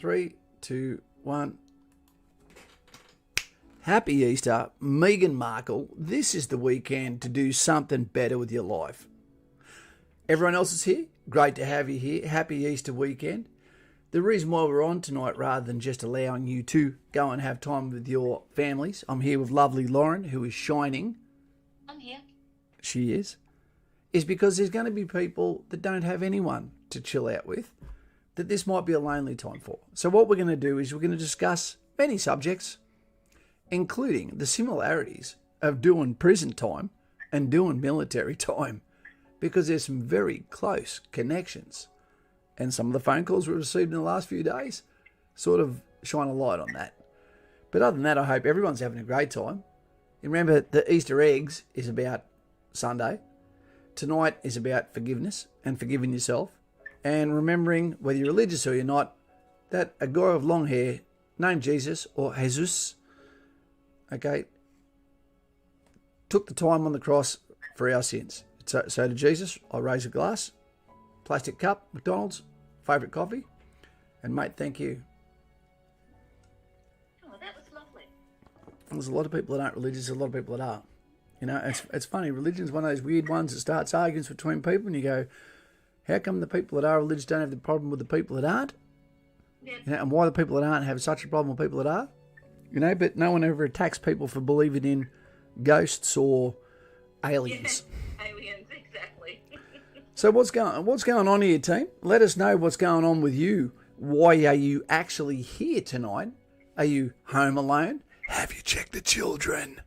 3, 2, 1. Happy Easter, Meghan Markle. This is the weekend to do something better with your life. Everyone else is here. Great to have you here. Happy Easter weekend. The reason why we're on tonight, rather than just allowing you to go and have time with your families, I'm here with lovely Loren, who is shining. I'm here. She is because there's going to be people that don't have anyone to chill out with, that this might be a lonely time for. So what we're going to do is we're going to discuss many subjects, including the similarities of doing prison time and doing military time, because there's some very close connections. And some of the phone calls we received in the last few days sort of shine a light on that. But other than that, I hope everyone's having a great time. And remember, the Easter eggs is about Sunday. Tonight is about forgiveness and forgiving yourself. And remembering, whether you're religious or you're not, that a guy with long hair named Jesus or Jesus, okay, took the time on the cross for our sins. So to Jesus, I raise a glass, plastic cup, McDonald's, favourite coffee, and mate, thank you. Oh, that was lovely. There's a lot of people that aren't religious, a lot of people that are. You know, it's funny, religion's one of those weird ones that starts arguments between people, and you go, how come the people that are religious don't have the problem with the people that aren't? Yeah. You know, and why the people that aren't have such a problem with people that are? You know, but no one ever attacks people for believing in ghosts or aliens. Yeah, aliens, exactly. So what's going on here, team? Let us know what's going on with you. Why are you actually here tonight? Are you home alone? Have you checked the children?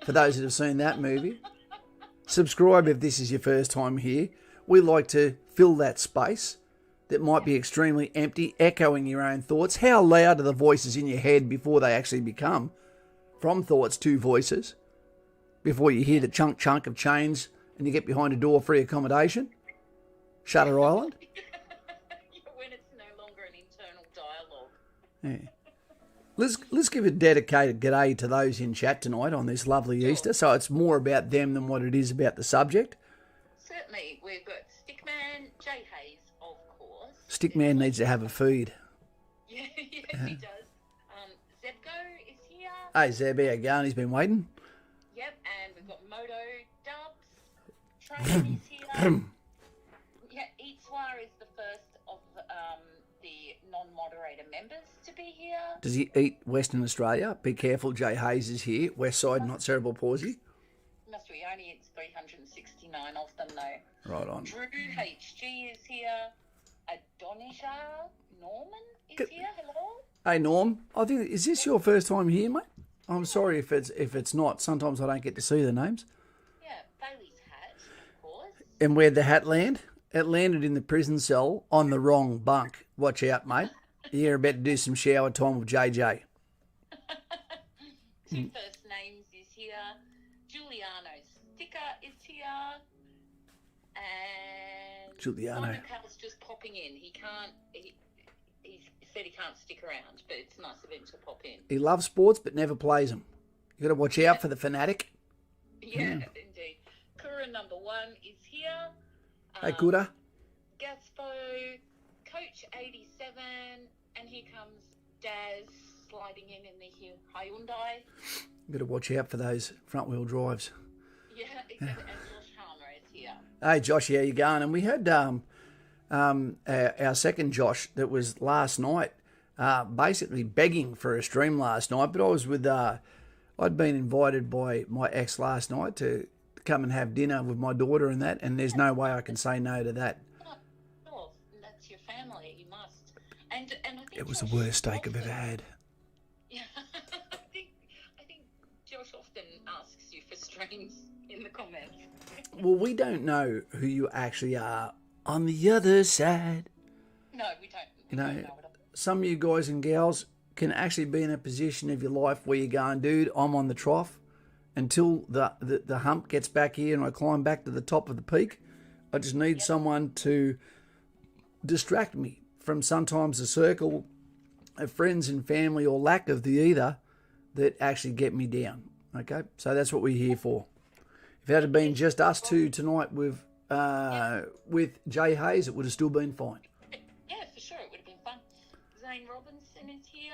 For those that have seen that movie, subscribe if this is your first time here. We like to fill that space that might be extremely empty, echoing your own thoughts. How loud are the voices in your head before they actually become from thoughts to voices? Before you hear the chunk of chains and you get behind a door free accommodation? Shutter Island? When it's no longer an internal dialogue. Yeah. Let's give a dedicated g'day to those in chat tonight on this lovely Sure. Easter, so it's more about them than what it is about the subject. Certainly, we've got Stickman, Jay Hayes, of course. Stickman needs to have a feed. Yeah, yes, he does. Zebgo is here. Hey Zeb, how you going? He's been waiting. Yep, and we've got Moto Dubs. Train is here. Yeah, Eatswar is the first of the non-moderator members to be here. Does he eat Western Australia? Be careful, Jay Hayes is here. West side, not cerebral palsy. Must be only it's 369 of them though. Right on. Drew HG is here. Adonija Norman is here. Hello. Hey Norm, I think, is this your first time here, mate? I'm sorry if it's not. Sometimes I don't get to see the names. Yeah, Bailey's hat, of course. And where'd the hat land? It landed in the prison cell on the wrong bunk. Watch out, mate. You're about to do some shower time with JJ. Two first names is here. Giuliano Sticker is here. And Giuliano. Simon Cowell's just popping in. He said he can't stick around, but it's nice of him to pop in. He loves sports but never plays them. You got to watch out for the fanatic. Yeah, indeed. Kura number 1 is here. Hey, Kura. Gaspo, Coach 87, and here comes Daz sliding in the Hyundai. You got to watch out for those front wheel drives. Yeah, exactly. And Josh Harmer is here. Hey, Josh, how you going? And we had our second Josh that was last night, basically begging for a stream last night. But I was with, I'd been invited by my ex last night to come and have dinner with my daughter and that, and there's no way I can say no to that. Oh, that's your family. You must. And I think It was Josh the worst steak I've often- ever had. Yeah, I think Josh often asks you for streams in the comments. Well, we don't know who you actually are on the other side. No, we don't. You Don't know, know it all. some of you guys and gals can actually be in a position of your life where you're going, dude, I'm on the trough. Until the hump gets back here and I climb back to the top of the peak, I just need someone to distract me from sometimes the circle of friends and family or lack of the either that actually get me down. Okay, so that's what we're here for. If it had been just us two tonight with Jay Hayes, it would have still been fine. Yeah, for sure, it would have been fun. Zane Robinson is here.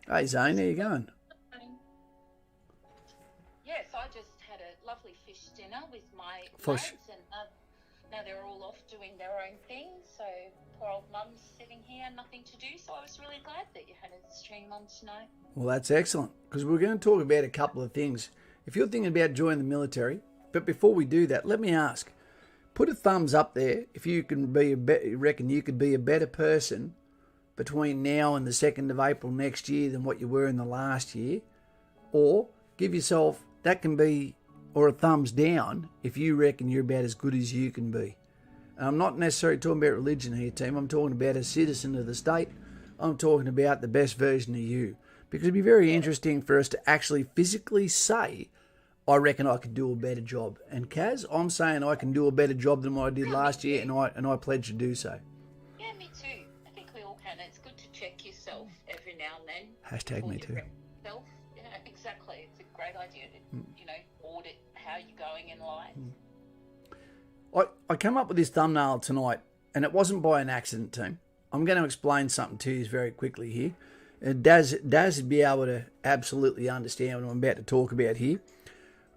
Hey, Zane, how you going? Yes, I just had a lovely fish dinner with my Fish. lads, and now they're all off doing their own thing. So poor old mum's sitting here, nothing to do. So I was really glad that you had a stream on tonight. Well, that's excellent, because we're going to talk about a couple of things. If you're thinking about joining the military, but before we do that, let me ask, put a thumbs up there if you can reckon you could be a better person between now and the 2nd of April next year than what you were in the last year, or give yourself, that can be, or a thumbs down if you reckon you're about as good as you can be. And I'm not necessarily talking about religion here, team. I'm talking about a citizen of the state. I'm talking about the best version of you. Because it'd be very interesting for us to actually physically say, I reckon I could do a better job. And Kaz, I'm saying I can do a better job than what I did last year, and I pledge to do so. Yeah, me too. I think we all can. It's good to check yourself every now and then. Hashtag me too. Yourself. Yeah, exactly. It's a great idea to, audit how you're going in life. I came up with this thumbnail tonight, and it wasn't by an accident, team. I'm going to explain something to you very quickly here. Daz would be able to absolutely understand what I'm about to talk about here.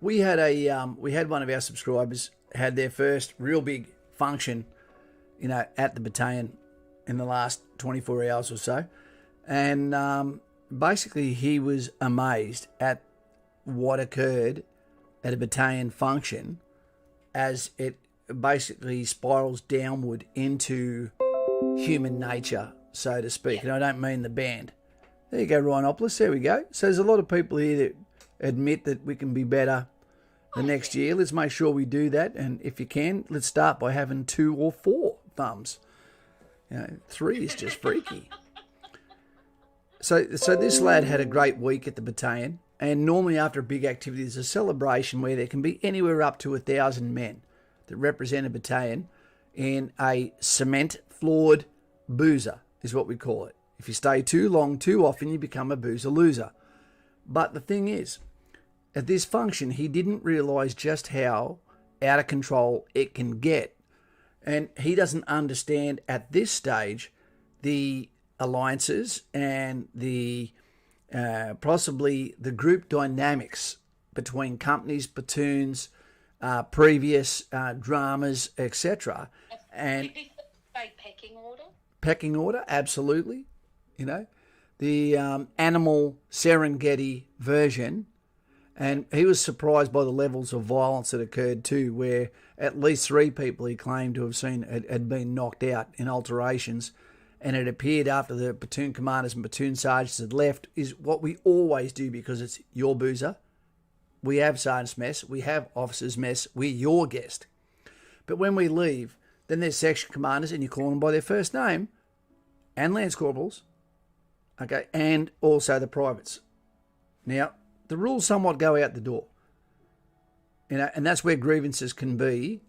We had one of our subscribers had their first real big function, at the battalion in the last 24 hours or so, and basically he was amazed at what occurred at a battalion function as it basically spirals downward into human nature, so to speak. And I don't mean the band. There you go, Ryanopoulos. There we go. So there's a lot of people here that admit that we can be better the next year. Let's make sure we do that. And if you can, let's start by having 2 or 4 thumbs. 3 is just freaky. So this lad had a great week at the battalion. And normally after a big activity, there's a celebration where there can be anywhere up to 1,000 men that represent a battalion in a cement-floored boozer, is what we call it. If you stay too long, too often, you become a boozer loser. But the thing is, at this function, he didn't realise just how out of control it can get. And he doesn't understand at this stage the alliances and the possibly the group dynamics between companies, platoons, previous dramas, etc. And pecking order. Pecking order, absolutely. The animal Serengeti version. And he was surprised by the levels of violence that occurred too, where at least 3 people he claimed to have seen had been knocked out in alterations. And it appeared after the platoon commanders and platoon sergeants had left, is what we always do because it's your boozer. We have sergeant's mess, we have officer's mess, we're your guest. But when we leave, then there's section commanders and you call them by their first name, and lance corporals, okay, and also the privates. Now, the rules somewhat go out the door, and that's where grievances can be,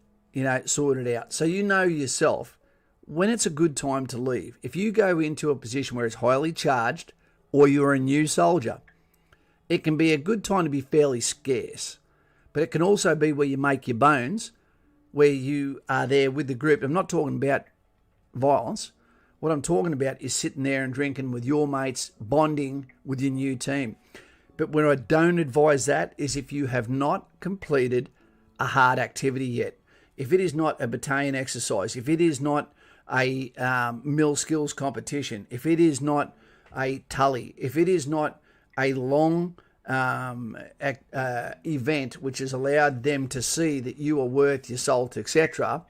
sorted out. So yourself, when it's a good time to leave. If you go into a position where it's highly charged or you're a new soldier, it can be a good time to be fairly scarce. But it can also be where you make your bones, where you are there with the group. I'm not talking about violence. What I'm talking about is sitting there and drinking with your mates, bonding with your new team. But where I don't advise that is if you have not completed a hard activity yet. If it is not a battalion exercise, if it is not a mill skills competition, if it is not a tully, if it is not a long event which has allowed them to see that you are worth your salt, etc.,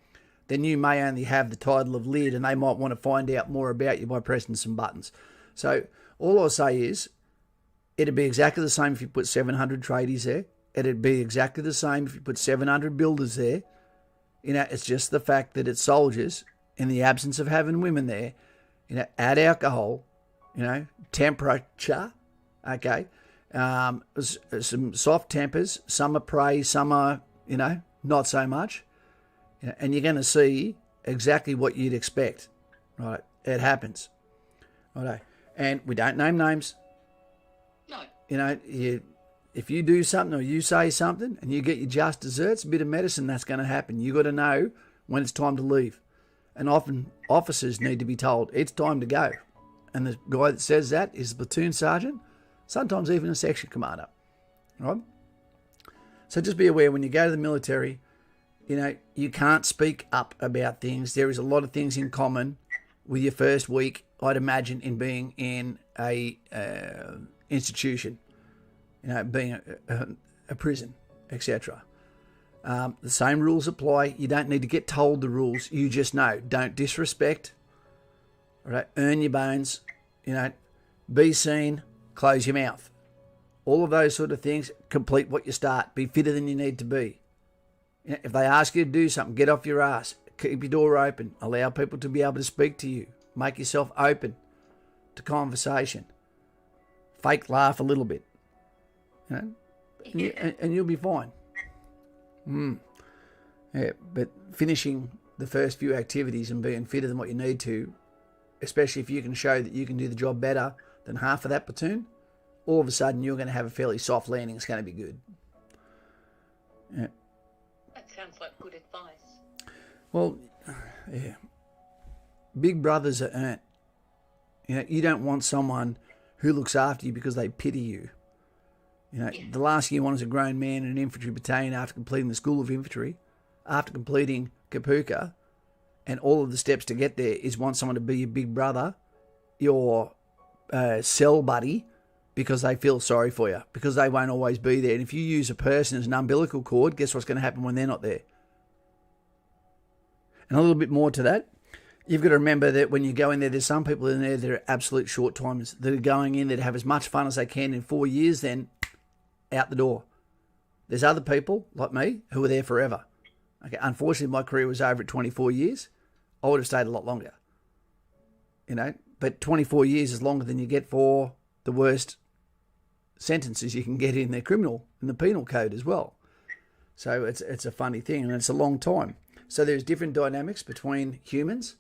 then you may only have the title of lid and they might want to find out more about you by pressing some buttons. So all I'll say is it'd be exactly the same if you put 700 tradies there. It'd be exactly the same if you put 700 builders there. It's just the fact that it's soldiers in the absence of having women there, add alcohol, temperature, okay, some soft tempers, some are praise, some are, not so much, and you're going to see exactly what you'd expect, right? It happens, right? And we don't name names. No. If you do something or you say something and you get your just desserts, a bit of medicine, that's going to happen. You got to know when it's time to leave. And often officers need to be told, it's time to go. And the guy that says that is the platoon sergeant, sometimes even a section commander. Right? So just be aware when you go to the military, you can't speak up about things. There is a lot of things in common with your first week, I'd imagine, in being in a institution, being a prison, etc. The same rules apply. You don't need to get told the rules. You just know. Don't disrespect. Right? Earn your bones. Be seen. Close your mouth. All of those sort of things. Complete what you start. Be fitter than you need to be. If they ask you to do something, get off your ass. Keep your door open. Allow people to be able to speak to you. Make yourself open to conversation. Fake laugh a little bit. And you'll be fine. Yeah, but finishing the first few activities and being fitter than what you need to, especially if you can show that you can do the job better than half of that platoon, all of a sudden you're going to have a fairly soft landing. It's going to be good. Yeah. That sounds like good advice. Well, yeah. Big brothers are earned. You don't want someone who looks after you because they pity you. The last thing you want is a grown man in an infantry battalion after completing the School of Infantry, after completing Kapuka, and all of the steps to get there is want someone to be your big brother, your cell buddy, because they feel sorry for you, because they won't always be there. And if you use a person as an umbilical cord, guess what's going to happen when they're not there? And a little bit more to that, you've got to remember that when you go in there, there's some people in there that are absolute short-timers that are going in there to have as much fun as they can in 4 years, then out the door. There's other people like me who are there forever. Okay, unfortunately, my career was over at 24 years. I would have stayed a lot longer. But 24 years is longer than you get for the worst sentences you can get in the penal code as well. So it's a funny thing, and it's a long time. So there's different dynamics between humans,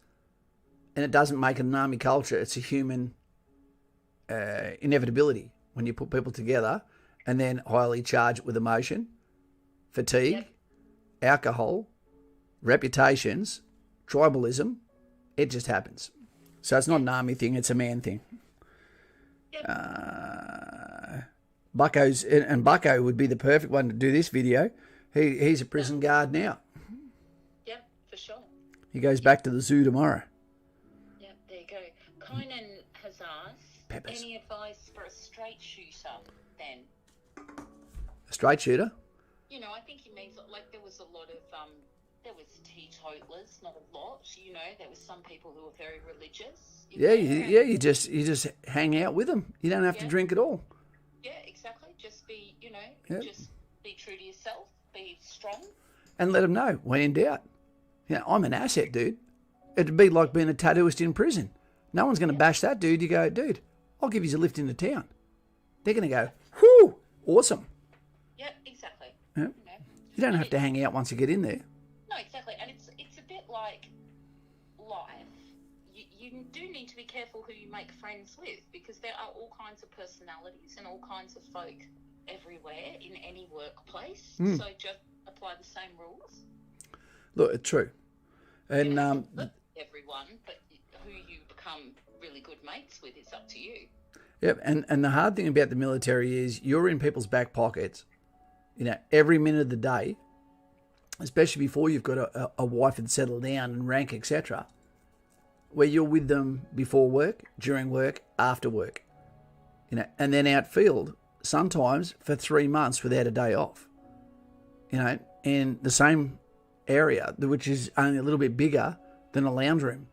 and it doesn't make it an army culture. It's a human inevitability when you put people together and then highly charge it with emotion, fatigue, alcohol, reputations, tribalism. It just happens. So it's not an army thing, it's a man thing. Bucko would be the perfect one to do this video. He's a prison guard now. Yep, for sure. He goes back to the zoo tomorrow. Yep, there you go. Kynan has asked, Peppers. Any advice for a straight shooter then? A straight shooter? I think he means, like, there was a lot of, there was teetotalers, not a lot, there was some people who were very religious. You just hang out with them. You don't have to drink at all. Yeah, exactly. Just be, just be true to yourself, be strong. And let them know, when in doubt. I'm an asset, dude. It'd be like being a tattooist in prison. No one's going to bash that dude. You go, dude, I'll give you a lift into town. They're going to go, whoo, awesome. Yeah, exactly. Yeah. You don't have to hang out once you get in there. No, exactly. And it's a bit like life. You do need to be careful who you make friends with, because there are all kinds of personalities and all kinds of folk everywhere in any workplace. So just apply the same rules. Look, it's true. And everyone, but who you become really good mates with is up to you. Yep, and the hard thing about the military is you're in people's back pockets, every minute of the day, especially before you've got a wife and settle down and rank, etc., where you're with them before work, during work, after work, and then outfield sometimes for 3 months without a day off, in the same area, which is only a little bit bigger than a lounge room.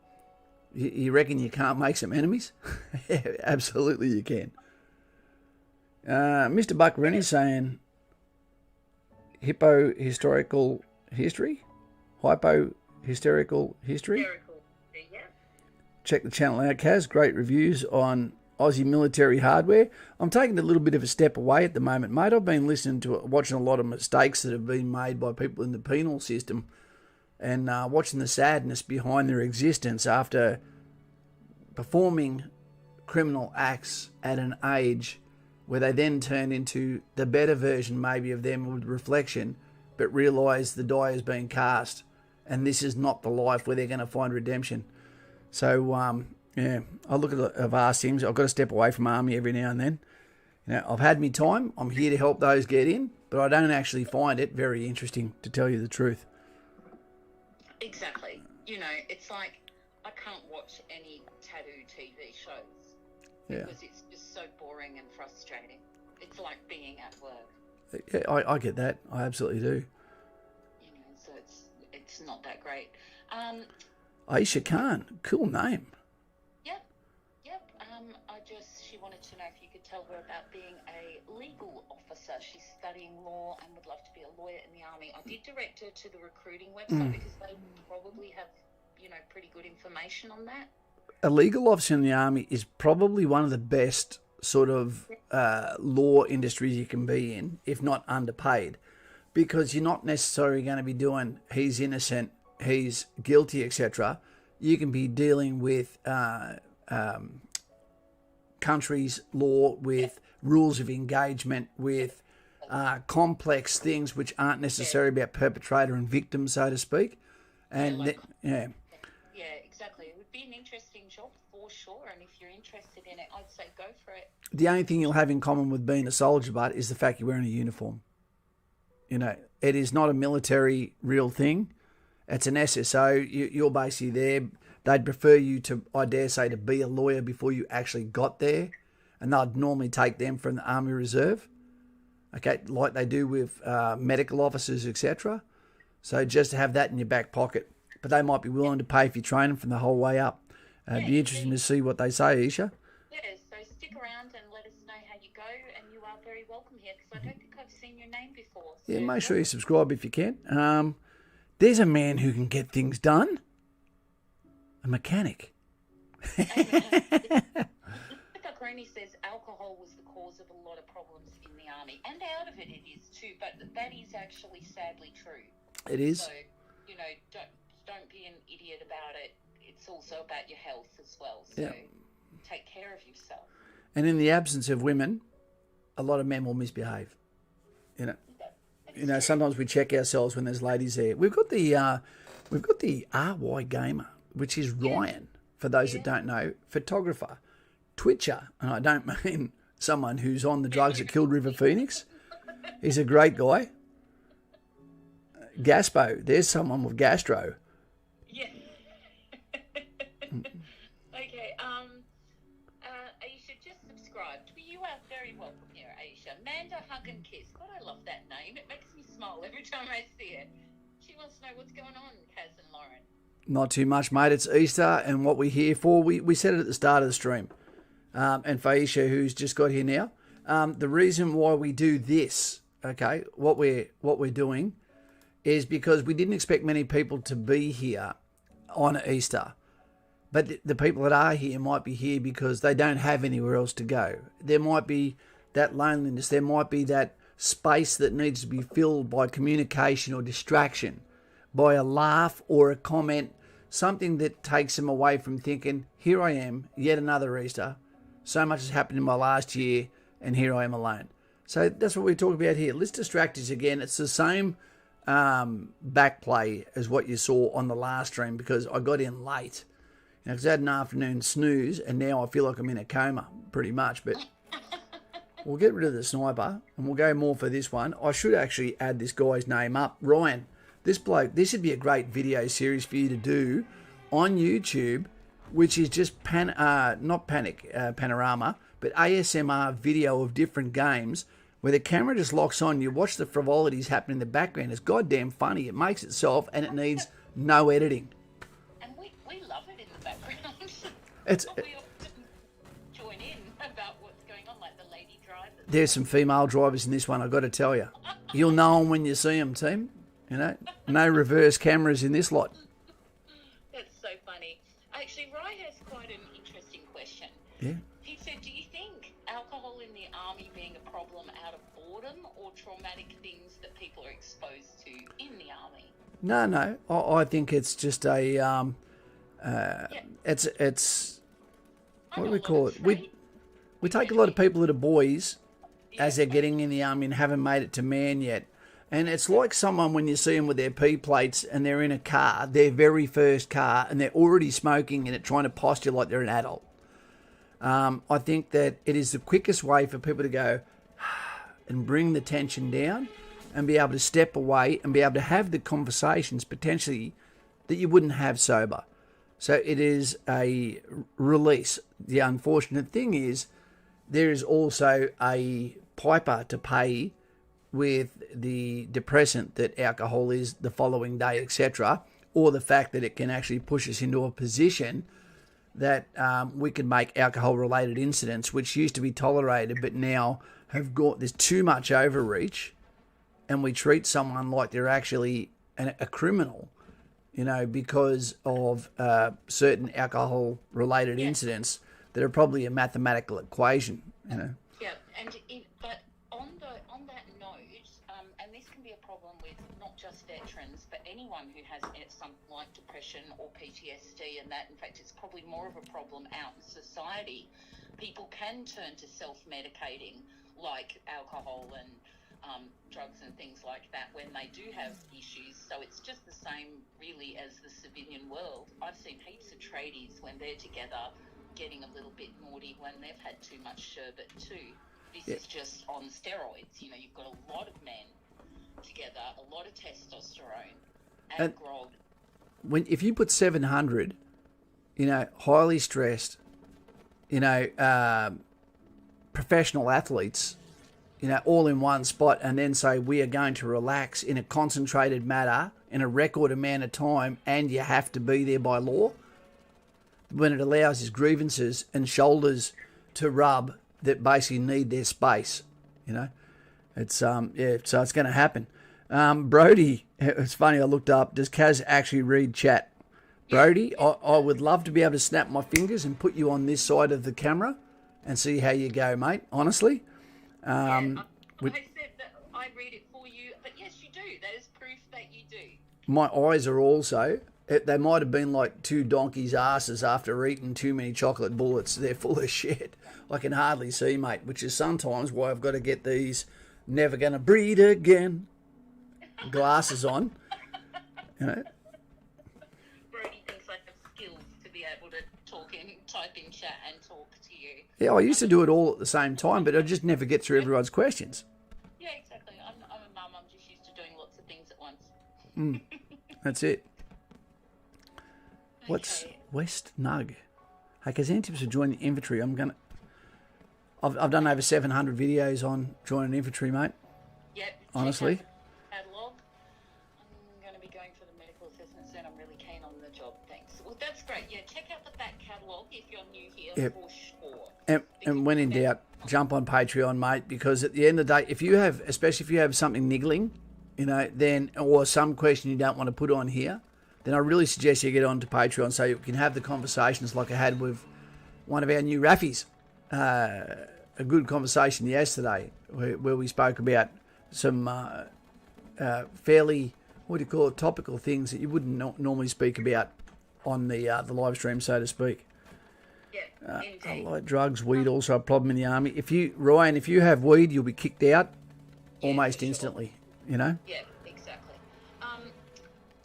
You reckon you can't make some enemies? Absolutely you can. Mr. Buck Rennie's saying hypo-hysterical history? Hypo-hysterical history? Check the channel out, Kaz. Great reviews on Aussie military hardware. I'm taking a little bit of a step away at the moment, mate. I've been watching a lot of mistakes that have been made by people in the penal system, and watching the sadness behind their existence after performing criminal acts at an age where they then turn into the better version maybe of them with reflection, but realise the die has been cast and this is not the life where they're going to find redemption. So Yeah, I look at the vast things. I've got to step away from army every now and then. I've had me time. I'm here to help those get in, but I don't actually find it very interesting, to tell you the truth. Exactly. It's like I can't watch any tattoo TV shows because it's just so boring and frustrating. It's like being at work. Yeah, I get that. I absolutely do. So it's not that great. Aisha Khan, cool name. Yep. She wanted to know if you could tell her about being a legal officer. She's studying law and would love to be a lawyer in the army. I did direct her to the recruiting website because they probably have, pretty good information on that. A legal officer in the army is probably one of the best sort of law industries you can be in, if not underpaid, because you're not necessarily going to be doing he's innocent, he's guilty, etc. You can be dealing with countries' law, with rules of engagement, with complex things which aren't necessarily about perpetrator and victim, so to speak. And yeah, exactly. It would be an interesting job for sure, and if you're interested in it, I'd say go for it. The only thing you'll have in common with being a soldier, but is the fact you're wearing a uniform. It is not a military real thing. It's an SSO. You're basically there. They'd prefer you to, I dare say, to be a lawyer before you actually got there, and they'd normally take them from the Army Reserve, okay, like they do with medical officers, etc. So just to have that in your back pocket. But they might be willing to pay for your training from the whole way up. It'd be interesting to see what they say, Isha. Yeah, so stick around and let us know how you go, and you are very welcome here, because I don't think I've seen your name before. So yeah, make sure you subscribe if you can. There's a man who can get things done. A mechanic. Crony says alcohol was the cause of a lot of problems in the army, and out of it is too, but that is actually sadly true. It is. So, don't be an idiot about it. It's also about your health as well. So take care of yourself. And in the absence of women, a lot of men will misbehave. Sometimes we check ourselves when there's ladies there. We've got the RY Gamer, which is Ryan, for those that don't know, photographer, Twitcher, and I don't mean someone who's on the drugs that killed River Phoenix. He's a great guy. Gaspo, there's someone with gastro. Yeah. Okay, Aisha, just subscribed. You are very welcome here, Aisha. Manda Hug and Kiss. God, I love that name. It makes me smile every time I see it. She wants to know what's going on, Kaz and Loren. Not too much, mate. It's Easter, and what we're here for, we said it at the start of the stream. And for Aisha, who's just got here now, the reason why we do this, okay, what we're doing is because we didn't expect many people to be here on Easter. But the people that are here might be here because they don't have anywhere else to go. There might be that loneliness. There might be that space that needs to be filled by communication or distraction, by a laugh or a comment, something that takes them away from thinking, here I am, yet another Easter. So much has happened in my last year, and here I am alone. So that's what we talk about here. Let's distract us again. It's the same back play as what you saw on the last stream, because I got in late. Because I had an afternoon snooze, and now I feel like I'm in a coma, pretty much. But we'll get rid of the sniper, and we'll go more for this one. I should actually add this guy's name up. Ryan, this bloke, this would be a great video series for you to do on YouTube, which is just not panorama, but ASMR video of different games where the camera just locks on. You watch the frivolities happen in the background. It's goddamn funny. It makes itself, and it needs no editing. And we love it in the background. It's we often join in about what's going on, like the lady drivers. There's some female drivers in this one, I've got to tell you. You'll know them when you see them, team. No reverse cameras in this lot. That's so funny. Actually, Rai has quite an interesting question. Yeah. He said, do you think alcohol in the army being a problem out of boredom or traumatic things that people are exposed to in the army? No. I think it's just a it's what do we call it? We take a lot of people that are boys as they're getting in the army and haven't made it to man yet. And it's like someone when you see them with their P plates and they're in a car, their very first car, and they're already smoking and trying to posture like they're an adult. I think that it is the quickest way for people to go and bring the tension down and be able to step away and be able to have the conversations potentially that you wouldn't have sober. So it is a release. The unfortunate thing is there is also a piper to pay with the depressant that alcohol is the following day, etc., or the fact that it can actually push us into a position that we can make alcohol-related incidents, which used to be tolerated, but now there's too much overreach, and we treat someone like they're actually a criminal, because of certain alcohol-related incidents that are probably a mathematical equation, Yeah, but on that note, and this can be a problem with not just veterans, but anyone who has something like depression or PTSD, and that, in fact, it's probably more of a problem out in society. People can turn to self-medicating, like alcohol and drugs and things like that, when they do have issues. So it's just the same, really, as the civilian world. I've seen heaps of tradies when they're together getting a little bit naughty when they've had too much sherbet too. This is just on steroids. You've got a lot of men together, a lot of testosterone and grog. If you put 700, highly stressed, professional athletes, all in one spot, and then say we are going to relax in a concentrated manner in a record amount of time, and you have to be there by law, when it allows his grievances and shoulders to rub that basically need their space, it's so it's going to happen. Brody, it's funny, I looked up, does Kaz actually read chat? Brody, I would love to be able to snap my fingers and put you on this side of the camera and see how you go, mate, honestly. I said that I read it for you, but yes, you do. That is proof that you do. My eyes are also, they might have been like two donkeys' asses after eating too many chocolate bullets. They're full of shit. I can hardly see, mate, which is sometimes why I've got to get these never gonna breed again glasses on. Brody thinks I have skills to be able to type in chat and talk to you. Yeah, I used to do it all at the same time, but I just never get through everyone's questions. Yeah, exactly. I'm a mum. I'm just used to doing lots of things at once. That's it. What's West Nug? Hey, Kazan tips for joining the infantry. I've done over 700 videos on joining infantry, mate. Yep. Honestly. Catalogue. I'm going to be going for the medical assessment soon. I'm really keen on the job. Thanks. Well, that's great. Yeah, check out the back catalogue if you're new here, for sure. And when in doubt, jump on Patreon, mate, because at the end of the day, especially if you have something niggling, then, or some question you don't want to put on here, then I really suggest you get onto Patreon so you can have the conversations like I had with one of our new Raffies. A good conversation yesterday where we spoke about some fairly, topical things that you wouldn't normally speak about on the live stream, so to speak. Yeah, like drugs, weed, also a problem in the army. Ryan, if you have weed, you'll be kicked out almost instantly, Yeah, exactly.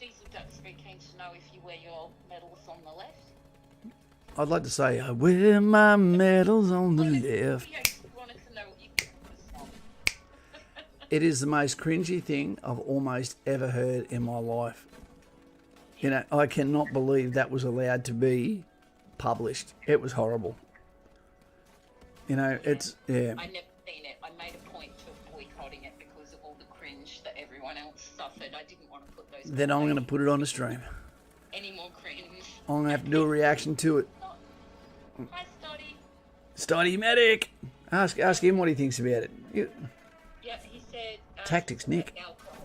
Diesel Duck's very keen to know if you wear your medals on the left. I'd like to say, I wear my medals on the left. Yeah, wanted to know what you think of the song. It is the most cringy thing I've almost ever heard in my life. I cannot believe that was allowed to be published. It was horrible. It's, yeah. I never seen it. I made a point of boycotting it because of all the cringe that everyone else suffered. I didn't want to put those... Then I'm going to put it on the stream. Any more cringe. I'm going to have to do a reaction to it. Hi, Stoddy. Stoddy Medic! Ask him what he thinks about it. Yeah, he said... Tactics, Nick. Alcohol.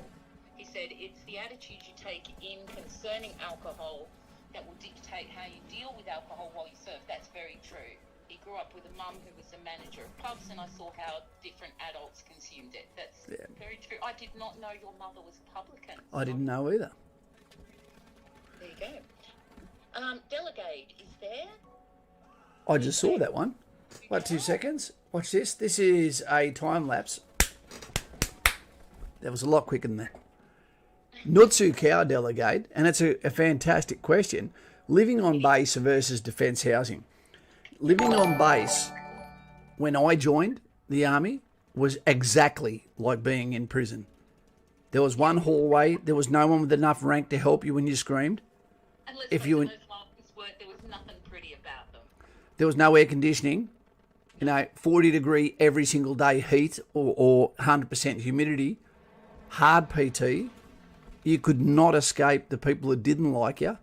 He said, it's the attitude you take in concerning alcohol that will dictate how you deal with alcohol while you serve. That's very true. He grew up with a mum who was a manager of pubs, and I saw how different adults consumed it. That's very true. I did not know your mother was a publican. I didn't know either. There you go. Delegate is there. I just saw that one. Wait 2 seconds. Watch this. This is a time lapse. That was a lot quicker than that. Nutsu Cow Delegate, and it's a fantastic question. Living on base versus defence housing. Living on base, when I joined the army, was exactly like being in prison. There was one hallway. There was no one with enough rank to help you when you screamed. And let's If you, those lines were, there was nothing pretty about them. there was no air conditioning. 40-degree every single day heat or 100% humidity. Hard PT. You could not escape the people that didn't like you.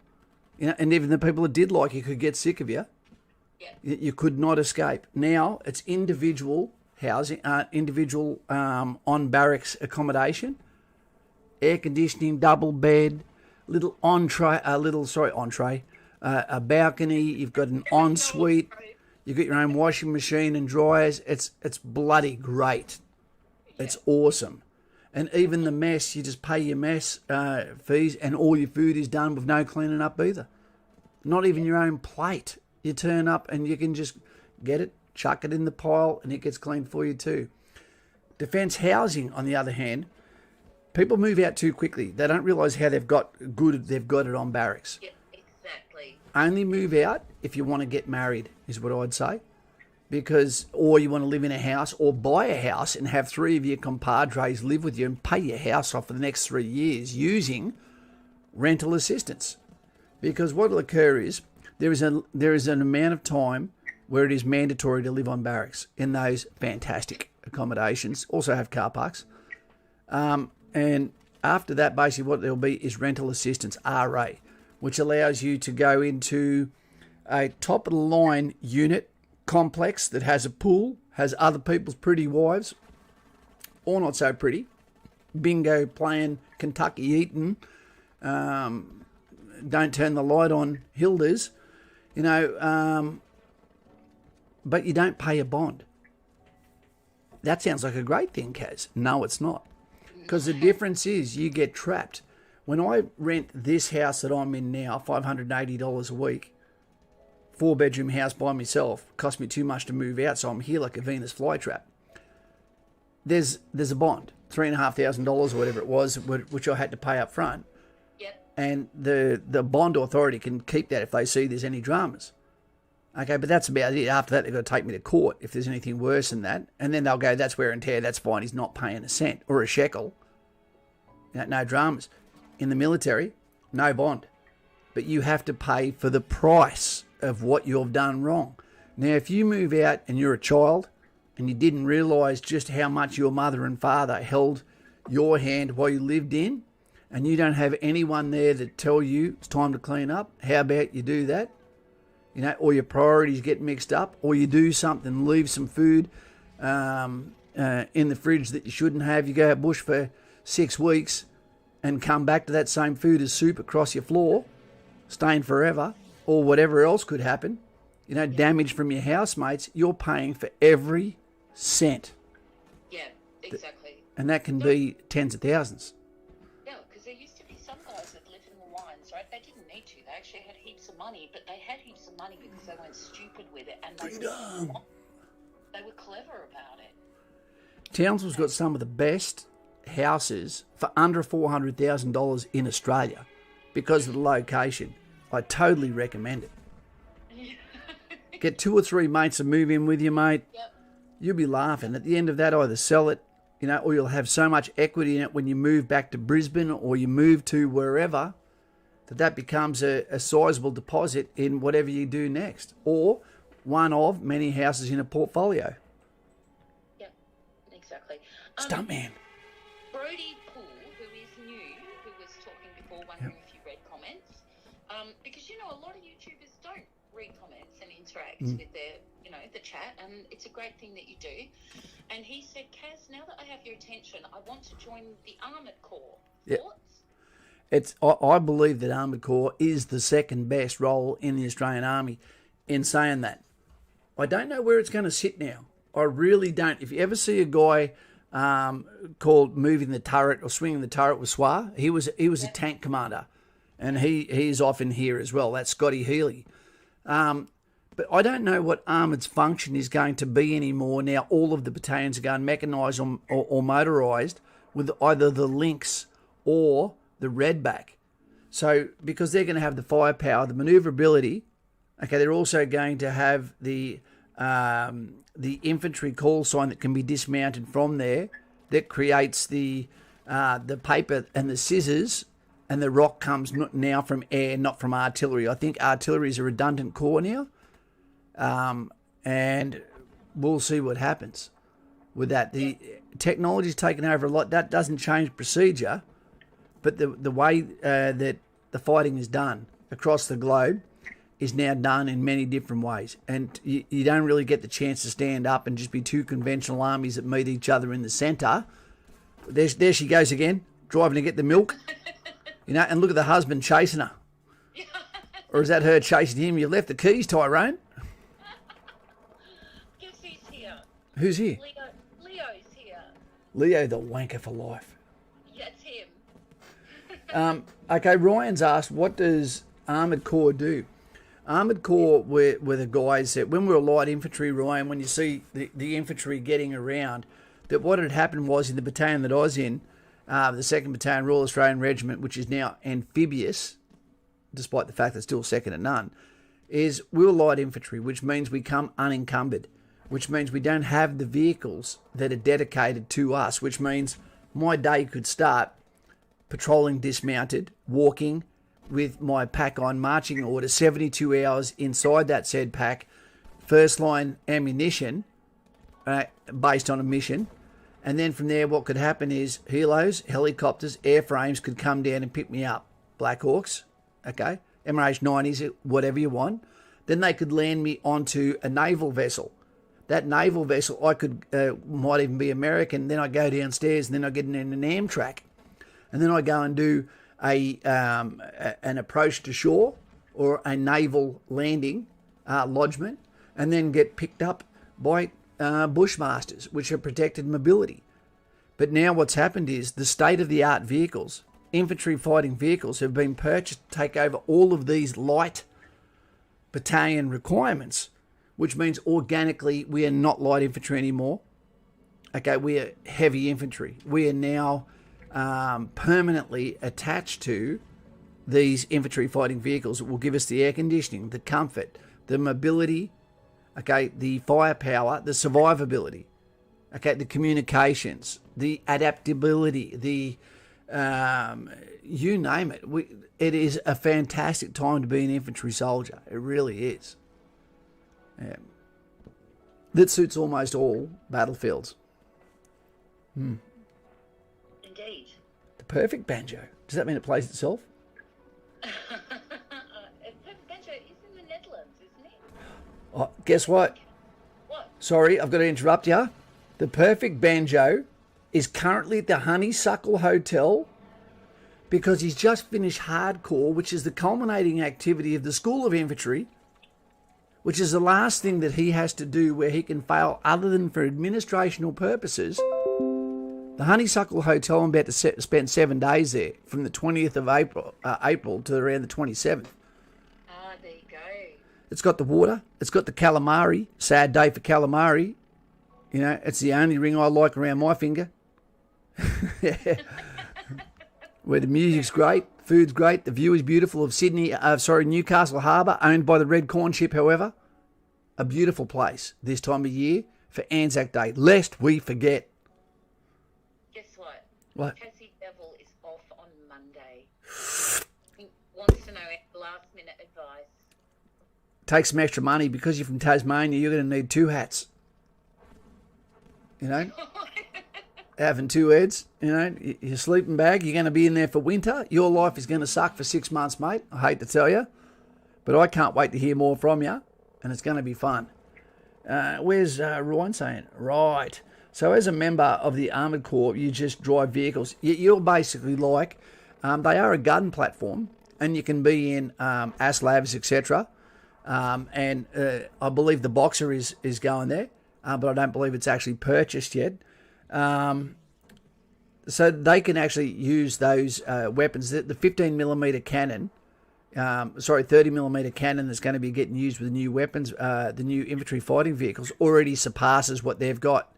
And even the people that did like you could get sick of you. Yeah. You could not escape. Now it's individual housing, on barracks accommodation, air conditioning, double bed, little entree, a balcony. You've got an ensuite. You've got your own washing machine and dryers. It's bloody great. It's awesome. And even the mess, you just pay your mess fees, and all your food is done with no cleaning up either. Not even your own plate. You turn up and you can just get it, chuck it in the pile, and it gets cleaned for you too. Defence housing, on the other hand, people move out too quickly. They don't realise how they've got it on barracks. Yeah, exactly. Only move out if you want to get married, is what I'd say. Or you want to live in a house or buy a house and have 3 of your compadres live with you and pay your house off for the next 3 years using rental assistance. Because what will occur is there is an amount of time where it is mandatory to live on barracks in those fantastic accommodations. Also have car parks. And after that, basically what there'll be is rental assistance, RA, which allows you to go into a top-of-the-line unit complex that has a pool, has other people's pretty wives, or not so pretty, bingo playing, Kentucky eating, don't turn the light on Hilda's, but you don't pay a bond. That sounds like a great thing, Kaz. No, it's not. Because the difference is you get trapped. When I rent this house that I'm in now, $580 a week, 4-bedroom house by myself, cost me too much to move out, so I'm here like a Venus flytrap. There's a bond, $3,500 or whatever it was, which I had to pay up front. Yep. And the bond authority can keep that if they see there's any dramas. Okay, but that's about it. After that, they've got to take me to court if there's anything worse than that. And then they'll go, that's wear and tear, that's fine, he's not paying a cent or a shekel. No dramas. In the military, no bond. But you have to pay for the price of what you've done wrong. Now, if you move out and you're a child and you didn't realise just how much your mother and father held your hand while you lived in, and you don't have anyone there to tell you it's time to clean up, how about you do that? Or your priorities get mixed up, or you do something, leave some food in the fridge that you shouldn't have. You go out bush for 6 weeks and come back to that same food as soup across your floor, stain forever, or whatever else could happen. Damage from your housemates. You're paying for every cent. Yeah, exactly. And that can be tens of thousands. Yeah, because there used to be some guys that lived in the lines, right? They didn't need to. They actually had heaps of money, but they had heaps of money because they weren't stupid with it, and they were clever about it. Townsville's got some of the best houses for under $400,000 in Australia because of the location. I totally recommend it. Get 2 or 3 mates to move in with you, mate. Yep. You'll be laughing. At the end of that, either sell it, or you'll have so much equity in it when you move back to Brisbane or you move to wherever that becomes a sizable deposit in whatever you do next, or one of many houses in a portfolio. Yep, exactly. Stuntman. Brody Poole, who is new, who was talking before, wondering if you read comments, because a lot of YouTubers don't read comments and interact with their, the chat, and it's a great thing that you do. And he said, Kaz, now that I have your attention, I want to join the Armoured Corps. Thoughts? I believe that Armoured Corps is the second best role in the Australian Army. In saying that, I don't know where it's going to sit now. I really don't. If you ever see a guy called moving the turret or swinging the turret with SWA, he was a tank commander, and he's often here as well. That's Scotty Healy. But I don't know what Armoured's function is going to be anymore. Now all of the battalions are going mechanised or motorised, with either the Lynx or the Redback. So because they're going to have the firepower, the maneuverability, okay, they're also going to have the infantry call sign that can be dismounted from there, that creates the paper and the scissors, and the rock comes now from air, not from artillery. I think artillery is a redundant core now, and we'll see what happens with that. The technology's taken over a lot. That doesn't change procedure, but the way that the fighting is done across the globe is now done in many different ways. And you don't really get the chance to stand up and just be two conventional armies that meet each other in the centre. There she goes again, driving to get the milk. And look at the husband chasing her. Or is that her chasing him? You left the keys, Tyrone. Guess who's here? Who's here? Leo's here. Leo, the wanker for life. That's him. Okay, Ryan's asked, what does Armoured Corps do? Armoured Corps were the guys that, when we were light infantry, Ryan, when you see the infantry getting around, that what had happened was in the battalion that I was in, the 2nd Battalion Royal Australian Regiment, which is now amphibious, despite the fact that it's still second to none, is we were light infantry, which means we come unencumbered, which means we don't have the vehicles that are dedicated to us, which means my day could start patrolling dismounted, walking with my pack on marching order, 72 hours inside that said pack, first line ammunition, based on a mission. And then from there, what could happen is helos, helicopters, airframes could come down and pick me up. Black Hawks, okay, MH90s, whatever you want. Then they could land me onto a naval vessel. That naval vessel, I could, might even be American. Then I go downstairs and then I get in an Amtrak. And then I go and do an approach to shore or a naval landing lodgement, and then get picked up by Bushmasters, which are protected mobility. But now what's happened is the state-of-the-art vehicles, infantry fighting vehicles, have been purchased to take over all of these light battalion requirements, which means organically we are not light infantry anymore. Okay, we are heavy infantry. We are now permanently attached to these infantry fighting vehicles that will give us the air conditioning, the comfort, the mobility, okay, the firepower, the survivability, okay, the communications, the adaptability, the you name it. It is a fantastic time to be an infantry soldier. It really is. That suits almost all battlefields. Indeed. The perfect banjo. Does that mean it plays itself? Perfect banjo is in the Netherlands, isn't it? Oh, guess what? What? Sorry, I've got to interrupt you. The perfect banjo is currently at the Honeysuckle Hotel because he's just finished hardcore, which is the culminating activity of the School of Infantry, which is the last thing that he has to do where he can fail other than for administrational purposes. The Honeysuckle Hotel, I'm about to spend 7 days there, from the 20th of April to around the 27th. Ah, there you go. It's got the water. It's got the calamari. Sad day for calamari. It's the only ring I like around my finger. Where the music's great, food's great, the view is beautiful of Newcastle Harbour, owned by the Red Corn Ship, however. A beautiful place this time of year for Anzac Day, lest we forget. Guess what? What? Cassie Devil is off on Monday. He wants to know last minute advice. Take some extra money because you're from Tasmania. You're going to need 2 hats. Having 2 heads. Your sleeping bag. You're going to be in there for winter. Your life is going to suck for 6 months, mate. I hate to tell you, but I can't wait to hear more from you, and it's going to be fun. Where's Ryan saying? Right. So as a member of the Armoured Corps, you just drive vehicles. You're basically like, they are a gun platform, and you can be in ASLABs, etc. And I believe the Boxer is going there, but I don't believe it's actually purchased yet. So they can actually use those weapons. The 15mm cannon, 30mm cannon that's going to be getting used with the new weapons, the new infantry fighting vehicles, already surpasses what they've got.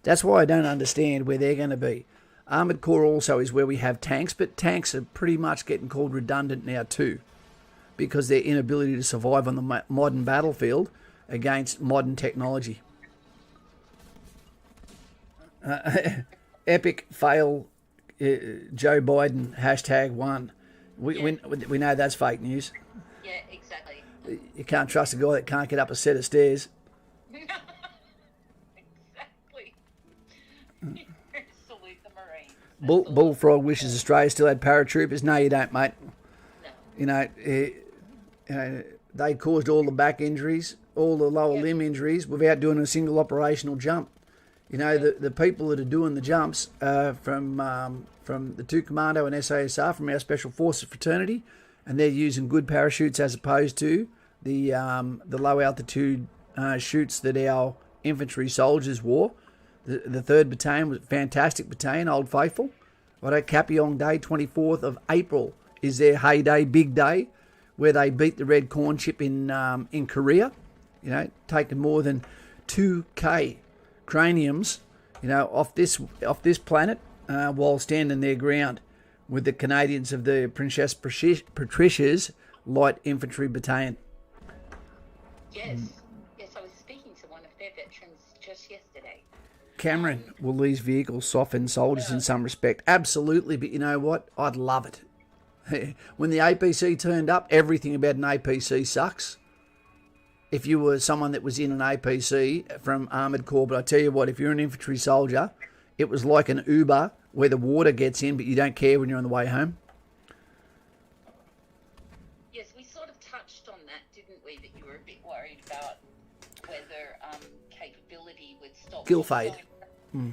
That's why I don't understand where they're going to be. Armoured Corps also is where we have tanks, but tanks are pretty much getting called redundant now too, because their inability to survive on the modern battlefield against modern technology. Epic fail, Joe Biden, #1. We know that's fake news. Yeah, exactly. You can't trust a guy that can't get up a set of stairs. Exactly. Salute the Marines. Bullfrog wishes Australia still had paratroopers. No, you don't, mate. No. They caused all the back injuries, all the lower limb injuries, without doing a single operational jump. The people that are doing the jumps from the 2 Commando and SASR, from our Special Forces fraternity, and they're using good parachutes as opposed to the low altitude chutes that our infantry soldiers wore. The 3rd Battalion was a fantastic battalion, Old Faithful. Kapiong Day, 24th of April, is their heyday, big day, where they beat the Red Corn Chip in Korea. Taking more than 2K craniums, off this planet, while standing their ground with the Canadians of the Princess Patricia's Light Infantry Battalion. Yes, I was speaking to one of their veterans just yesterday. Cameron, will these vehicles soften soldiers in some respect? Absolutely, but you know what? I'd love it. When the APC turned up, everything about an APC sucks. If you were someone that was in an APC from Armoured Corps, but I tell you what, if you're an infantry soldier, it was like an Uber where the water gets in, but you don't care when you're on the way home. Yes, we sort of touched on that, didn't we? That you were a bit worried about whether capability would stop. Gilfade. I'm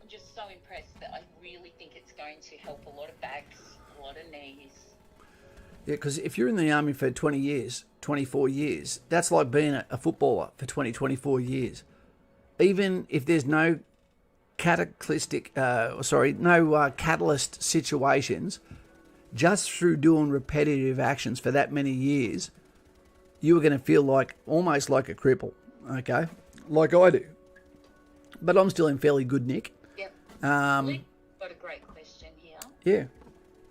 just so impressed that I really think it's going to help a lot of backs, a lot of knees. Yeah, because if you're in the army for 20 years, 24 years, that's like being a footballer for 24 years. Even if there's no catalyst situations, just through doing repetitive actions for that many years, you are going to feel almost like a cripple, okay? Like I do. But I'm still in fairly good nick. Yep. Lee got a great question here. Yeah.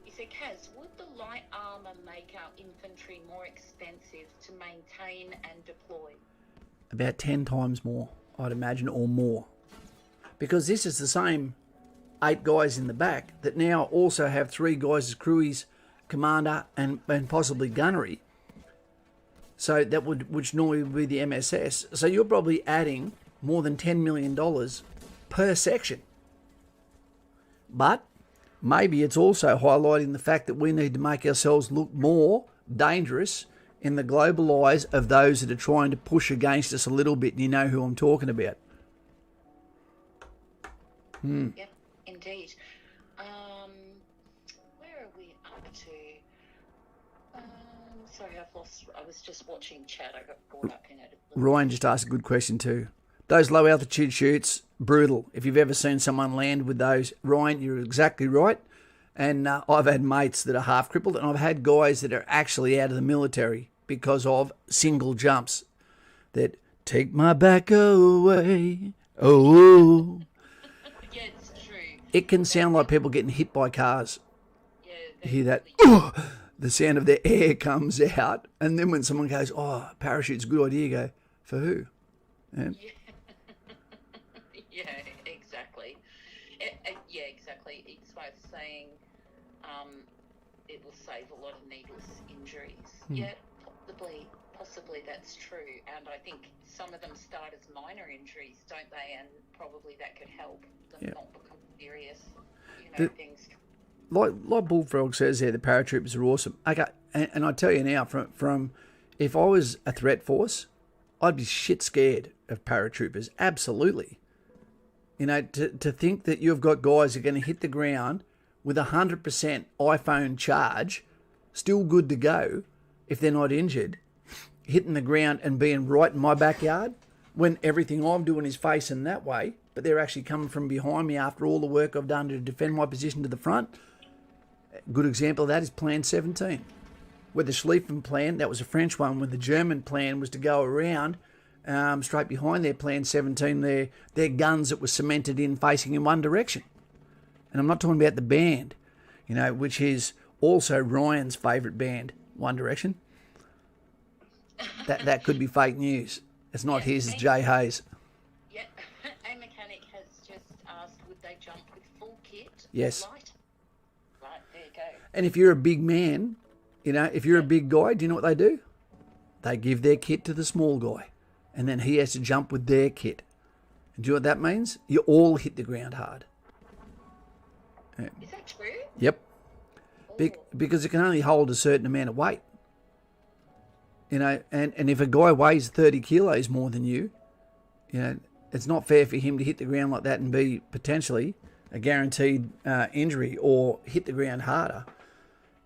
He said, Kaz, would the light armour make our infantry more expensive to maintain and deploy? About 10 times more, I'd imagine, or more. Because this is the same 8 guys in the back that now also have 3 guys as crewies, commander, and possibly gunnery. So that which normally would be the MSS. So you're probably adding more than $10 million per section. But maybe it's also highlighting the fact that we need to make ourselves look more dangerous in the global eyes of those that are trying to push against us a little bit. And you know who I'm talking about. Yep, indeed. Where are we up to? Sorry, I was just watching chat. I got caught up in it. Ryan just asked a good question too. Those low altitude shoots, brutal. If you've ever seen someone land with those, Ryan, you're exactly right. And I've had mates that are half crippled, and I've had guys that are actually out of the military because of single jumps that take my back away. Oh. Yeah, it's true. It can sound like people getting hit by cars. Yeah, You hear that? The sound of their air comes out, and then when someone goes, "Oh, parachute's a good idea," you go, "For who?" Yeah. Yeah, exactly. Yeah, exactly. It's worth saying it will save a lot of needless injuries. Yeah, possibly that's true. And I think some of them start as minor injuries, don't they? And probably that could help them not become serious, things. Like Bullfrog says there, the paratroopers are awesome. Okay, and I tell you now, from if I was a threat force, I'd be shit scared of paratroopers. Absolutely. To think that you've got guys who are going to hit the ground with 100% iPhone charge, still good to go if they're not injured, hitting the ground and being right in my backyard when everything I'm doing is facing that way, but they're actually coming from behind me after all the work I've done to defend my position to the front. A good example of that is Plan 17. Where the Schlieffen plan, that was a French one, when the German plan was to go around straight behind their Plan 17, their guns that were cemented in facing in one direction. And I'm not talking about the band, which is also Ryan's favourite band, One Direction. That could be fake news. It's not his, it's Jay Hayes. Yeah, a mechanic has just asked, would they jump with full kit? Yes. Light? Right, there you go. And if you're a big man, if you're a big guy, do you know what they do? They give their kit to the small guy. And then he has to jump with their kit. And do you know what that means? You all hit the ground hard. Is that true? Yep. Because it can only hold a certain amount of weight. And if a guy weighs 30 kilos more than you, it's not fair for him to hit the ground like that and be potentially a guaranteed injury or hit the ground harder.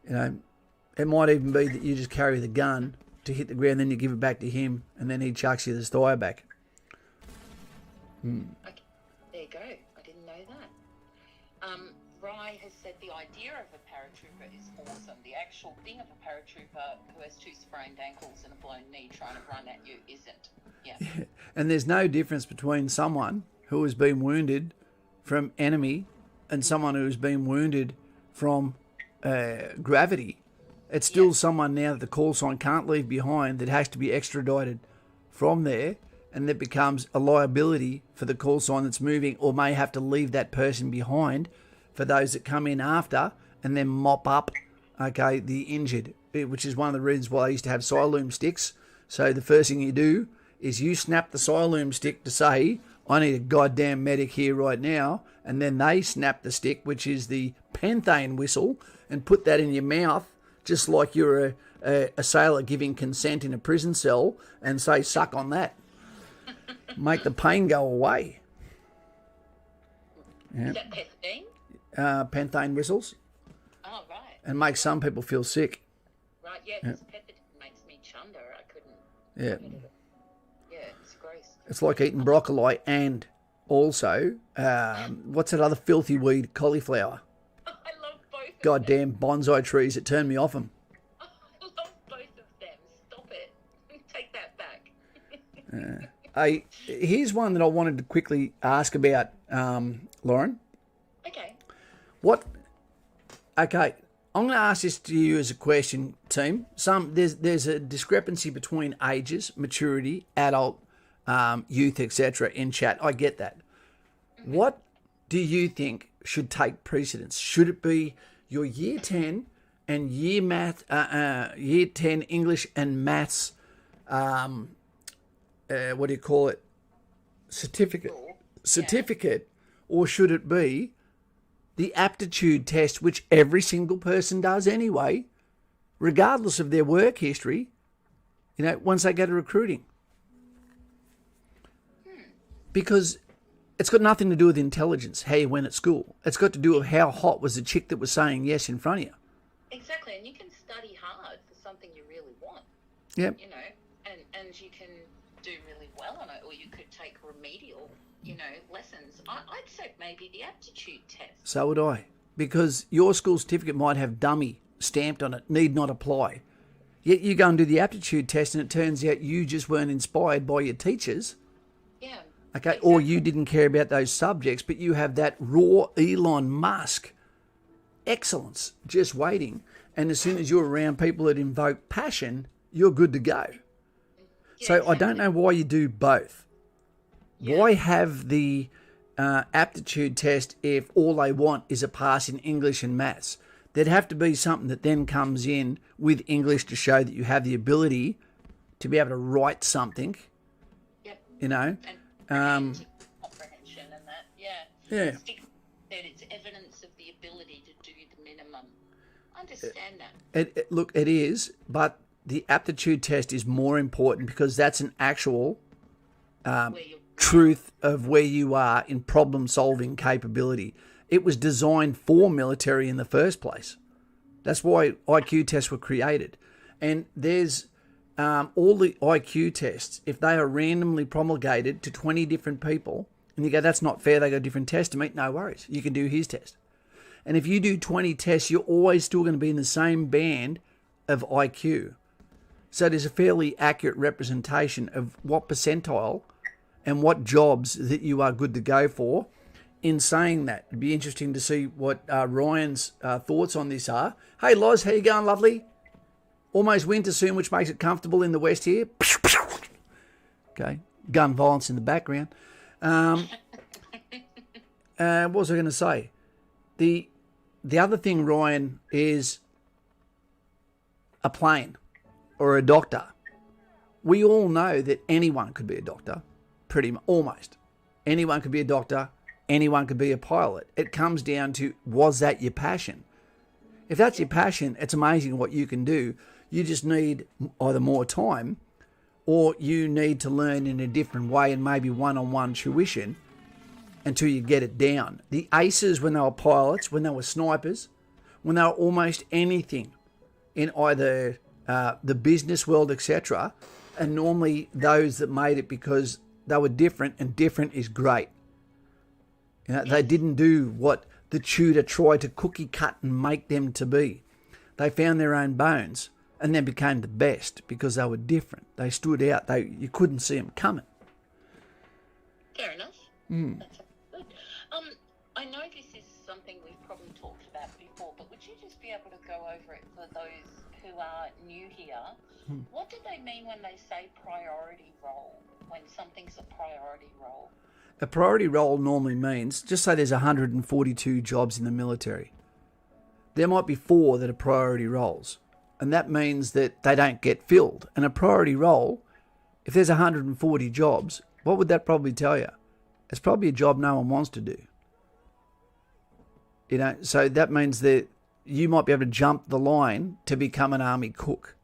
It might even be that you just carry the gun to hit the ground, then you give it back to him, and then he chucks you the thigh back. Okay. There you go. I didn't know that. Rye has said the idea of a paratrooper is awesome. The actual thing of a paratrooper who has 2 sprained ankles and a blown knee trying to run at you isn't. Yeah. And there's no difference between someone who has been wounded from enemy and someone who has been wounded from gravity. It's still someone now that the call sign can't leave behind that has to be extradited from there, and that becomes a liability for the call sign that's moving, or may have to leave that person behind for those that come in after and then mop up, the injured, which is one of the reasons why I used to have Siloom sticks. So the first thing you do is you snap the Siloom stick to say, I need a goddamn medic here right now, and then they snap the stick, which is the penthane whistle, and put that in your mouth, just like you're a sailor giving consent in a prison cell, and say, suck on that. Make the pain go away. Yeah. Is that pethidine? Penthane whistles. Oh, right. And make some people feel sick. Right, yeah, because pethidine makes me chunder. I couldn't. Yeah. Yeah, it's gross. It's like eating broccoli and also, what's that other filthy weed? Cauliflower. I love both of them. Goddamn bonsai trees that turn me off them. I love both of them. Stop it. Take that back. Here's one that I wanted to quickly ask about, Loren. Okay. Okay, I'm going to ask this to you as a question, team. There's a discrepancy between ages, maturity, adult, youth, etc. in chat. I get that. Mm-hmm. What do you think should take precedence? Should it be your year 10 and year 10 English and maths, certificate, or should it be the aptitude test, which every single person does anyway, regardless of their work history, once they go to recruiting? Because it's got nothing to do with intelligence, how you went at school. It's got to do with how hot was the chick that was saying yes in front of you. Exactly, and you can study hard for something you really want. Yep. And you can do really well on it, or you could take remedial, lessons. I'd say maybe the aptitude test. So would I. Because your school certificate might have dummy stamped on it, need not apply. Yet you go and do the aptitude test and it turns out you just weren't inspired by your teachers. Yeah. Okay, exactly. Or you didn't care about those subjects, but you have that raw Elon Musk excellence just waiting. And as soon as you're around people that invoke passion, you're good to go. Yeah, so exactly. I don't know why you do both. Yeah. Why have the aptitude test if all they want is a pass in English and maths? There'd have to be something that then comes in with English to show that you have the ability to be able to write something. Yep. And comprehension and that. Yeah. Yeah. That it's evidence of the ability to do the minimum. I understand that. Look, it is, but the aptitude test is more important because that's an actual truth of where you are in problem-solving capability. It was designed for military in the first place. That's why IQ tests were created. And there's all the IQ tests, if they are randomly promulgated to 20 different people, and you go, that's not fair, they got a different test to meet, no worries, you can do his test. And if you do 20 tests, you're always still going to be in the same band of IQ. So there's a fairly accurate representation of what percentile and what jobs that you are good to go for in saying that, it'd be interesting to see what Ryan's thoughts on this are. Hey, Loz, how you going, lovely? Almost winter soon, which makes it comfortable in the west here. Okay, gun violence in the background. What was I going to say? The other thing, Ryan, is a plane or a doctor. We all know that anyone could be a doctor, pretty much, almost. Anyone could be a doctor. Anyone could be a pilot. It comes down to, was that your passion? If that's your passion, it's amazing what you can do. You just need either more time or you need to learn in a different way and maybe one-on-one tuition until you get it down. The aces, when they were pilots, when they were snipers, when they were almost anything in either the business world, etc., are normally those that made it because they were different, and different is great. You know, they didn't do what the tutor tried to cookie cut and make them to be. They found their own bones and then became the best because they were different. They stood out. You couldn't see them coming. Fair enough. That's good. I know this is something we've probably talked about before, but would you just be able to go over it for those who are new here? What do they mean when they say priority role, when something's a priority role? A priority role normally means, just say there's 142 jobs in the military. There might be 4 that are priority roles, and that means that they don't get filled. And a priority role, if there's 140 jobs, what would that probably tell you? It's probably a job no one wants to do. You know, so that means that you might be able to jump the line to become an army cook.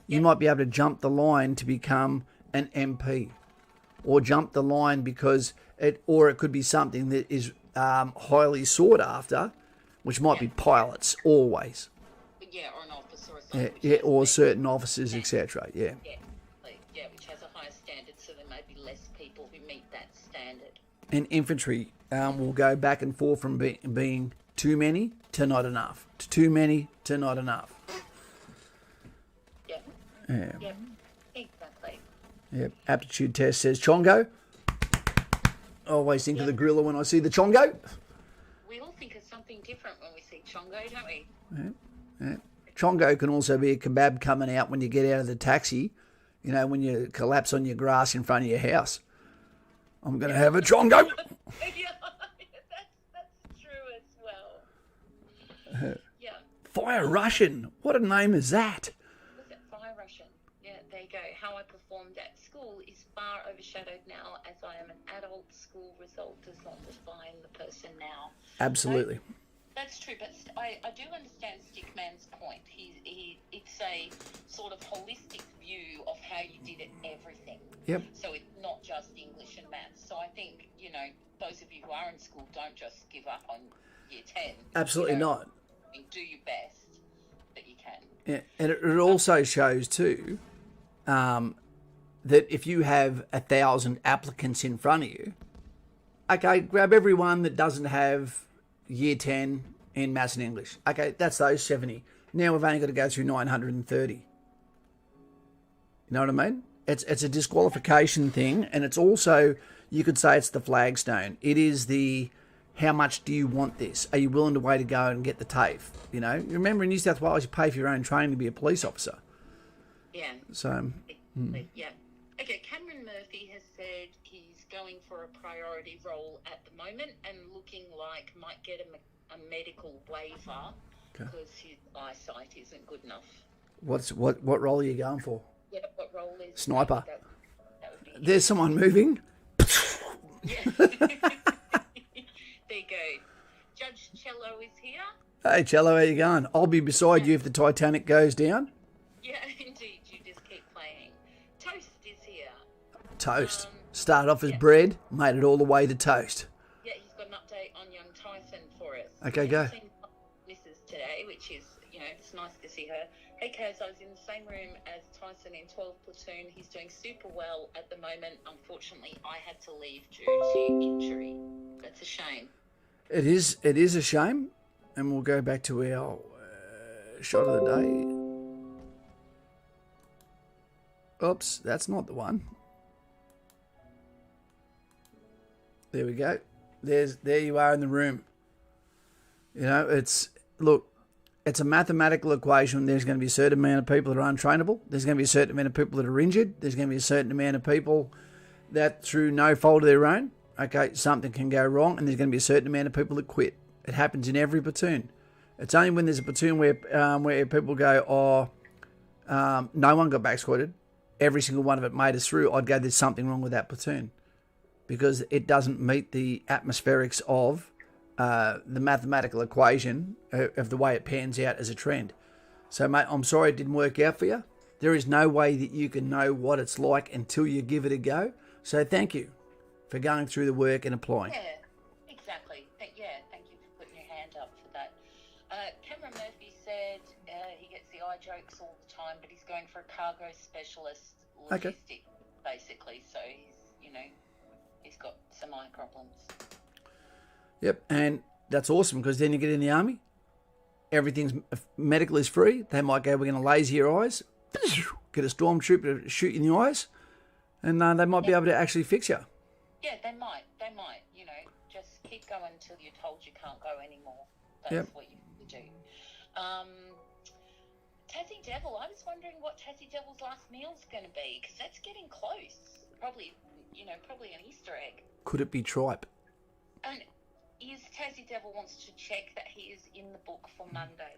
You might be able to jump the line to become an MP, or jump the line because it could be something that is highly sought after, which might be pilots always. Yeah, or an officer or something. Or certain officers, etc. Yeah, which has a higher standard, so there may be less people who meet that standard. And infantry will go back and forth from being too many to not enough, to too many to not enough. Yeah, exactly. Yep. Aptitude test says Chongo. I always think of the gorilla when I see the Chongo. We all think of something different when we see Chongo, don't we? Yeah. Chongo can also be a kebab coming out when you get out of the taxi. You know, when you collapse on your grass in front of your house. I'm going to have a Chongo. Yeah, that's true as well. Yeah. Fire Russian. What a name is that? Was it Fire Russian? Yeah, there you go. How I performed at school is far overshadowed now, as I am an adult. School result does not define the person now. Absolutely. So, that's true, but I do understand Stickman's point. It's a sort of holistic view of how you did it, everything. Yep. So it's not just English and maths. So I think, you know, those of you who are in school, don't just give up on year 10. Absolutely not. Do your best that you can. Yeah, and it also shows too that if you have 1,000 applicants in front of you, okay, grab everyone that doesn't have year 10 in maths and English. Okay, that's those 70. Now we've only got to go through 930. You know what I mean? It's a disqualification thing, and it's also, you could say it's the flagstone. It is the, how much do you want this? Are you willing to wait to go and get the TAFE? You know, you remember in New South Wales, you pay for your own training to be a police officer. Yeah. So, yeah. Okay, Cameron Murphy has said he's going for a priority role at the moment and looking like might get a medical waiver because his eyesight isn't good enough. What role are you going for? Yeah, what role is sniper? That would be There's someone moving. Yeah. There you go. Judge Cello is here. Hey, Cello, how you going? I'll be beside you if the Titanic goes down. Yeah, indeed. You just keep playing. Toast is here. Toast. Started off as bread, made it all the way to toast. Yeah, he's got an update on young Tyson for us. Okay, go. Seen Mrs. today, which is, you know, it's nice to see her. Hey, Kaz, I was in the same room as Tyson in 12 Platoon. He's doing super well at the moment. Unfortunately, I had to leave due to injury. That's a shame. It is a shame, and we'll go back to our shot of the day. Oops, that's not the one. There we go. there you are in the room. You know, it's a mathematical equation. There's going to be a certain amount of people that are untrainable. There's going to be a certain amount of people that are injured. There's going to be a certain amount of people that, through no fault of their own, okay, something can go wrong, and there's going to be a certain amount of people that quit. It happens in every platoon. It's only when there's a platoon where people go, no one got back squatted, every single one of it made us through, I'd go, there's something wrong with that platoon, because it doesn't meet the atmospherics of the mathematical equation of the way it pans out as a trend. So, mate, I'm sorry it didn't work out for you. There is no way that you can know what it's like until you give it a go. So thank you for going through the work and applying. Yeah, exactly. Thank you for putting your hand up for that. Cameron Murphy said he gets the eye jokes all the time, but he's going for a cargo specialist logistic, basically. So he's got some eye problems. Yep, and that's awesome, because then you get in the army, everything's medical is free. They might go, we're going to laser your eyes, get a stormtrooper to shoot you in the eyes, and they might be able to actually fix you. Yeah, they might. Just keep going until you're told you can't go anymore. That's what you do. Tassie Devil, I was wondering what Tassie Devil's last meal's going to be, because that's getting close. Probably an Easter egg. Could it be tripe? And Tassie Devil wants to check that he is in the book for Monday.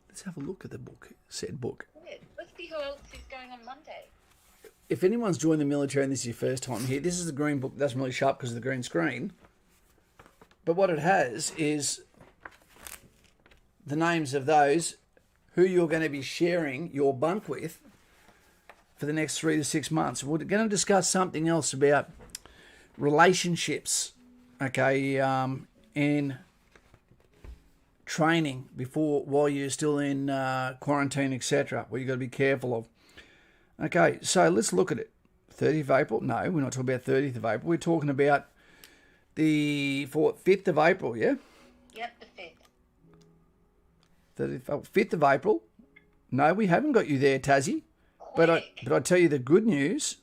Let's have a look at the book, said book. Yeah, let's see who else is going on Monday. If anyone's joined the military and this is your first time here, this is the green book. It doesn't really show up because of the green screen. But what it has is the names of those who you're going to be sharing your bunk with for the next 3 to 6 months. We're going to discuss something else about relationships, okay, in training while you're still in quarantine, etc., what you've got to be careful of. Okay, so let's look at it. 30th of April? No, we're not talking about 30th of April. We're talking about the 5th of April, yeah? Yep, the 5th. 5th of April. No, we haven't got you there, Tassie. But I tell you the good news.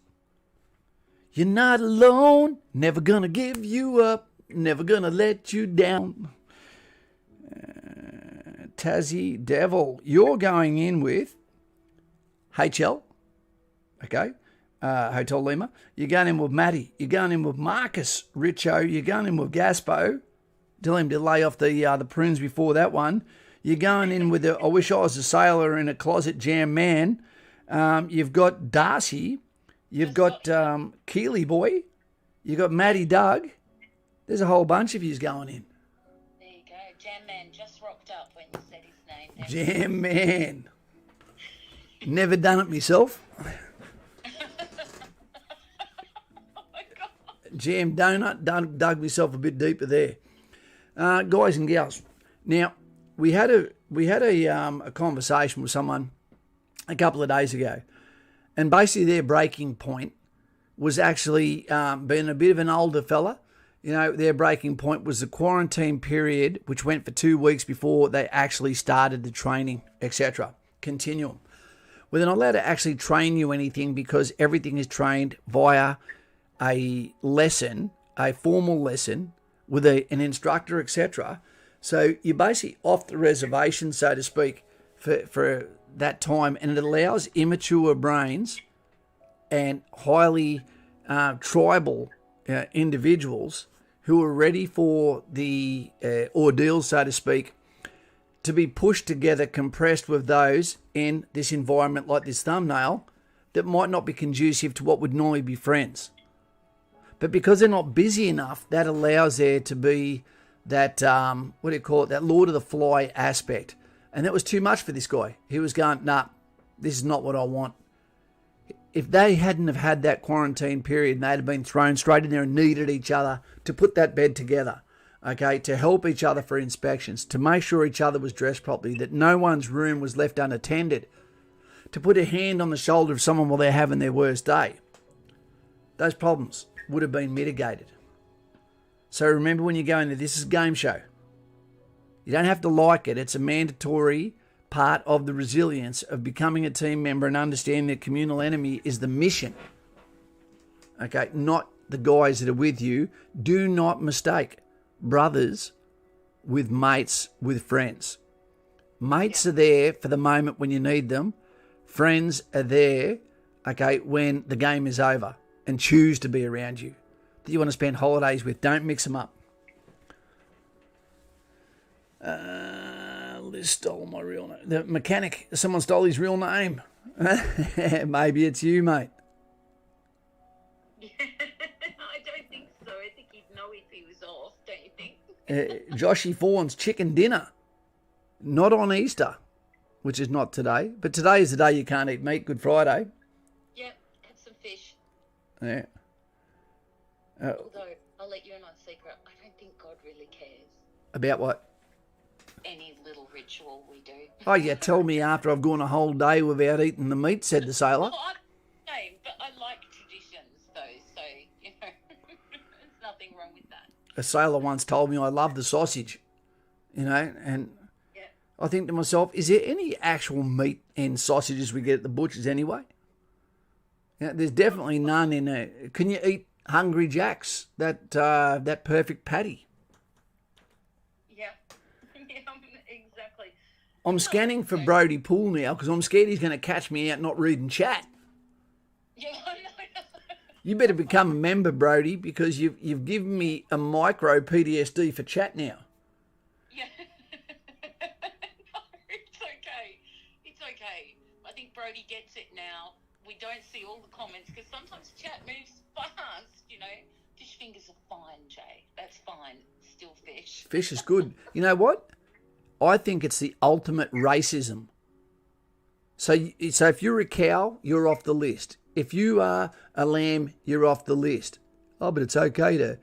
You're not alone. Never gonna give you up. Never gonna let you down. Tassie Devil, you're going in with HL. Okay, Hotel Lima. You're going in with Matty. You're going in with Marcus Richo. You're going in with Gaspo. Tell him to lay off the prunes before that one. You're going in with I wish I was a sailor in a closet jam man. You've got Darcy. You've got Keely Boy. You've got Matty Doug. There's a whole bunch of yous going in. There you go. Jam Man just rocked up when you said his name. Jam Man. Never done it myself. Jam donut, dug myself a bit deeper there. Guys and gals, now we had a conversation with someone a couple of days ago, and basically their breaking point was actually being a bit of an older fella. You know, their breaking point was the quarantine period, which went for 2 weeks before they actually started the training, etc. Continuum. Well, they're not allowed to actually train you anything because everything is trained via a lesson, a formal lesson with an instructor, etc. So you're basically off the reservation, so to speak, for that time, and it allows immature brains and highly tribal individuals who are ready for the ordeal, so to speak, to be pushed together, compressed with those in this environment like this thumbnail that might not be conducive to what would normally be friends. But because they're not busy enough, that allows there to be that, that Lord of the Fly aspect. And that was too much for this guy. He was going, nah, this is not what I want. If they hadn't have had that quarantine period and they'd have been thrown straight in there and needed each other to put that bed together, okay, to help each other for inspections, to make sure each other was dressed properly, that no one's room was left unattended, to put a hand on the shoulder of someone while they're having their worst day, those problems would have been mitigated. So remember, when you go into this is a game show. You don't have to like it. It's a mandatory part of the resilience of becoming a team member and understanding that communal enemy is the mission. Okay, not the guys that are with you. Do not mistake brothers with mates with friends. Mates are there for the moment when you need them. Friends are there, okay, when the game is over and choose to be around you, that you want to spend holidays with. Don't mix them up. Liz stole my real name. The mechanic, someone stole his real name. Maybe it's you, mate. I don't think so. I think he'd know if he was off, don't you think? Joshy Fawn's chicken dinner. Not on Easter, which is not today. But today is the day you can't eat meat, Good Friday. Yep, have some fish. Yeah. Although, I'll let you in on a secret. I don't think God really cares. About what? Any little ritual we do. Oh, yeah, tell me after I've gone a whole day without eating the meat, said the sailor. Oh, but I like traditions, though, so, you know, there's nothing wrong with that. A sailor once told me I love the sausage, you know, and I think to myself, is there any actual meat and sausages we get at the butcher's anyway? Yeah, there's definitely none in there. Can you eat Hungry Jack's, that perfect patty? Yeah, exactly. I'm scanning for Brody Poole now because I'm scared he's going to catch me out not reading chat. Yeah, I know. You better become a member, Brody, because you've given me a micro PTSD for chat now. Yeah. No, it's okay. It's okay. I think Brody gets it now. We don't see all the comments because sometimes chat moves fast, you know. Fish fingers are fine, Jay. That's fine. Still fish. Fish is good. You know what? I think it's the ultimate racism. So if you're a cow, you're off the list. If you are a lamb, you're off the list. Oh, but it's okay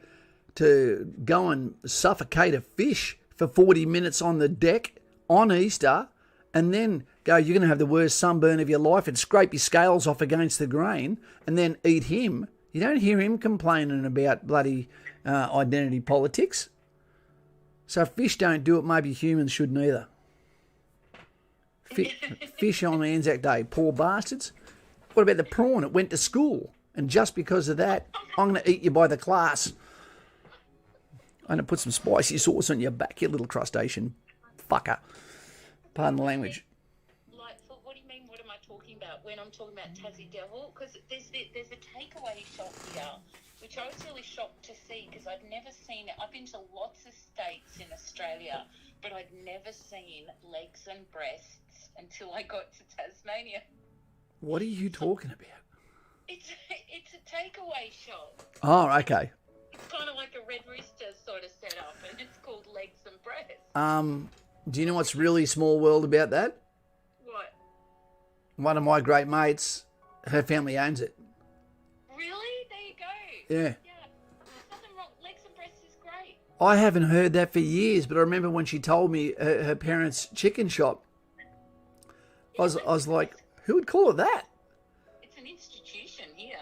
to go and suffocate a fish for 40 minutes on the deck on Easter and then go, you're going to have the worst sunburn of your life and scrape your scales off against the grain and then eat him. You don't hear him complaining about bloody identity politics. So if fish don't do it, maybe humans shouldn't either. Fish on Anzac Day, poor bastards. What about the prawn? It went to school. And just because of that, I'm going to eat you by the class. I'm going to put some spicy sauce on your back, you little crustacean fucker. Pardon the language. Like, so what do you mean, what am I talking about when I'm talking about Tassie Devil? Because there's a takeaway shop here, which I was really shocked to see because I'd never seen it. I've been to lots of states in Australia, but I'd never seen legs and breasts until I got to Tasmania. What are you talking about? It's a takeaway shop. Oh, okay. It's kind of like a Red Rooster sort of setup, and it's called Legs and Breasts. Do you know what's really small world about that? What? One of my great mates, her family owns it. Really? There you go. Yeah. Yeah. There's nothing wrong. Legs and Breasts is great. I haven't heard that for years, but I remember when she told me her parents' chicken shop. I was like, who would call it that? It's an institution here.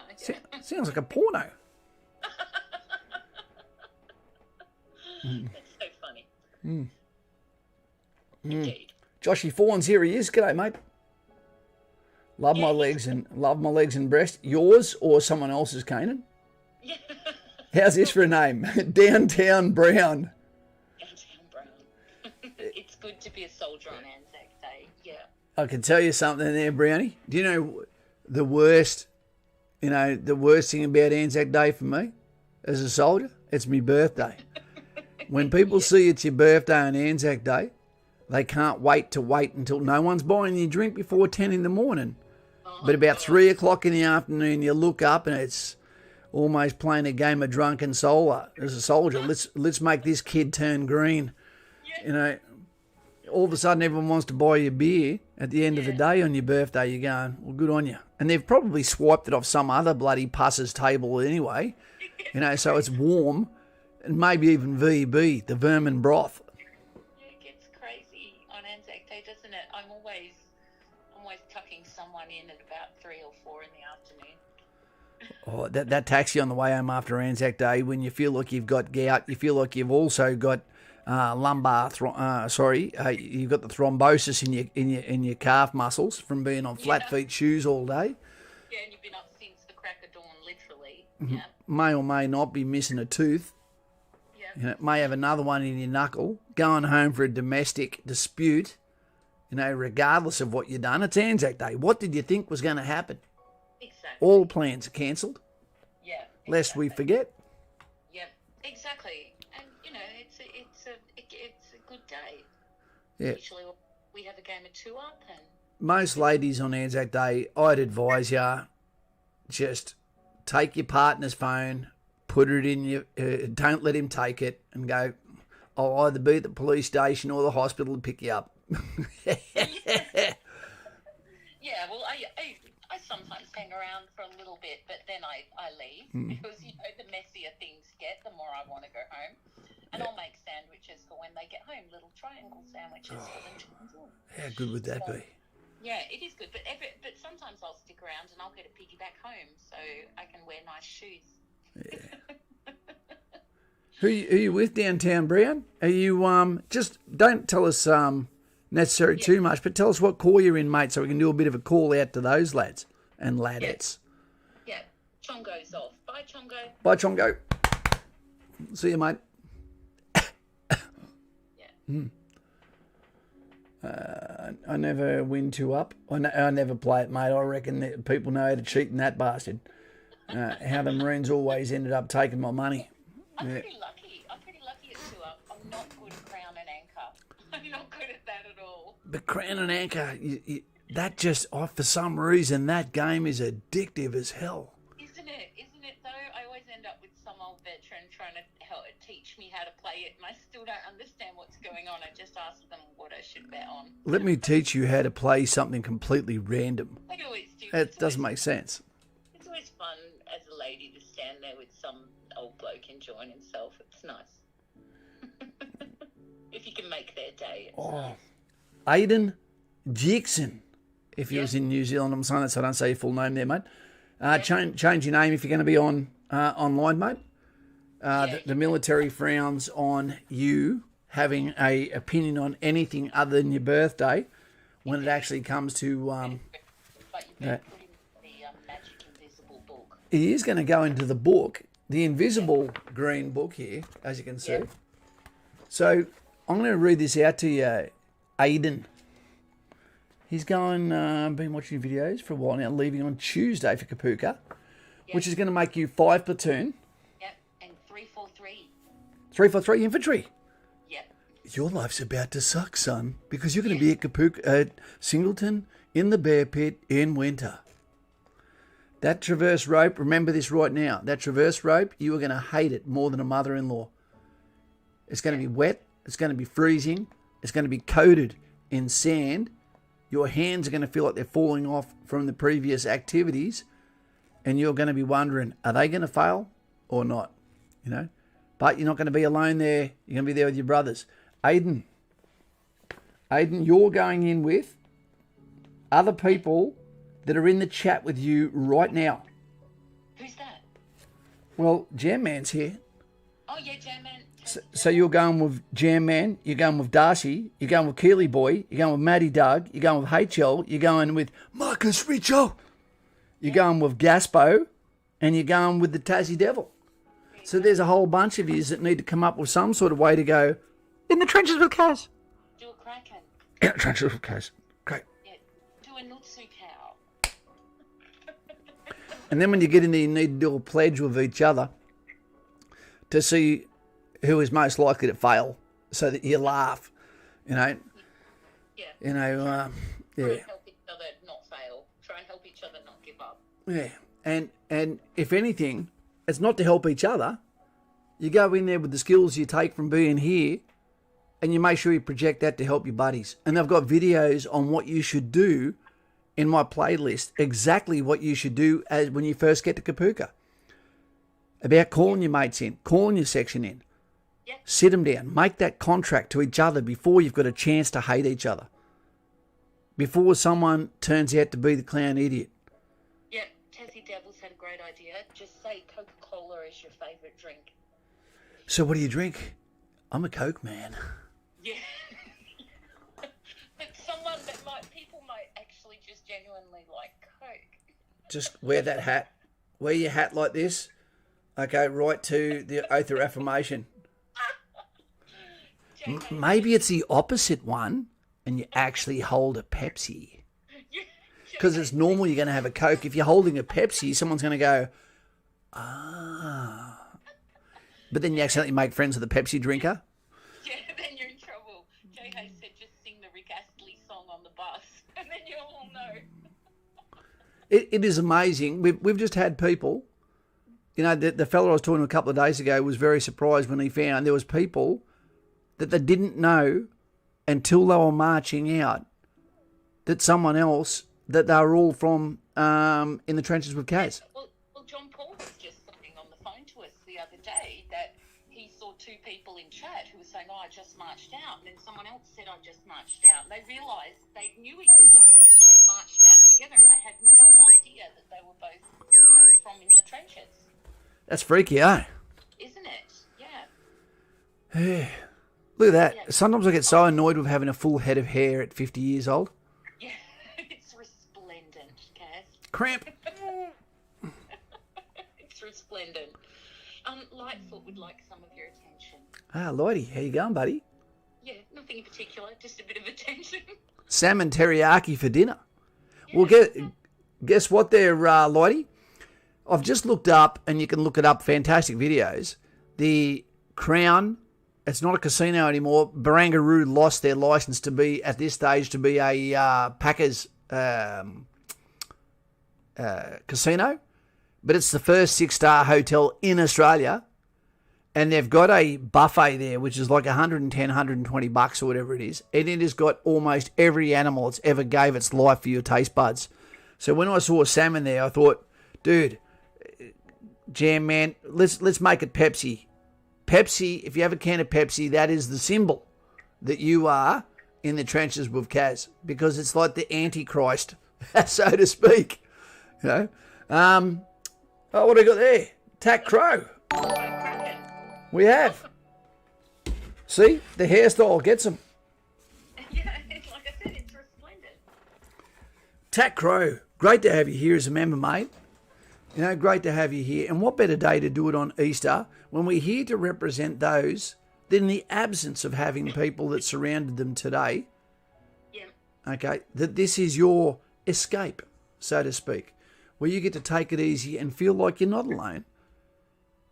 Sounds like a porno. That's so funny. Indeed. Joshy Fawn's here. He is. G'day, mate. Love my legs and breast. Yours or someone else's, Kanan? Yeah. How's this for a name? Downtown Brown. Downtown Brown. It's good to be a soldier on Anzac Day. Yeah. I can tell you something there, Brownie. Do you know the worst thing about Anzac Day for me as a soldier? It's my birthday. When people see it's your birthday on Anzac Day, they can't wait until no one's buying you a drink before 10 in the morning. But about 3 o'clock in the afternoon, you look up and it's almost playing a game of drunken solar. As a soldier, let's make this kid turn green. You know, all of a sudden everyone wants to buy you a beer at the end of the day on your birthday. You're going, well, good on you. And they've probably swiped it off some other bloody pusser's table anyway. You know, so it's warm. And maybe even VB, the vermin broth. Yeah, it gets crazy on Anzac Day, doesn't it? I'm always tucking someone in at about 3 or 4 in the afternoon. Oh, that taxi on the way home after Anzac Day, when you feel like you've got gout, you feel like you've also got you've got the thrombosis in your calf muscles from being on flat feet shoes all day. Yeah, and you've been up since the crack of dawn, literally. Yeah. May or may not be missing a tooth. Yeah. You know, may have another one in your knuckle, going home for a domestic dispute, you know, regardless of what you've done. It's Anzac Day. What did you think was going to happen? Exactly. All plans are cancelled. Yeah. Exactly. Lest we forget. Yep. Exactly. And you know, it's a good day. Yeah. Usually we have a game of 2 up, and most ladies on Anzac Day, I'd advise you just take your partner's phone, put it in your, don't let him take it, and go, I'll either be at the police station or the hospital to pick you up. Yeah, well, I sometimes hang around for a little bit, but then I leave because, you know, the messier things get, the more I want to go home. And I'll make sandwiches for when they get home, little triangle sandwiches for them to enjoy. How good would that be? Yeah, it is good, but sometimes I'll stick around and I'll get a piggyback home so I can wear nice shoes. Yeah. Who are you with downtown, Brian? Are you just don't tell us necessarily too much, but tell us what call you're in, mate, so we can do a bit of a call out to those lads and ladettes. Yeah, Chongo's off. Bye, Chongo. Bye, Chongo. See you, mate. I never win 2 up. I never play it, mate. I reckon that people know how to cheat in that bastard. How the Marines always ended up taking my money. I'm pretty lucky. I'm pretty lucky at 2 up. I'm not good at crown and anchor. I'm not good at that at all. But crown and anchor, that just, for some reason, that game is addictive as hell. Isn't it? Isn't it though? I always end up with some old veteran trying to teach me how to play it, and I still don't understand what's going on. I just ask them what I should bet on. Let me teach you how to play something completely random. I always do. It doesn't make sense. It's always fun as a lady to stand there with some old bloke enjoying himself. It's nice. If you can make their day, it's nice. Aidan Jackson. If he was in New Zealand, I'm saying that so I don't say your full name there, mate. Change your name if you're going to be on online, mate. The military frowns on you having a opinion on anything other than your birthday when it actually comes to... But you've been putting the Magic Invisible book. He is going to go into the book, the invisible green book here, as you can see. So I'm going to read this out to you, Aidan. He's been watching videos for a while now, leaving on Tuesday for Kapuka, which is going to make you 5 platoon. Yep, and 343. 343 infantry. Yep. Your life's about to suck, son, because you're going to be at Kapuka, Singleton in the bear pit in winter. That traverse rope, remember this right now, that traverse rope, you are going to hate it more than a mother-in-law. It's going to be wet. It's going to be freezing. It's going to be coated in sand. Your hands are going to feel like they're falling off from the previous activities, and you're going to be wondering, are they going to fail or not? You know, but you're not going to be alone there. You're going to be there with your brothers. Aidan, you're going in with other people that are in the chat with you right now. Who's that? Well, Jam Man's here. Oh, yeah, Jam Man. So you're going with Jam Man, you're going with Darcy, you're going with Keely Boy, you're going with Matty Doug, you're going with HL, you're going with Marcus Richo, you're going with Gaspo, and you're going with the Tassie Devil. So there's a whole bunch of yous that need to come up with some sort of way to go in the trenches with Kaz. Do a kraken. In the trenches with Kaz. Great. Yeah, do a nutsu cow. And then when you get in there, you need to do a pledge with each other to see who is most likely to fail, so that you laugh, you know. Yeah. You know, Try and help each other not fail. Try and help each other not give up. Yeah, and if anything, it's not to help each other. You go in there with the skills you take from being here, and you make sure you project that to help your buddies. And I've got videos on what you should do in my playlist, exactly what you should do as when you first get to Kapuka. About calling your mates in, calling your section in. Yeah. Sit them down. Make that contract to each other before you've got a chance to hate each other. Before someone turns out to be the clown idiot. Yeah, Tassie Devils had a great idea. Just say Coca-Cola is your favourite drink. So what do you drink? I'm a Coke man. Yeah. But people might actually just genuinely like Coke. Just wear that hat. Wear your hat like this. Okay, right to the oath of affirmation. Maybe it's the opposite one and you actually hold a Pepsi. Because it's normal you're going to have a Coke. If you're holding a Pepsi, someone's going to go, ah. But then you accidentally make friends with a Pepsi drinker. Yeah, then you're in trouble. Jay Hay said just sing the Rick Astley song on the bus, and then you'll all know. It is amazing. We've just had people, the fellow I was talking to a couple of days ago was very surprised when he found there was people that they didn't know until they were marching out that someone else, that they were all from in the trenches with Kaz. Well, John Paul was just saying on the phone to us the other day that he saw two people in chat who were saying, I just marched out. And then someone else said, I just marched out. And they realised they knew each other and that they'd marched out together. And they had no idea that they were both, from in the trenches. That's freaky, eh? Isn't it? Yeah. Yeah. Look at that. Yeah. Sometimes I get so annoyed with having a full head of hair at 50 years old. Yeah, it's resplendent, Kaz. Cramp. It's resplendent. Lightfoot would like some of your attention. Ah, Lloydie, how you going, buddy? Yeah, nothing in particular, just a bit of attention. Salmon teriyaki for dinner. Yeah. Well, guess what there, Lloydie? I've just looked up, and you can look it up, fantastic videos. The Crown, it's not a casino anymore. Barangaroo lost their licence to be, at this stage, to be a Packers casino. But it's the first 6-star hotel in Australia. And they've got a buffet there, which is like $110, $120 or whatever it is. And it has got almost every animal it's ever gave its life for your taste buds. So when I saw salmon there, I thought, dude, Jam Man, let's make it Pepsi. Pepsi, if you have a can of Pepsi, that is the symbol that you are in the trenches with Kaz. Because it's like the Antichrist, so to speak. Oh, what do we got there? Tack Crow. We have. See, the hairstyle gets them. Yeah, like I said, it's resplendent. Tack Crow, great to have you here as a member, mate. Great to have you here. And what better day to do it on Easter when we're here to represent those that in the absence of having people that surrounded them today, okay, that this is your escape, so to speak, where you get to take it easy and feel like you're not alone.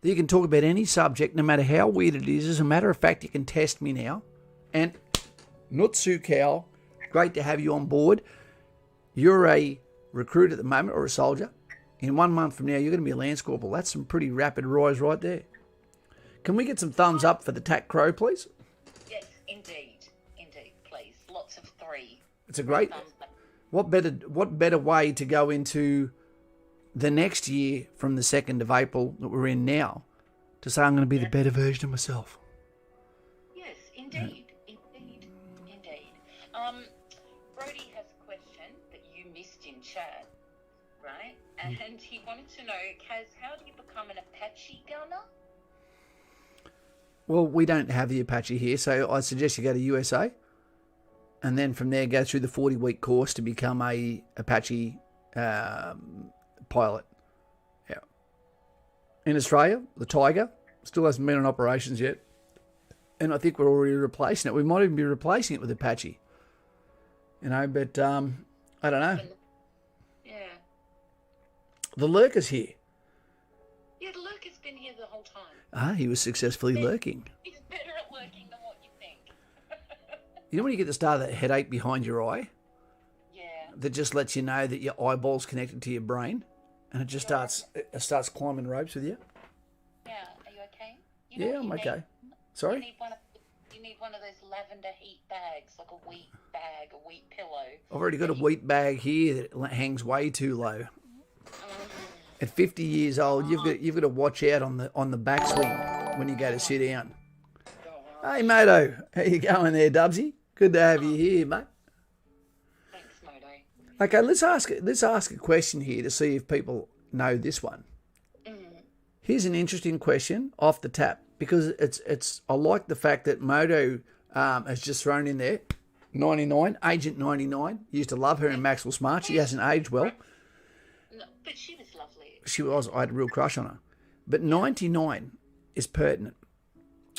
You can talk about any subject, no matter how weird it is. As a matter of fact, you can test me now. And Nutsu Cow, great to have you on board. You're a recruit at the moment, or a soldier. In 1 month from now, you're going to be a Lance Corporal. That's some pretty rapid rise right there. Can we get some thumbs up for the Tack Crow, please? Yes, indeed, please. Lots of 3. It's a great. What better way to go into the next year from the 2nd of April that we're in now to say I'm going to be the better version of myself. Yes, indeed. Brody has a question that you missed in chat, right? And he wanted to know, Kaz, how do you become an Apache gunner? Well, we don't have the Apache here, so I suggest you go to USA and then from there go through the 40-week course to become a Apache pilot. Yeah. In Australia, the Tiger still hasn't been in operations yet. And I think we're already replacing it. We might even be replacing it with Apache. But I don't know. Yeah. The Lurker's here. Yeah, the Lurker's been here the whole time. He was successfully lurking. He's better at lurking than what you think. You know when you get the start of that headache behind your eye? Yeah. That just lets you know that your eyeball's connected to your brain? And it just starts climbing ropes with you. Yeah, are you okay? Yeah, I'm okay. Sorry? You need one of those lavender heat bags, like a wheat bag, a wheat pillow. I've already got a wheat bag here that hangs way too low. At 50 years old, you've got to watch out on the backswing when you go to sit down. Hey, Moto, how you going there, Dubsy? Good to have you here, mate. Thanks, Moto. Okay, let's ask a question here to see if people know this one. Here's an interesting question off the tap because it's. I like the fact that Moto has just thrown in there 99, Agent 99. Used to love her in Maxwell Smart. She hasn't aged well. No, but she was lovely. She was. I had a real crush on her. But 99 is pertinent.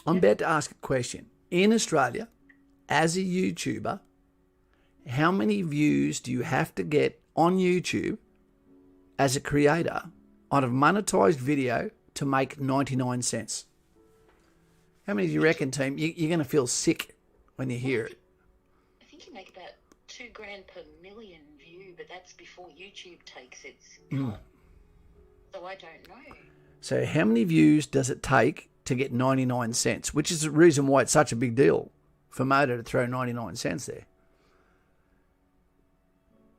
I'm about to ask a question. in Australia, as a YouTuber, how many views do you have to get on YouTube as a creator on a monetized video to make 99 cents? How many do you reckon, team? You're going to feel sick when you hear it. I think you make about $2,000 per million view, but that's before YouTube takes its cut. So I don't know. So how many views does it take to get 99 cents? Which is the reason why it's such a big deal for Moto to throw 99 cents there.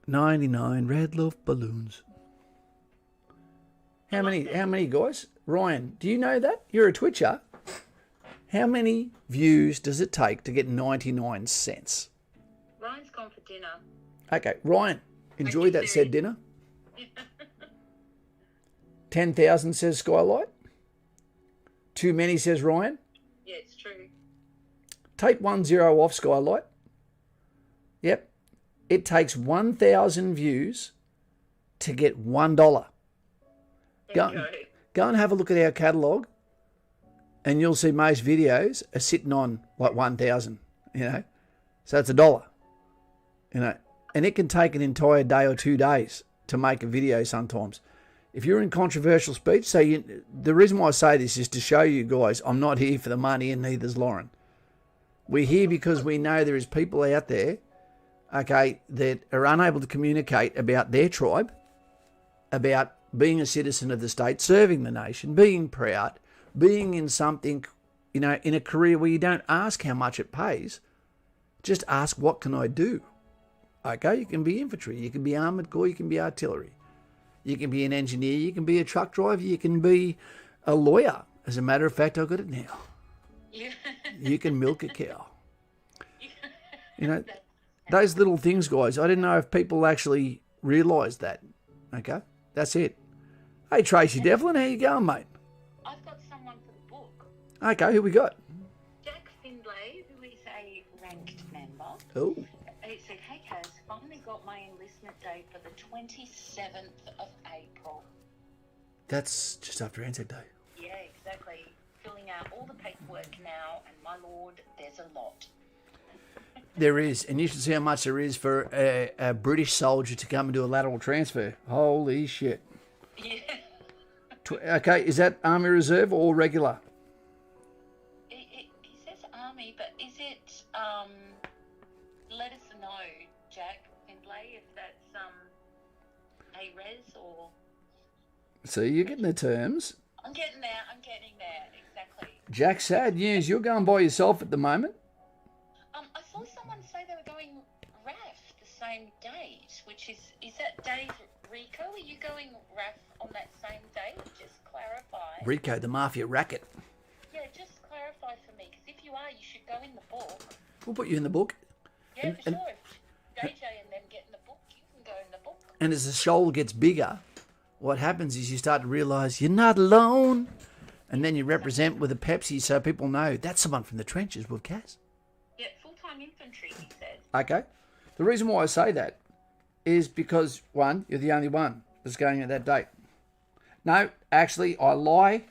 99 red loaf balloons. How many guys? Ryan, do you know that? You're a Twitcher. How many views does it take to get 99 cents? Ryan's gone for dinner. Okay, Ryan, enjoy that said dinner. 10,000 says Skylight. Too many says Ryan. Yeah, it's true. Take 10 off Skylight. Yep. It takes 1,000 views to get $1. Go and have a look at our catalogue, and you'll see most videos are sitting on like 1,000, So it's $1, And it can take an entire day or 2 days to make a video sometimes. If you're in controversial speech, the reason why I say this is to show you guys I'm not here for the money, and neither's Loren. We're here because we know there is people out there, okay, that are unable to communicate about their tribe, about being a citizen of the state, serving the nation, being proud, being in something, in a career where you don't ask how much it pays, just ask, what can I do? Okay, you can be infantry, you can be armoured corps, you can be artillery, you can be an engineer, you can be a truck driver, you can be a lawyer. As a matter of fact, I've got it now. Yeah. You can milk a cow. Those little things, guys, I didn't know if people actually realised that. Okay, that's it. Hey, Tracy Devlin, how you going, mate? I've got someone for the book. Okay, who we got? Jack Findlay, who is a ranked member. Oh. He said, hey, Kaz, finally got my enlistment date for the 27th of April. That's just after Anzac Day. Yeah, exactly. Filling out all the paperwork now, and my lord, there's a lot. There is, and you should see how much there is for a British soldier to come and do a lateral transfer. Holy shit. Yeah. Okay, is that Army Reserve or regular? He says Army, but is it, let us know, Jack Findlay, if that's a res or... So you're getting the terms. I'm getting there, exactly. Jack, sad news, you're going by yourself at the moment. I saw someone say they were going RAF the same date, which is that Dave Rico? Are you going RAF on that same date? Just clarify. Rico, the mafia racket. Yeah, just clarify for me, because if you are, you should go in the book. We'll put you in the book. Yeah, for sure. If JJ and them get in the book, you can go in the book. And as the shoal gets bigger, what happens is you start to realise you're not alone. And then you represent with a Pepsi so people know that's someone from the trenches with Kaz. Yeah, full-time infantry, he said. Okay. The reason why I say that is because, one, you're the only one that's going at that date. No, actually, I lie.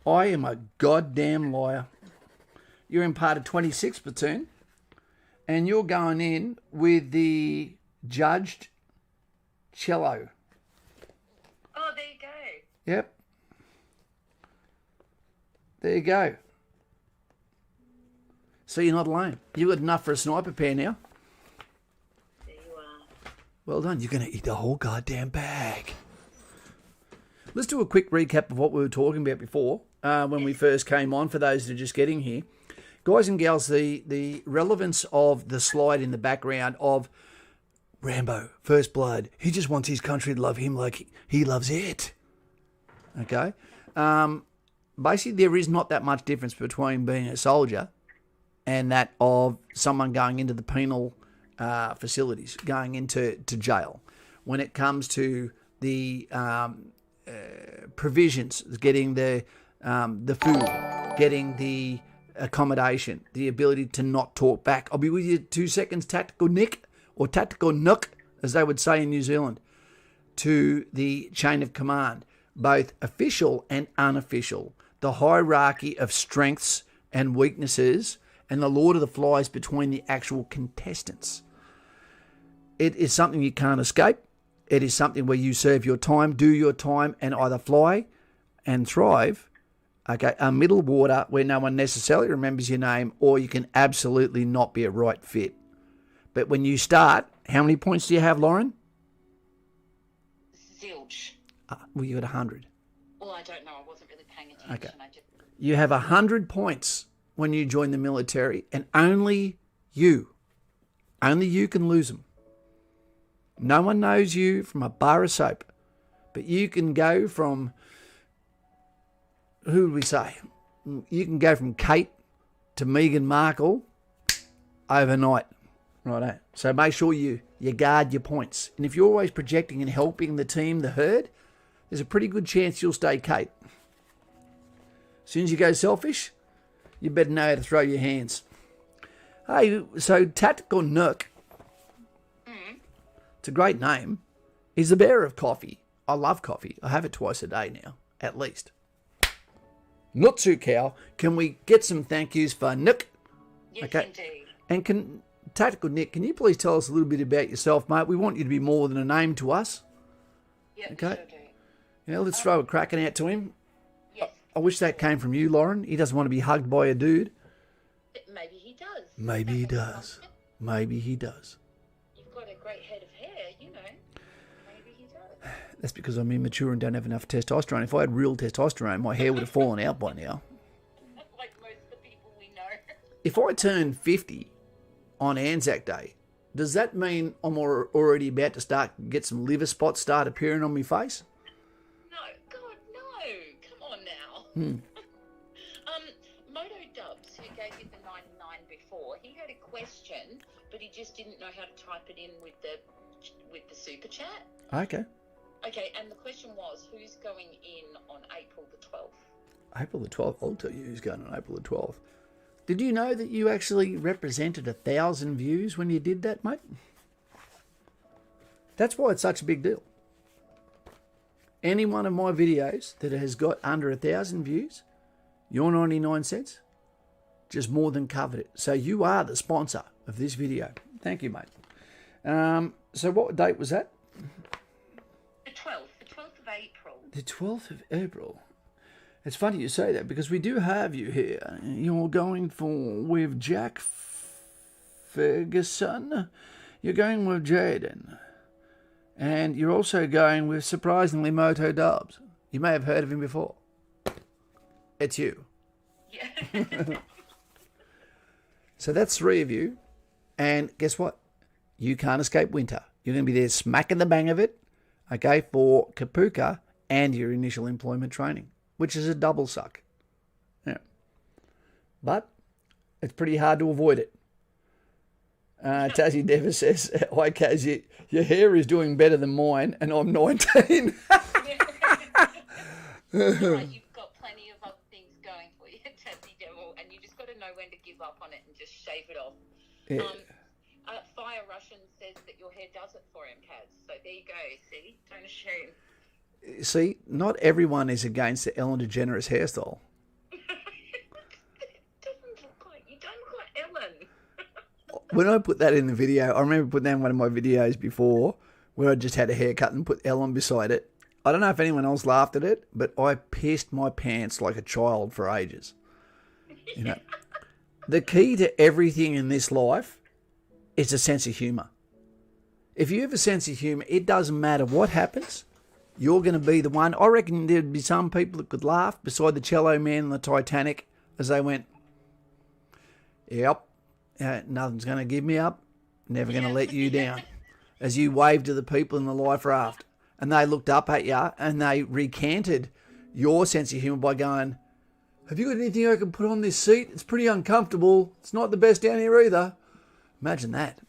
I am a goddamn liar. You're in part of 26th Platoon, and you're going in with the judged cello. Oh, there you go. Yep. There you go. So you're not alone. You've got enough for a sniper pair now. There you are. Well done. You're going to eat the whole goddamn bag. Let's do a quick recap of what we were talking about before when we first came on, for those that are just getting here. Guys and gals, the relevance of the slide in the background of Rambo, First Blood. He just wants his country to love him like he loves it. Okay? Basically, there is not that much difference between being a soldier and that of someone going into the penal facilities, going into jail. When it comes to the provisions, getting the food, getting the accommodation, the ability to not talk back. I'll be with you 2 seconds, tactical Nick, or tactical Nook, as they would say in New Zealand, to the chain of command, both official and unofficial, the hierarchy of strengths and weaknesses and the Lord of the Flies between the actual contestants. It is something you can't escape. It is something where you serve your time, do your time, and either fly and thrive, okay, a middle water where no one necessarily remembers your name, or you can absolutely not be a right fit. But when you start, how many points do you have, Loren? Zilch. Well, you got 100. Well, I don't know. I wasn't really paying attention. Okay. You have 100 points when you join the military, and only you can lose them. No one knows you from a bar of soap, but you can go from, who would we say? You can go from Kate to Meghan Markle overnight. Right. So make sure you guard your points. And if you're always projecting and helping the team, the herd, there's a pretty good chance you'll stay Kate. As soon as you go selfish, you better know how to throw your hands. Hey, so Tactical Nook, it's a great name, is the bearer of coffee. I love coffee. I have it twice a day now, at least. Nutsu Cow, can we get some thank yous for Nook? Yes, okay. Indeed. And Tactical Nick, can you please tell us a little bit about yourself, mate? We want you to be more than a name to us. Yep, okay. Sure do. Yeah, let's throw a cracking out to him. Yes. I wish that came from you, Loren. He doesn't want to be hugged by a dude. Maybe he does. Maybe he does. Maybe he does. You've got a great head of hair, you know. Maybe he does. That's because I'm immature and don't have enough testosterone. If I had real testosterone, my hair would have fallen out by now. Like most of the people we know. If I turn 50 on Anzac Day, does that mean I'm already about to get some liver spots start appearing on my face? No, God, no. Come on now. Moto Dubs, who gave you the 99 before, he had a question, but he just didn't know how to type it in with the super chat. Okay. Okay, and the question was, who's going in on April the 12th? April the 12th? I'll tell you who's going on April the 12th. Did you know that you actually represented 1,000 views when you did that, mate? That's why it's such a big deal. Any one of my videos that has got under 1,000 views, your 99 cents, just more than covered it. So you are the sponsor of this video. Thank you, mate. So what date was that? The 12th of April. The 12th of April. It's funny you say that because we do have you here. You're going with Jack Ferguson. You're going with Jaden. And you're also going with, surprisingly, Moto Dubs. You may have heard of him before. It's you. Yeah. So that's 3 of you. And guess what? You can't escape winter. You're going to be there smacking the bang of it, okay, for Kapuka and your initial employment training, which is a double suck. Yeah. But it's pretty hard to avoid it. Tassie Dever says, hi, Kaz, your hair is doing better than mine, and I'm 19. Right, you've got plenty of other things going for you, Tassie Devil, and you just got to know when to give up on it and just shave it off. Yeah. Fire Russian says that your hair does it for him, Kaz. So there you go, see? Don't assume. See, not everyone is against the Ellen DeGeneres hairstyle. You don't look like Ellen. When I put that in the video, I remember putting that in one of my videos before where I just had a haircut and put Ellen beside it. I don't know if anyone else laughed at it, but I pissed my pants like a child for ages. You know, the key to everything in this life is a sense of humour. If you have a sense of humour, it doesn't matter what happens. You're going to be the one. I reckon there'd be some people that could laugh beside the cello man on the Titanic as they went, yep, nothing's going to give me up, never going to let you down. As you waved to the people in the life raft. And they looked up at you and they recanted your sense of humour by going, have you got anything I can put on this seat? It's pretty uncomfortable. It's not the best down here either. Imagine that.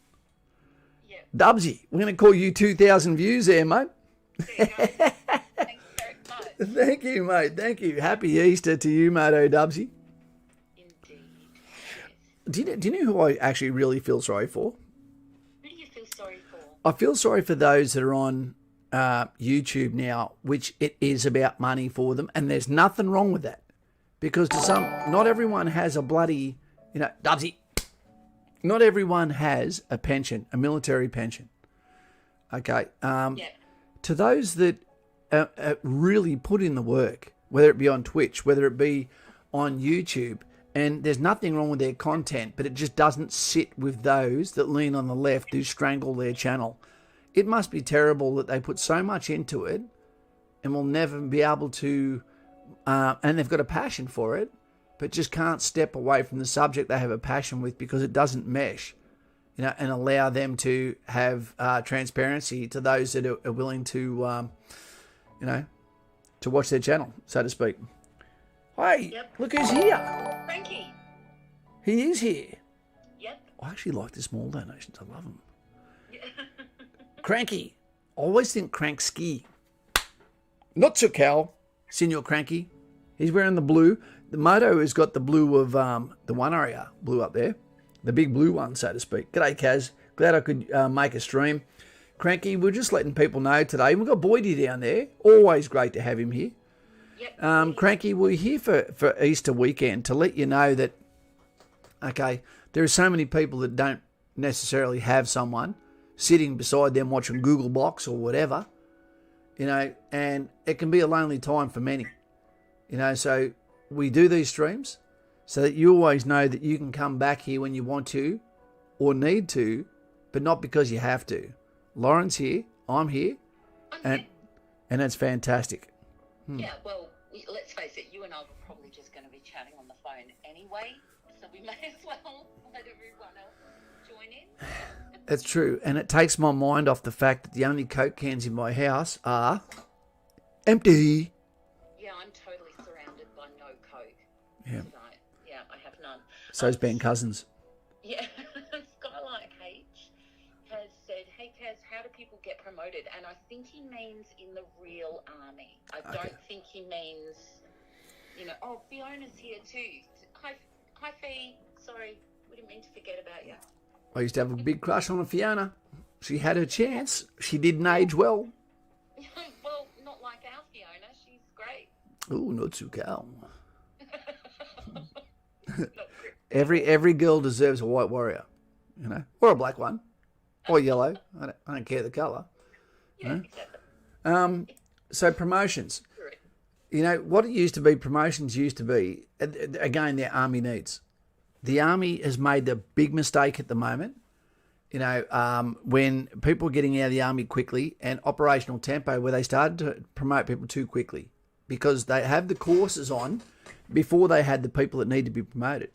Yeah. Dubsy, we're going to call you 2,000 views there, mate. There you go. Thanks very much. Thank you, mate. Thank you. Happy Easter to you, Moto Dubsy. Indeed. Do you know who I actually really feel sorry for? Who do you feel sorry for? I feel sorry for those that are on YouTube now, which it is about money for them, and there's nothing wrong with that. Because to some, not everyone has a bloody Dubsy, not everyone has a pension, a military pension. Okay. To those that really put in the work, whether it be on Twitch, whether it be on YouTube, and there's nothing wrong with their content, but it just doesn't sit with those that lean on the left who strangle their channel. It must be terrible that they put so much into it and will never be able to, and they've got a passion for it, but just can't step away from the subject they have a passion with because it doesn't mesh, and allow them to have transparency to those that are willing to, to watch their channel, so to speak. Hey, Look who's here. Frankie. He is here. Yep. I actually like the small donations. I love them. Yeah. Cranky. I always think Cranksky. Not so Cal. Senor Cranky. He's wearing the blue. The Moto has got the blue of the one area blue up there. The big blue one, so to speak. G'day, Kaz. Glad I could make a stream. Cranky, we're just letting people know today. We've got Boydie down there. Always great to have him here. Yep. Cranky, we're here for Easter weekend to let you know that, okay, there are so many people that don't necessarily have someone sitting beside them watching Google Box or whatever, and it can be a lonely time for many, so we do these streams so that you always know that you can come back here when you want to or need to, but not because you have to. Loren's here, I'm here, and it's fantastic. Yeah, well, let's face it, you and I were probably just going to be chatting on the phone anyway, so we may as well let everyone else join in. That's true, and it takes my mind off the fact that the only Coke cans in my house are empty. Yeah, I'm totally surrounded by no Coke tonight. Yeah, I have none. So's Ben Cousins. Yeah, Skylark H has said, hey Kaz, how do people get promoted? And I think he means in the real army. I don't think he means, Fiona's here too. Hi Fee. Sorry, we didn't mean to forget about you. I used to have a big crush on Fiona. She had her chance. She didn't age well. Well, not like our Fiona. She's great. Oh, not so cow. Every girl deserves a white warrior, or a black one, or yellow. I don't care the colour. Yeah, exactly. So promotions. What it used to be, promotions used to be, again, their army needs. The army has made the big mistake at the moment, when people are getting out of the army quickly and operational tempo, where they started to promote people too quickly because they have the courses on before they had the people that need to be promoted.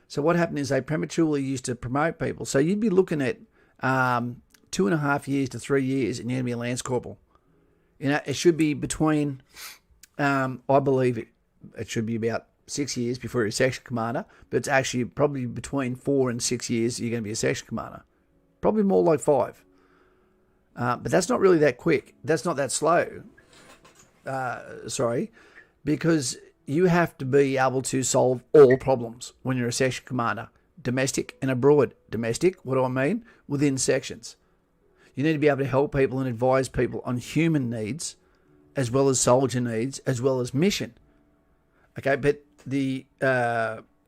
So what happened is they prematurely used to promote people. So you'd be looking at 2.5 years to 3 years and you're going to be a Lance Corporal. It should be between, I believe it should be about 6 years before you're a section commander, but it's actually probably between 4 and 6 years you're going to be a section commander. Probably more like 5. But that's not really that quick. That's not that slow. Because you have to be able to solve all problems when you're a section commander, domestic and abroad. Domestic, what do I mean? Within sections. You need to be able to help people and advise people on human needs, as well as soldier needs, as well as mission. Okay, but the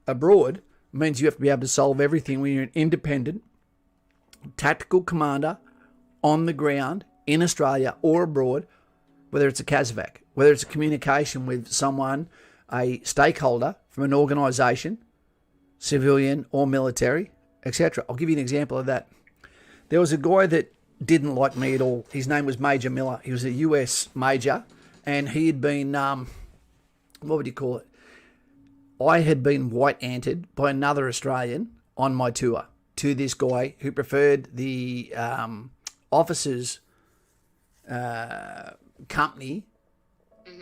abroad means you have to be able to solve everything when you're an independent, tactical commander on the ground in Australia or abroad, whether it's a CASEVAC, whether it's a communication with someone, a stakeholder from an organisation, civilian or military, etc. I'll give you an example of that. There was a guy that didn't like me at all. His name was Major Miller. He was a US major, and he had been, what would you call it? I had been white-anted by another Australian on my tour to this guy who preferred the officers' company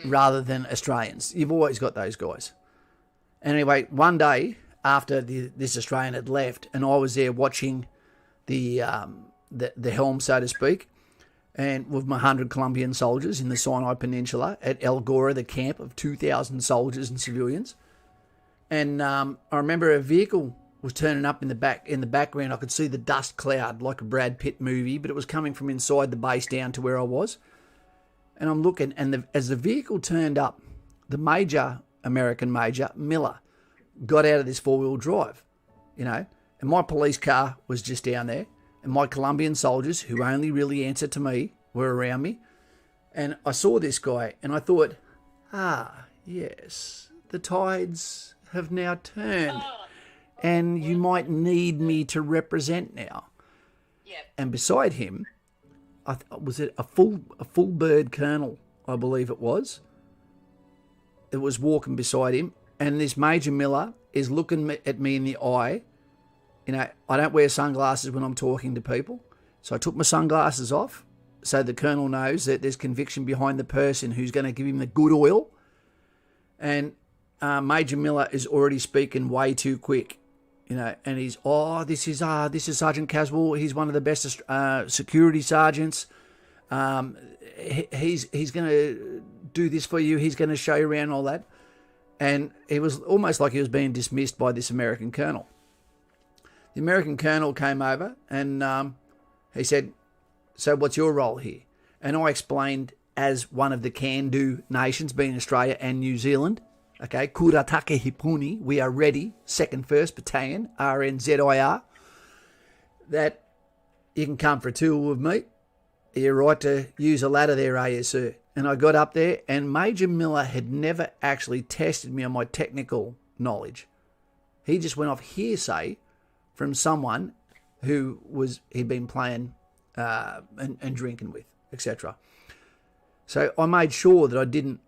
rather than Australians. You've always got those guys. Anyway, one day after this Australian had left, and I was there watching the helm, so to speak, and with my 100 Colombian soldiers in the Sinai Peninsula at El Gora, the camp of 2,000 soldiers and civilians. And I remember a vehicle was turning up in the background. I could see the dust cloud like a Brad Pitt movie, but it was coming from inside the base down to where I was. And I'm looking, and as the vehicle turned up, the American Major, Miller, got out of this four-wheel drive. And my police car was just down there, and my Colombian soldiers, who only really answer to me, were around me. And I saw this guy, and I thought, yes, the tides have now turned, and you might need me to represent now. Yep. And beside him, was it a full bird colonel, I believe it was. It was walking beside him, and this Major Miller is looking at me in the eye. I don't wear sunglasses when I'm talking to people, so I took my sunglasses off so the colonel knows that there's conviction behind the person who's going to give him the good oil. And Major Miller is already speaking way too quick, and he's, this is Sergeant Caswell. He's one of the best security sergeants. He's going to do this for you. He's going to show you around all that. And it was almost like he was being dismissed by this American colonel. The American colonel came over and he said, "So what's your role here?" And I explained, as one of the can-do nations, being Australia and New Zealand, okay, Kuratake Hipuni, we are ready, 2nd 1st Battalion, RNZIR, that you can come for a tour with me. You're right to use a ladder there, are you, sir? And I got up there, and Major Miller had never actually tested me on my technical knowledge. He just went off hearsay from someone who he'd been playing and drinking with, etc. So I made sure that I didn't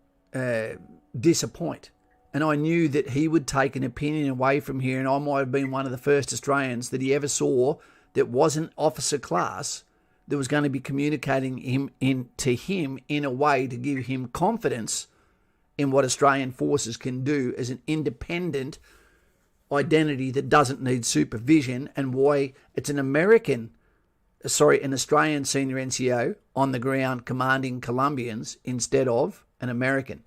disappoint. And I knew that he would take an opinion away from here, and I might have been one of the first Australians that he ever saw that wasn't officer class, that was going to be communicating to him in a way to give him confidence in what Australian forces can do as an independent identity that doesn't need supervision, and why it's an Australian senior NCO on the ground commanding Colombians instead of an American.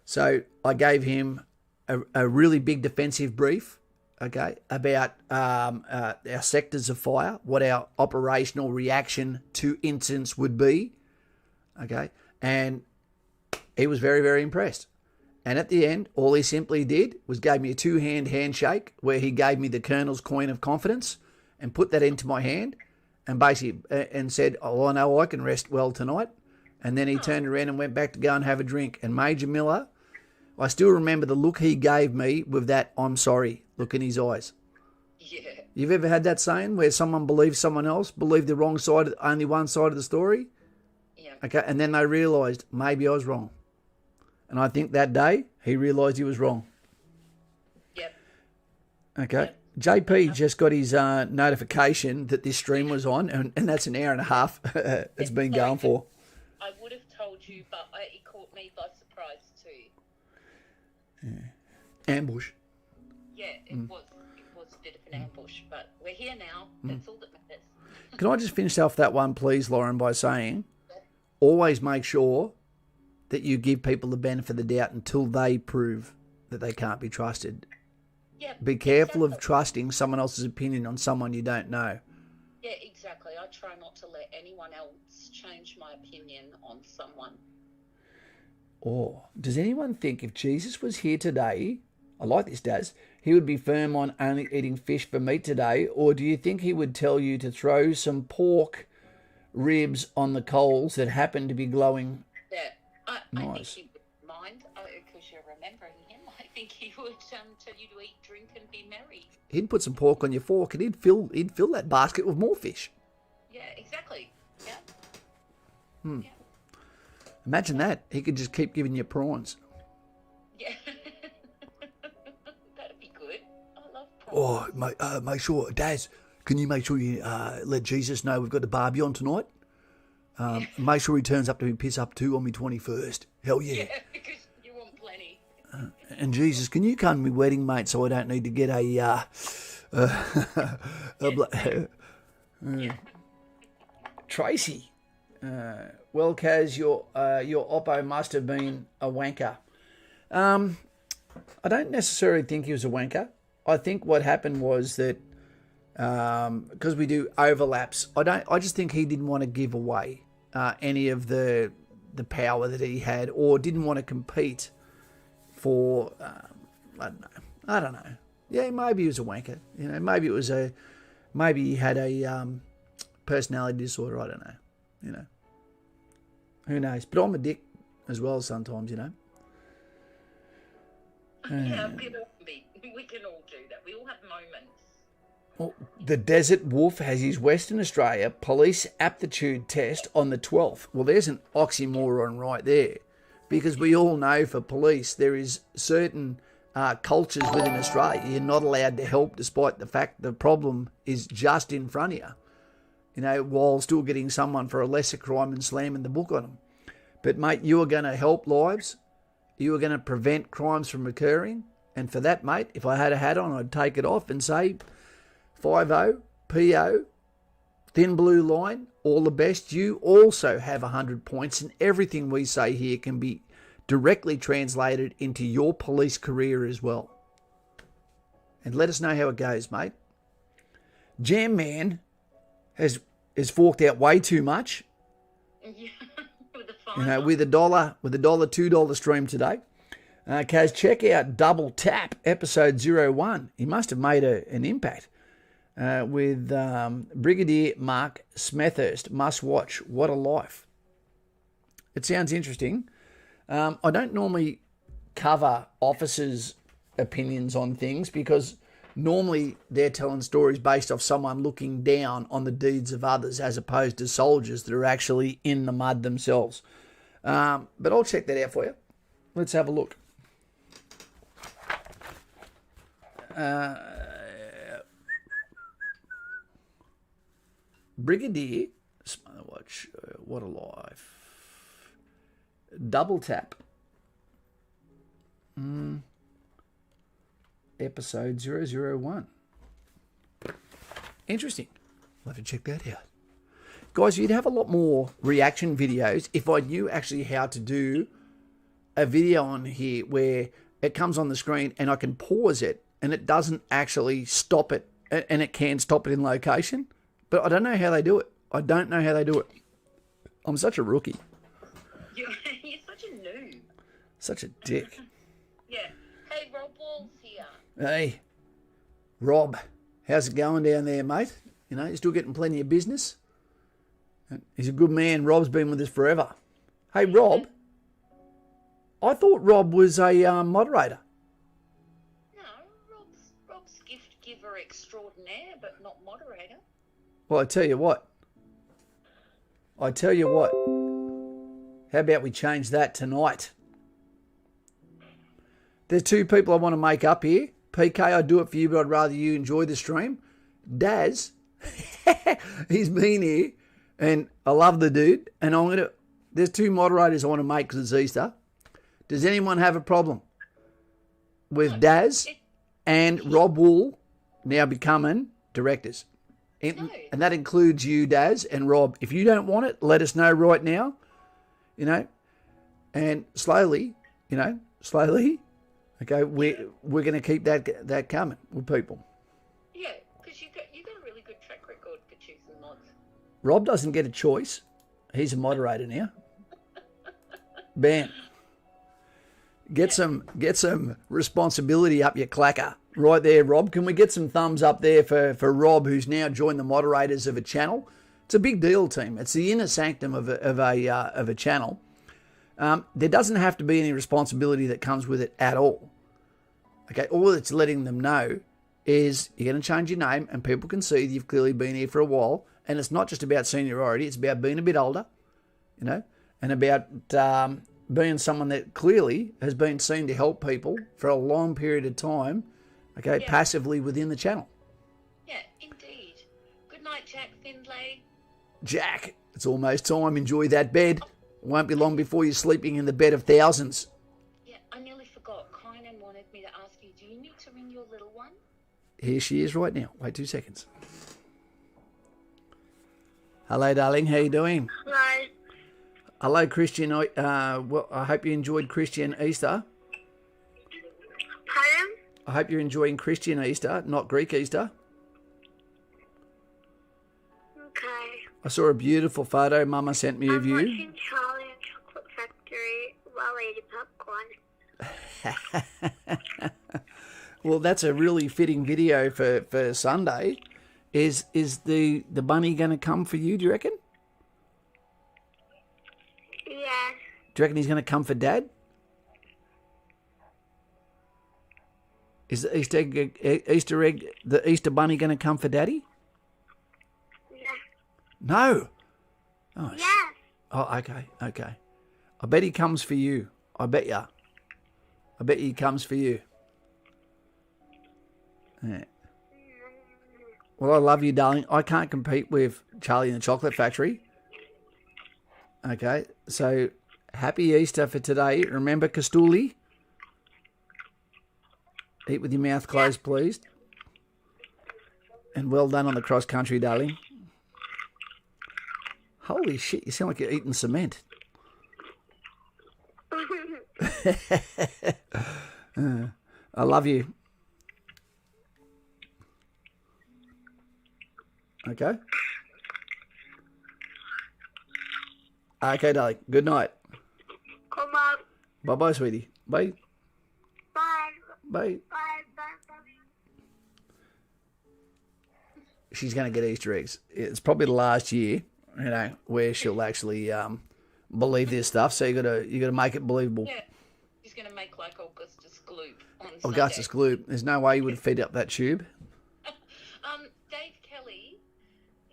So I gave him a really big defensive brief, okay, about our sectors of fire, what our operational reaction to incidents would be, okay, and he was very, very impressed. And at the end, all he simply did was gave me a 2-hand handshake where he gave me the colonel's coin of confidence and put that into my hand and basically and said, "Oh, I know I can rest well tonight." And then he turned around and went back to go and have a drink. And Major Miller, I still remember the look he gave me with that "I'm sorry" look in his eyes. Yeah. You've ever had that saying where someone believes someone else believed the wrong side, only one side of the story? Yeah. Okay, and then they realised maybe I was wrong. And I think that day he realised he was wrong. Yep. Okay. Yep. JP just got his notification that this stream was on, and that's an hour and a half it's been going for. I would have told you, but it caught me by surprise too. Yeah. Ambush. Yeah, it was a bit of an ambush, but we're here now. That's all that matters. Can I just finish off that one, please, Loren, by saying always make sure that you give people the benefit of the doubt until they prove that they can't be trusted. Yeah, Be careful of trusting someone else's opinion on someone you don't know. Yeah, exactly. I try not to let anyone else change my opinion on someone. Or does anyone think if Jesus was here today, I like this, Daz, he would be firm on only eating fish for meat today? Or do you think he would tell you to throw some pork ribs on the coals that happen to be glowing? Yeah, I think Nice. he would mind, because you're remembering him. I think he would tell you to eat, drink, and be merry. He'd put some pork on your fork and he'd fill that basket with more fish. Yeah, exactly. Yeah. Yeah. Imagine that. He could just keep giving you prawns. Yeah. That'd be good. I love prawns. Oh, mate, make sure, Daz, can you make sure you let Jesus know we've got the barbie on tonight? Make sure he turns up to me piss up too on me 21st. Hell yeah. Yeah, because you want plenty. And Jesus, can you come to my wedding, mate, so I don't need to get Tracy. Well, Kaz, your Oppo must have been a wanker. I don't necessarily think he was a wanker. I think what happened was that because we do overlaps, I just think he didn't want to give away any of the power that he had, or didn't want to compete for I don't know. Yeah, maybe he was a wanker. Maybe he had a personality disorder. I don't know. Who knows? But I'm a dick as well sometimes. Yeah, we can all do that. We all have moments. Well, the Desert Wolf has his Western Australia Police Aptitude Test on the 12th. Well, there's an oxymoron right there, because we all know for police there is certain cultures within Australia you're not allowed to help, despite the fact the problem is just in front of you, while still getting someone for a lesser crime and slamming the book on them. But, mate, you are going to help lives. You are going to prevent crimes from occurring. And for that, mate, if I had a hat on, I'd take it off and say 5-0, PO, thin blue line, all the best. You also have 100 points, and everything we say here can be directly translated into your police career as well. And let us know how it goes, mate. Jam Man has forked out way too much. Yeah, with a $2 stream today. Kaz, check out Double Tap episode 01. He must have made an impact with Brigadier Mark Smethurst. Must watch. What a life. It sounds interesting. I don't normally cover officers' opinions on things because normally they're telling stories based off someone looking down on the deeds of others as opposed to soldiers that are actually in the mud themselves. But I'll check that out for you. Let's have a look. Brigadier Smartwatch, what a life. Double Tap. Episode 001. Interesting. I'll have to check that out. Guys, you'd have a lot more reaction videos if I knew actually how to do a video on here where it comes on the screen and I can pause it and it doesn't actually stop it, and it can stop it in location. But I don't know how they do it. I'm such a rookie. You're such a noob. Such a dick. Yeah. Hey, Rob Wall's here. Hey, Rob. How's it going down there, mate? You still getting plenty of business? He's a good man. Rob's been with us forever. Hey, Rob. I thought Rob was a moderator. No, Rob's gift giver extraordinaire, but not moderator. Well, I tell you what. How about we change that tonight? There's two people I want to make up here. PK, I'd do it for you, but I'd rather you enjoy the stream. Daz, he's been here, and I love the dude. And there's two moderators I want to make because it's Easter. Does anyone have a problem with Daz and Rob Wool now becoming directors? And that includes you, Daz, and Rob. If you don't want it, let us know right now, and slowly, okay, we're going to keep that coming with people. Yeah, because you got a really good track record for choosing mods. Rob doesn't get a choice. He's a moderator now. Bam. Get some responsibility up your clacker. Right there, Rob. Can we get some thumbs up there for Rob, who's now joined the moderators of a channel? It's a big deal, team. It's the inner sanctum of a channel. There doesn't have to be any responsibility that comes with it at all. Okay, all it's letting them know is you're going to change your name, and people can see that you've clearly been here for a while. And it's not just about seniority; it's about being a bit older, and about being someone that clearly has been seen to help people for a long period of time. Okay, yeah. Passively within the channel. Yeah, indeed. Good night, Jack Findlay. Jack, it's almost time. Enjoy that bed. It won't be long before you're sleeping in the bed of thousands. Yeah, I nearly forgot. Kynan wanted me to ask you, do you need to ring your little one? Here she is right now. Wait 2 seconds. Hello, darling. How you doing? Hello. Hello, Christian. Well, I hope you enjoyed Christian Easter. Pardon? I hope you're enjoying Christian Easter, not Greek Easter. Okay. I saw a beautiful photo Mama sent me of you. I'm watching Charlie and Chocolate Factory while eating popcorn. Well, that's a really fitting video for Sunday. Is the bunny going to come for you, do you reckon? Yes. Do you reckon he's going to come for Dad? Is the Easter bunny going to come for Daddy? Yes. No. Oh, Yes. oh, okay. I bet he comes for you. I bet he comes for you. Yeah. Well, I love you, darling. I can't compete with Charlie and the Chocolate Factory. Okay, so happy Easter for today. Remember Castuli? Eat with your mouth closed, please. And well done on the cross country, darling. Holy shit, you sound like you're eating cement. I love you. Okay? Okay, darling. Good night. Come on. Bye-bye, sweetie. Bye. Bye. Bye. Bye. Bye. Bye. She's going to get Easter eggs. It's probably the last year, where she'll actually believe this stuff. So you gotta make it believable. Yeah, he's going to make like Augustus Gloop on Augustus Gloop. There's no way you would feed up that tube. Dave Kelly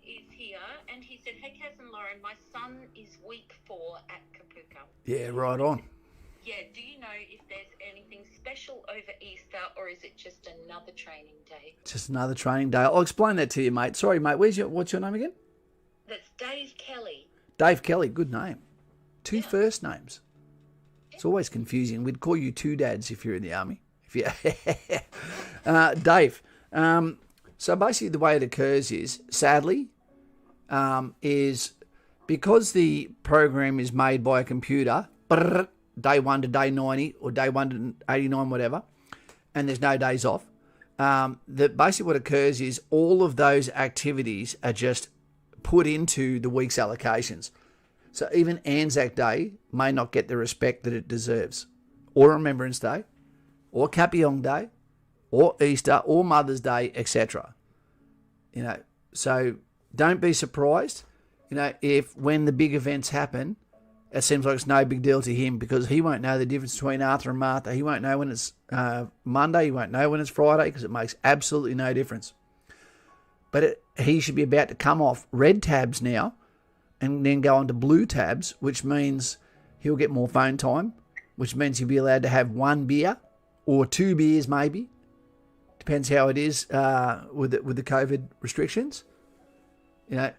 is here, and he said, "Hey, Kaz and Loren, my son is week 4 at Kapuka. Yeah, right on. Yeah, do you know if there's anything special over Easter, or is it just another training day?" Just another training day. I'll explain that to you, mate. Sorry, mate. What's your name again? That's Dave Kelly. Dave Kelly. Good name. 2 first names. It's always confusing. We'd call you 2 dads if you're in the army. Dave. So basically the way it occurs is, sadly, is because the program is made by a computer, day 1 to day 90 or day 1 to 89, whatever, and there's no days off, that basically what occurs is all of those activities are just put into the week's allocations. So even Anzac Day may not get the respect that it deserves, or Remembrance Day, or Kapiong Day, or Easter, or Mother's Day, etc. So don't be surprised, if when the big events happen, it seems like it's no big deal to him, because he won't know the difference between Arthur and Martha. He won't know when it's Monday. He won't know when it's Friday, because it makes absolutely no difference. But he should be about to come off red tabs now and then go on to blue tabs, which means he'll get more phone time, which means he'll be allowed to have 1 beer or 2 beers maybe. Depends how it is with the COVID restrictions.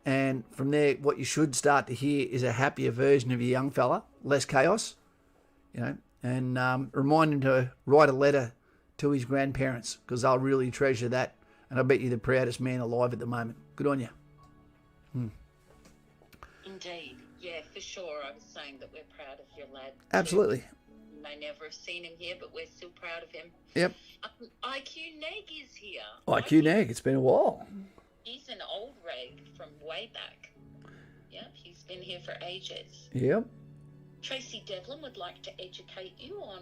And from there, what you should start to hear is a happier version of your young fella, less chaos, and remind him to write a letter to his grandparents, because they'll really treasure that. And I bet you're the proudest man alive at the moment. Good on you. Indeed. Yeah, for sure. I was saying that we're proud of your lad. Absolutely. You may never have seen him here, but we're still proud of him. Yep. IQ Neg is here. IQ Neg, it's been a while. He's an old rag from way back. Yep, he's been here for ages. Yep. Tracy Devlin would like to educate you on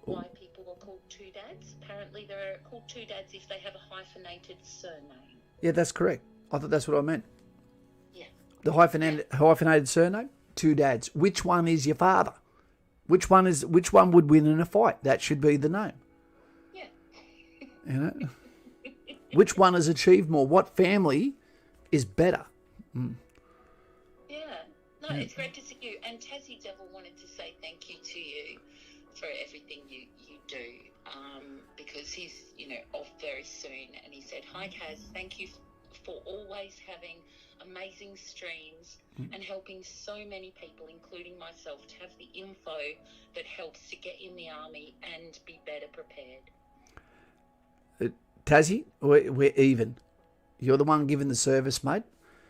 why people are called 2 dads. Apparently they're called 2 dads if they have a hyphenated surname. Yeah, that's correct. I thought that's what I meant. Yeah. The hyphenated surname, 2 dads. Which one is your father? Which one would win in a fight? That should be the name. Yeah. Which one has achieved more? What family is better? Yeah. No, it's great to see you. And Tassie Devil wanted to say thank you to you for everything you do, because he's, off very soon. And he said, "Hi, Kaz, thank you for always having amazing streams and helping so many people, including myself, to have the info that helps to get in the army and be better prepared." Tassie, we're even. You're the one giving the service, mate.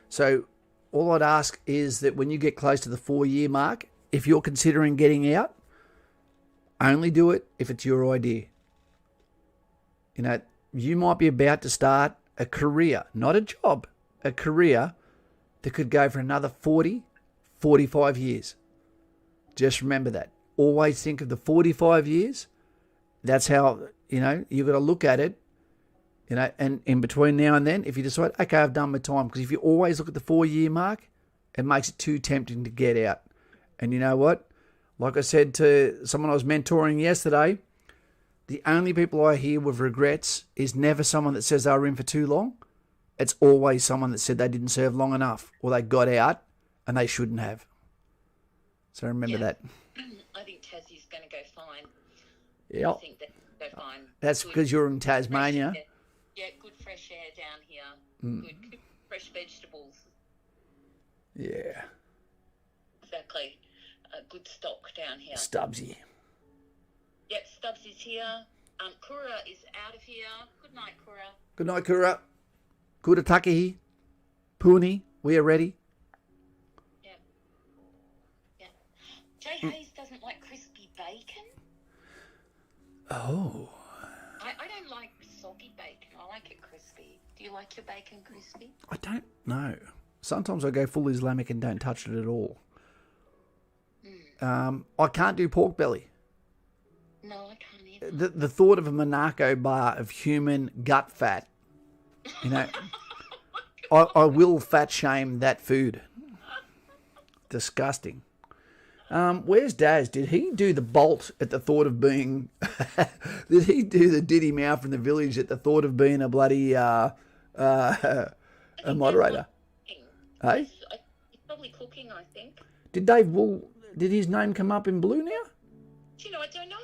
So all I'd ask is that when you get close to the 4-year mark, if you're considering getting out, only do it if it's your idea. You might be about to start a career, not a job, a career that could go for another 40, 45 years. Just remember that. Always think of the 45 years that's how, you've got to look at it, and in between now and then, if you decide, okay, I've done my time, because if you always look at the 4-year mark, it makes it too tempting to get out. And you know what? Like I said to someone I was mentoring yesterday, the only people I hear with regrets is never someone that says they were in for too long. It's always someone that said they didn't serve long enough or they got out and they shouldn't have. So remember that. I think Tassie's going to go fine. Yeah. I think they'll go fine. That's Good because you're in Tasmania. Yeah, good fresh air down here. Good fresh vegetables. Yeah. Exactly. Good stock down here. Stubbsy. Yep, Stubbs is here. Kura is out of here. Good night, Kura. Good night, Kura. Kura Takihi. Puni, we are ready. Yep. Yeah. Jay Hayes doesn't like crispy bacon. Oh. I don't like soggy bacon. I like it crispy. Do you like your bacon crispy? I don't know. Sometimes I go full Islamic and don't touch it at all. I can't do pork belly. No, I can't either. The thought of a Monaco bar of human gut fat, I will fat shame that food. Disgusting. Where's Daz? Did he do the bolt at the thought of being... Did he do the Diddy Mouth from the village at the thought of being a bloody a moderator? Hey? He's probably cooking, I think. Did Dave Wool... Did his name come up in blue now? Do you know, I don't know.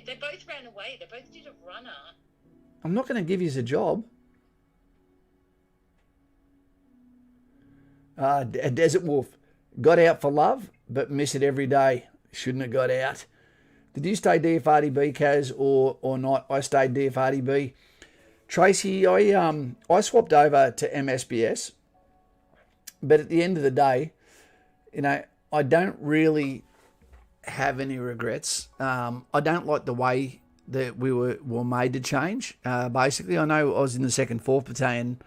They both ran away. They both did a runner. I'm not going to give you a job. Desert Wolf. Got out for love, but miss it every day. Shouldn't have got out. Did you stay DFRDB, Kaz, or not? I stayed DFRDB. Tracy, I swapped over to MSBS, but at the end of the day, I don't really have any regrets. I don't like the way that we were made to change. Basically, I know I was in the 2nd 4th Battalion,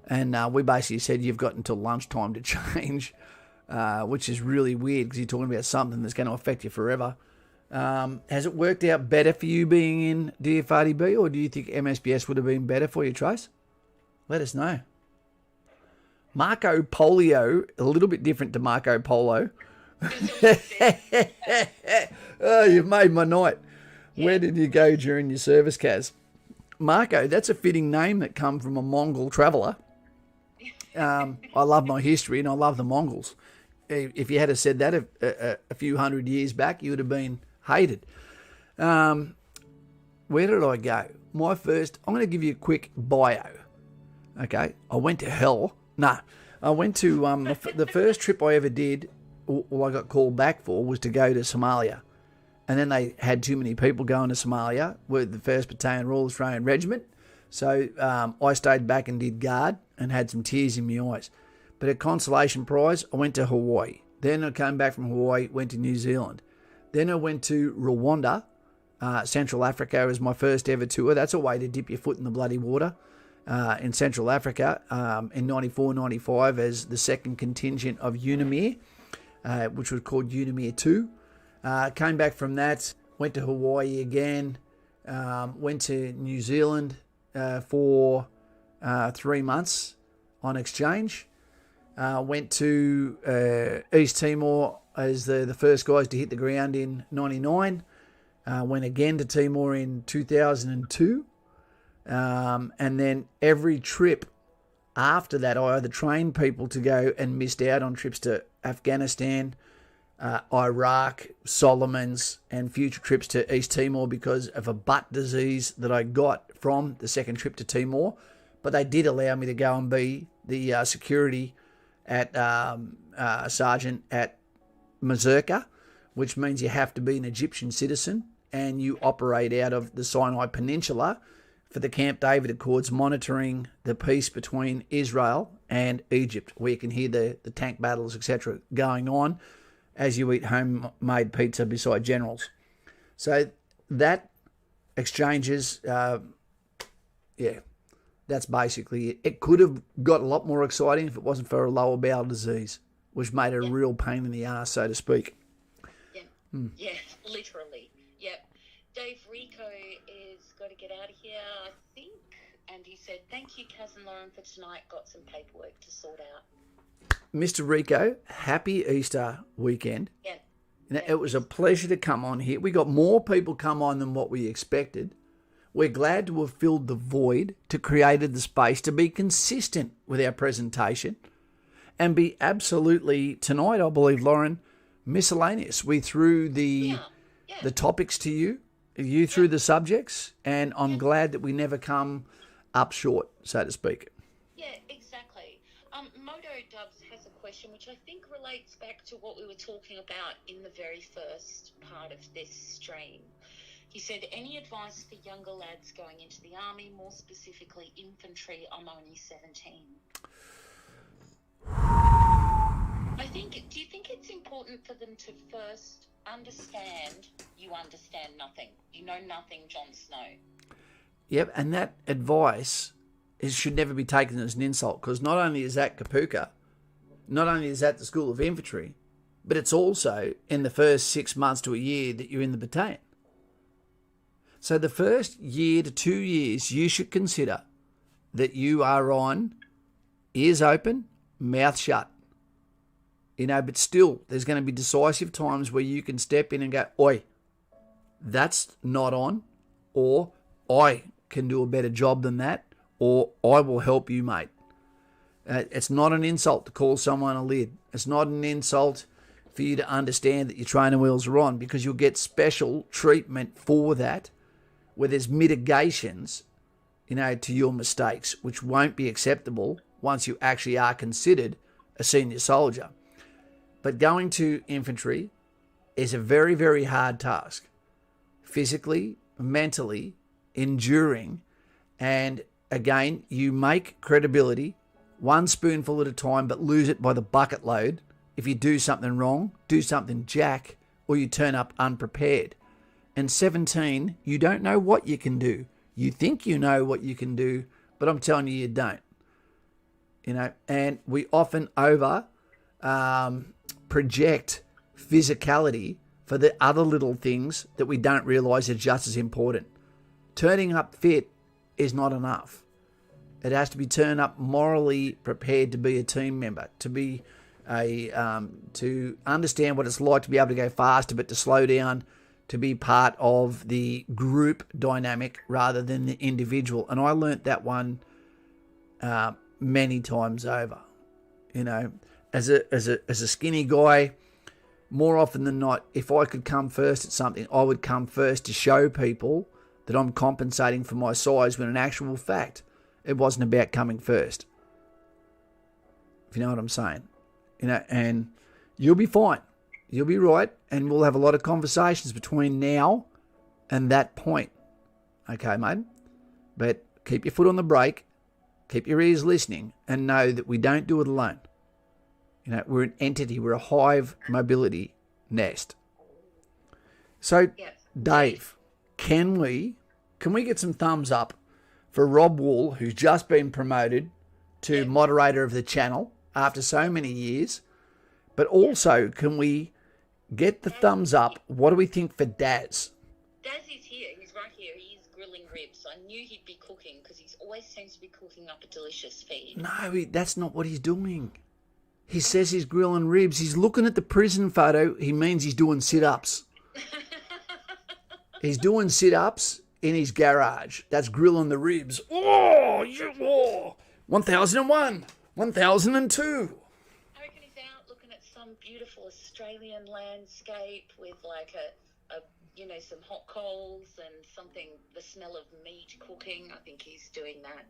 and we basically said you've got until lunchtime to change, which is really weird because you're talking about something that's going to affect you forever. Has it worked out better for you being in DFRDB, or do you think MSBS would have been better for you, Trace? Let us know. Marco Polio, a little bit different to Marco Polo. Oh, you've made my night. Where did you go during your service, Kaz? Marco, that's a fitting name that come from a Mongol traveller. I love my history and I love the Mongols. If you had said that a few hundred years back, you would have been hated. Where did I go? I'm going to give you a quick bio. Okay, I went to hell. No, I went to the first trip I ever did, or I got called back for, was to go to Somalia. And then they had too many people going to Somalia with the 1st Battalion Royal Australian Regiment. So I stayed back and did guard and had some tears in my eyes. But at consolation prize, I went to Hawaii. Then I came back from Hawaii, went to New Zealand. Then I went to Rwanda. Central Africa was my first ever tour. That's a way to dip your foot in the bloody water. In Central Africa in 94, 95 as the 2nd contingent of UNAMIR, which was called UNAMIR 2. Came back from that, went to Hawaii again, went to New Zealand for 3 months on exchange. Went to East Timor as the first guys to hit the ground in 99. Went again to Timor in 2002. And then every trip after that, I either trained people to go and missed out on trips to Afghanistan, Iraq, Solomons, and future trips to East Timor because of a butt disease that I got from the 2nd trip to Timor. But they did allow me to go and be the security at sergeant at Mazurka, which means you have to be an Egyptian citizen and you operate out of the Sinai Peninsula for the Camp David Accords, monitoring the peace between Israel and Egypt, where you can hear the tank battles, etc., going on as you eat homemade pizza beside generals. So that exchanges, that's basically it. It could have got a lot more exciting if it wasn't for a lower bowel disease, which made it a real pain in the ass, so to speak. Yeah, Yes, literally. Yep. Dave Rico is got to get out of here, I think. And he said, thank you, Kaz and Loren, for tonight. Got some paperwork to sort out. Mr. Rico, happy Easter weekend. Yeah. It was a pleasure to come on here. We got more people come on than what we expected. We're glad to have filled the void, to created the space to be consistent with our presentation and be absolutely, tonight, I believe, Loren, miscellaneous. We threw the topics to you. You threw the subjects, and I'm glad that we never come up short, so to speak. Yeah, exactly. Moto Dubs has a question which I think relates back to what we were talking about in the very first part of this stream. He said, any advice for younger lads going into the army, more specifically infantry? I'm only 17. Do you think it's important for them to first understand you understand nothing? You know nothing, Jon Snow. Yep, and that advice should never be taken as an insult, because not only is that Kapuka, not only is that the School of Infantry, but it's also in the first 6 months to a year that you're in the battalion. So the first year to 2 years, you should consider that you are on ears open, mouth shut. But still, there's going to be decisive times where you can step in and go, oi, that's not on, or I can do a better job than that, or I will help you, mate. It's not an insult to call someone a lid. It's not an insult for you to understand that your training wheels are on, because you'll get special treatment for that, where there's mitigations, to your mistakes, which won't be acceptable once you actually are considered a senior soldier. But going to infantry is a very, very hard task. Physically, mentally, enduring, and again, you make credibility one spoonful at a time, but lose it by the bucket load if you do something wrong, do something jack, or you turn up unprepared. And 17, you don't know what you can do. You think you know what you can do, but I'm telling you don't. And we often project physicality for the other little things that we don't realise are just as important. Turning up fit is not enough. It has to be turned up morally prepared to be a team member, to be to understand what it's like to be able to go faster, but to slow down, to be part of the group dynamic rather than the individual. And I learnt that one many times over. As a skinny guy, more often than not, if I could come first at something, I would come first to show people that I'm compensating for my size, when in actual fact, it wasn't about coming first. If you know what I'm saying. And you'll be fine. You'll be right, and we'll have a lot of conversations between now and that point. Okay, mate? But keep your foot on the brake, keep your ears listening, and know that we don't do it alone. We're an entity. We're a hive mobility nest. So, Yes. Dave, can we get some thumbs up for Rob Wool, who's just been promoted to moderator of the channel after so many years? But also, can we get the thumbs up? What do we think for Daz? Daz is here. He's right here. He's grilling ribs. I knew he'd be cooking because he always seems to be cooking up a delicious feed. No, that's not what he's doing. He says he's grilling ribs. He's looking at the prison photo. He means he's doing sit-ups. He's doing sit-ups in his garage. That's grilling the ribs. Oh, 1001, 1002. I reckon he's out looking at some beautiful Australian landscape with like some hot coals and something, the smell of meat cooking. I think he's doing that.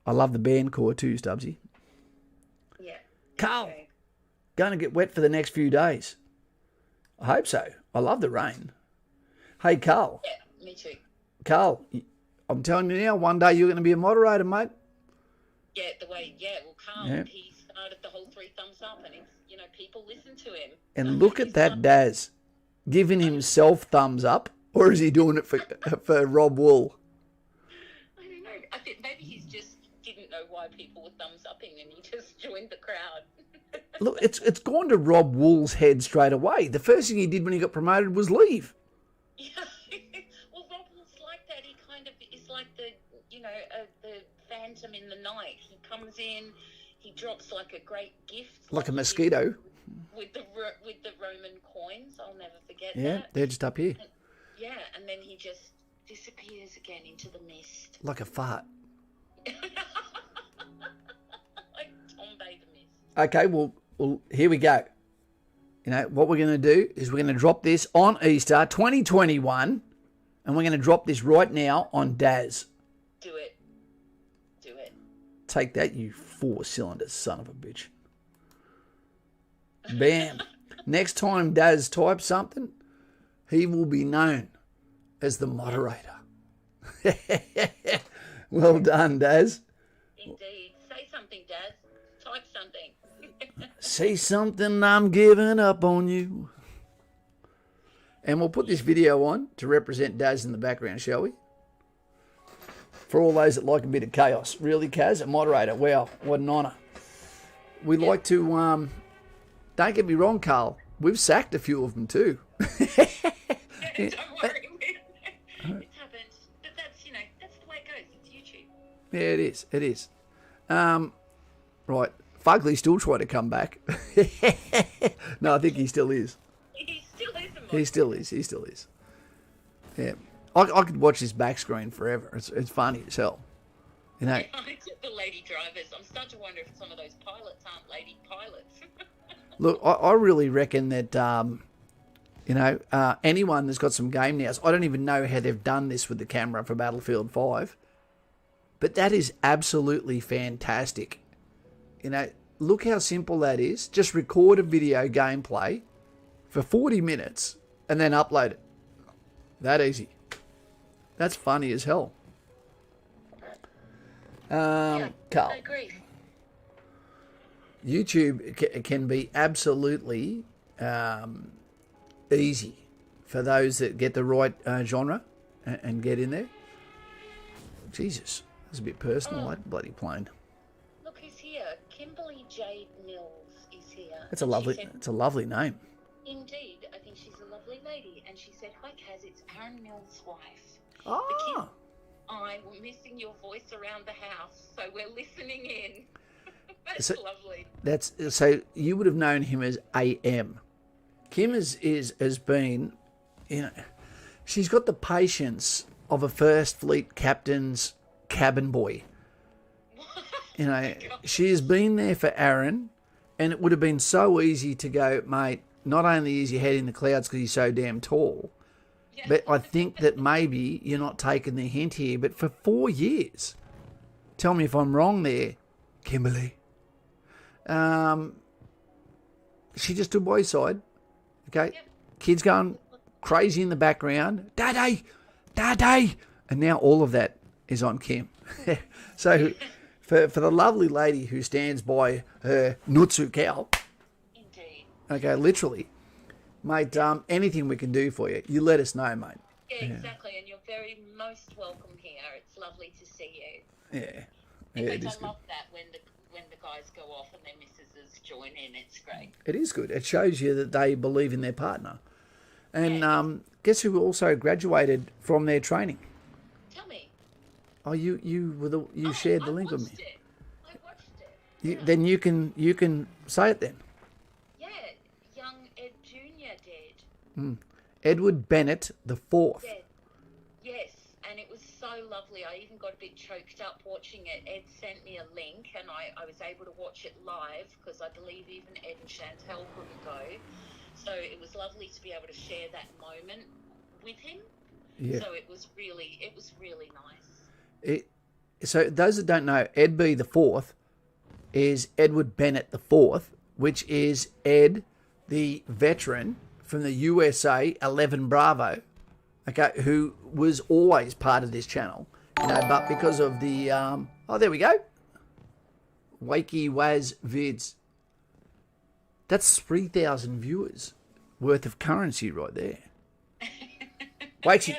I love the band core too, Stubbsy. Yeah. Carl, Okay. going to get wet for the next few days. I hope so. I love the rain. Hey, Carl. Yeah, me too. Carl, I'm telling you now, one day you're going to be a moderator, mate. Yeah, Carl, he started the whole 3 thumbs up, and people listen to him. And look at that Daz, giving himself thumbs up, or is he doing it for Rob Wool? I don't know. I think maybe he's just didn't know why people were thumbs upping, and he just joined the crowd. Look, it's gone to Rob Wool's head straight away. The first thing he did when he got promoted was leave. Yeah. phantom in the night. He comes in, he drops like a great gift, Like a mosquito. with the Roman coins. I'll never forget Yeah, that. they're just up here. Yeah, and then he just disappears again into the mist. Like a fart. Like Tombe the Mist. Okay, well, here we go. You know, what we're going to do is we're going to drop this on Easter 2021, and we're going to drop this right now on Daz. Do it. Do it. Take that, you 4-cylinder son of a bitch. Bam. Next time Daz types something, he will be known as the moderator. Well done, Daz. Indeed. Say something, Daz. Type something. Say something, I'm giving up on you. And we'll put this video on to represent Daz in the background, shall we? For all those that like a bit of chaos. Really, Kaz, a moderator. Wow, what an honour. We like to, don't get me wrong, Carl, we've sacked a few of them too. Don't worry. It's happened. But that's, that's the way it goes. It's YouTube. Yeah, it is. It is. Right. Fugly's still trying to come back. No, I think he still is. He still is a He still is. He still is. Yeah. I could watch his back screen forever. It's funny as hell. You know. The lady drivers. I'm starting to wonder if some of those pilots aren't lady pilots. Look, I really reckon that, anyone that's got some game nows, I don't even know how they've done this with the camera for Battlefield 5, but that is absolutely fantastic. You know, look how simple that is. Just record a video gameplay for 40 minutes and then upload it. That easy. That's funny as hell. Yeah, Carl. I agree. YouTube can be absolutely easy for those that get the right genre and get in there. Jesus, that's a bit personal, that bloody plane. Look who's here. Kimberly Jade Mills is here. It's a lovely name. Indeed, I think she's a lovely lady. And she said, "Hi, Kaz, it's Aaron Mills' wife. Ah. The kids and I were missing your voice around the house, so we're listening in." That's lovely. So you would have known him as AM. Kim has been, she's got the patience of a First Fleet captain's cabin boy. She has been there for Aaron, and it would have been so easy to go, mate, not only is your head in the clouds because he's so damn tall, but I think that maybe you're not taking the hint here. But for 4 years, tell me if I'm wrong there, Kimberly. She just stood by his side. Okay. Yep. Kids going crazy in the background. Daddy! And now all of that is on Kim. So for the lovely lady who stands by her Nutsu cow. Indeed. Okay, literally. Mate, anything we can do for you, you let us know, mate. Yeah, exactly. And you're very most welcome here. It's lovely to see you. Yeah. In fact, I love that when the guys go off and their missuses join in. It's great. It is good. It shows you that they believe in their partner. And guess who also graduated from their training? Tell me. Oh, you shared the link with me. I watched it. Then you can say it then. Yeah, young Ed Jr. dead. Edward Bennett the Fourth. Dead. Yes, and it was so lovely. I even got a bit choked up watching it. Ed sent me a link, and I was able to watch it live because I believe even Ed and Chantel couldn't go. So it was lovely to be able to share that moment with him. Yeah. So it was really nice. So those that don't know, Ed B the Fourth is Edward Bennett the Fourth, which is Ed, the veteran from the USA 11 Bravo, okay, who was always part of this channel, but because of the there we go, Wakey Waz Vids. That's 3,000 viewers worth of currency right there. Wakey,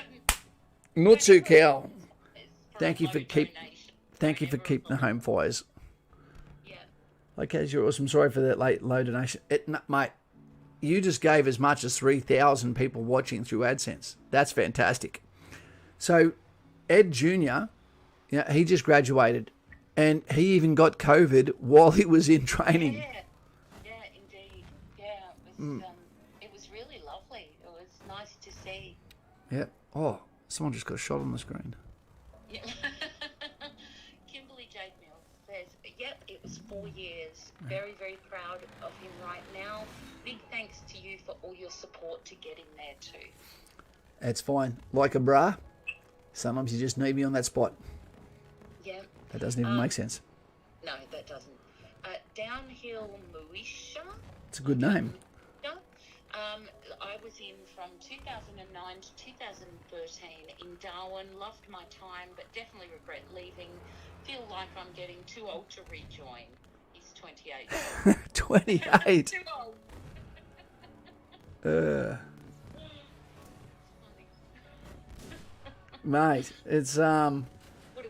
Nutsu cow. Thank you for keeping the home fires. Yeah. Okay, you're awesome. Sorry for that low donation. Mate, you just gave as much as 3,000 people watching through AdSense. That's fantastic. So, Ed Jr., he just graduated And he even got COVID while he was in training. Yeah, indeed. Yeah, it was really lovely. It was nice to see. Yeah. Oh, someone just got shot on the screen. Yeah. Kimberly Jade Mills says, yep, it was 4 years. Very, very proud of him right now. Big thanks to you for all your support to get him there too. That's fine. Like a bra, sometimes you just need me on that spot. Yeah. That doesn't even make sense. No, that doesn't. Downhill Moesha. It's a good name. I was in from 2009 to 2013 in Darwin. Loved my time, but definitely regret leaving. Feel like I'm getting too old to rejoin. He's 28. 28. Too old. Mate, it's What are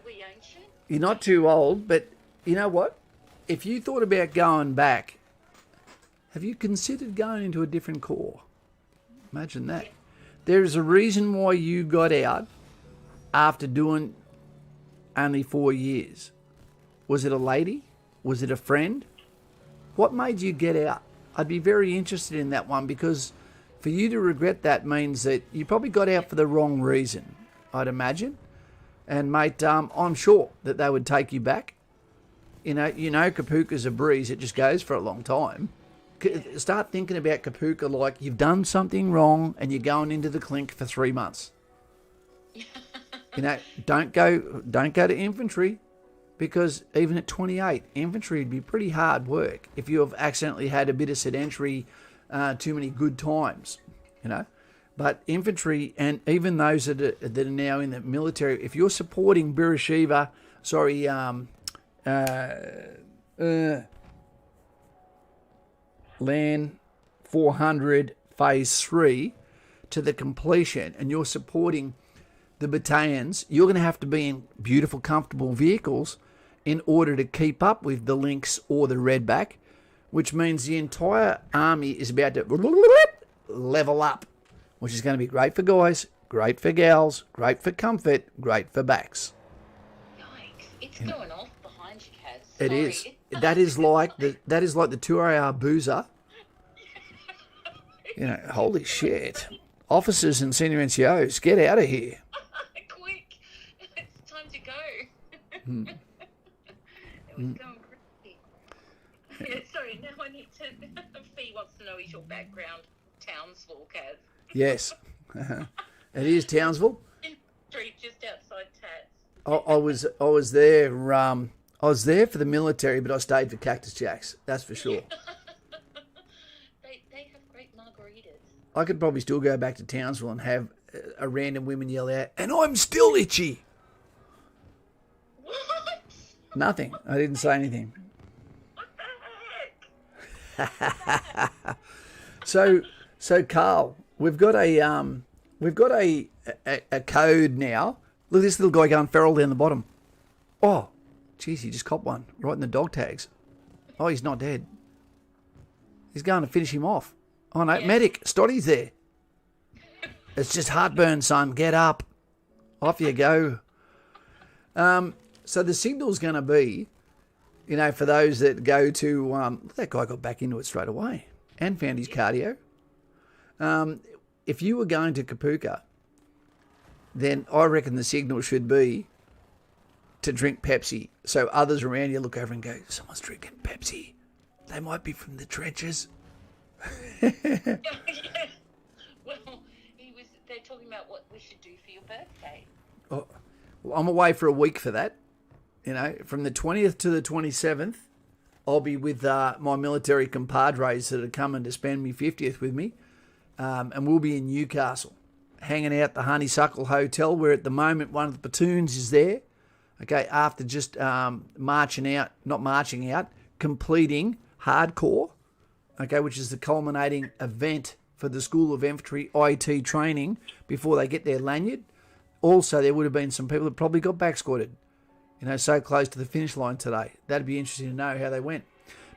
we, ancient? you're not too old, but you know what? If you thought about going back, have you considered going into a different corps? Imagine that. There is a reason why you got out after doing only 4 years. Was it a lady? Was it a friend? What made you get out? I'd be very interested in that one, because for you to regret that means that you probably got out for the wrong reason, I'd imagine. And mate, I'm sure that they would take you back. You know, Kapuka's a breeze. It just goes for a long time. Start thinking about Kapuka like you've done something wrong and you're going into the clink for 3 months. You know, don't go to infantry, because even at 28, infantry would be pretty hard work if you have accidentally had a bit of sedentary, too many good times, you know. But infantry, and even those that are now in the military, if you're supporting Beersheba, Land 400 Phase 3 to the completion, and you're supporting the battalions, you're going to have to be in beautiful, comfortable vehicles in order to keep up with the Lynx or the Redback, which means the entire army is about to level up, which is going to be great for guys, great for gals, great for comfort, great for backs. Yikes. It's going off behind you, Kaz. It is. That is like the 2AR boozer. You know, holy shit. Officers and senior NCOs, get out of here. Quick. It's time to go. It was going crazy. Sorry, now I need to... Fee wants to know, is your background Townsville, Kaz? Yes. It is Townsville. Street just outside Tats. I was there. I was there for the military, but I stayed for Cactus Jacks. That's for sure. They have great margaritas. I could probably still go back to Townsville and have a random woman yell out, "And I'm still itchy." What? Nothing. I didn't say anything. What the heck? So Carl, we've got a code now. Look at this little guy going feral down the bottom. Oh, geez, he just copped one right in the dog tags. Oh, he's not dead. He's going to finish him off. Oh no, yeah. Medic, Stoddy's there. It's just heartburn, son. Get up. Off you go. So the signal's going to be, you know, for those that go to, that guy got back into it straight away and found his cardio. If you were going to Kapuka, then I reckon the signal should be to drink Pepsi. So others around you look over and go, someone's drinking Pepsi. They might be from the trenches. Yeah. Well, they're talking about what we should do for your birthday. Oh, well, I'm away for a week for that. You know, from the 20th to the 27th, I'll be with my military compadres that are coming to spend my 50th with me. And we'll be in Newcastle, hanging out at the Honeysuckle Hotel, where at the moment one of the platoons is there. Okay, after just completing hardcore, okay, which is the culminating event for the School of Infantry IT training before they get their lanyard. Also, there would have been some people that probably got back squatted, you know, so close to the finish line today. That'd be interesting to know how they went.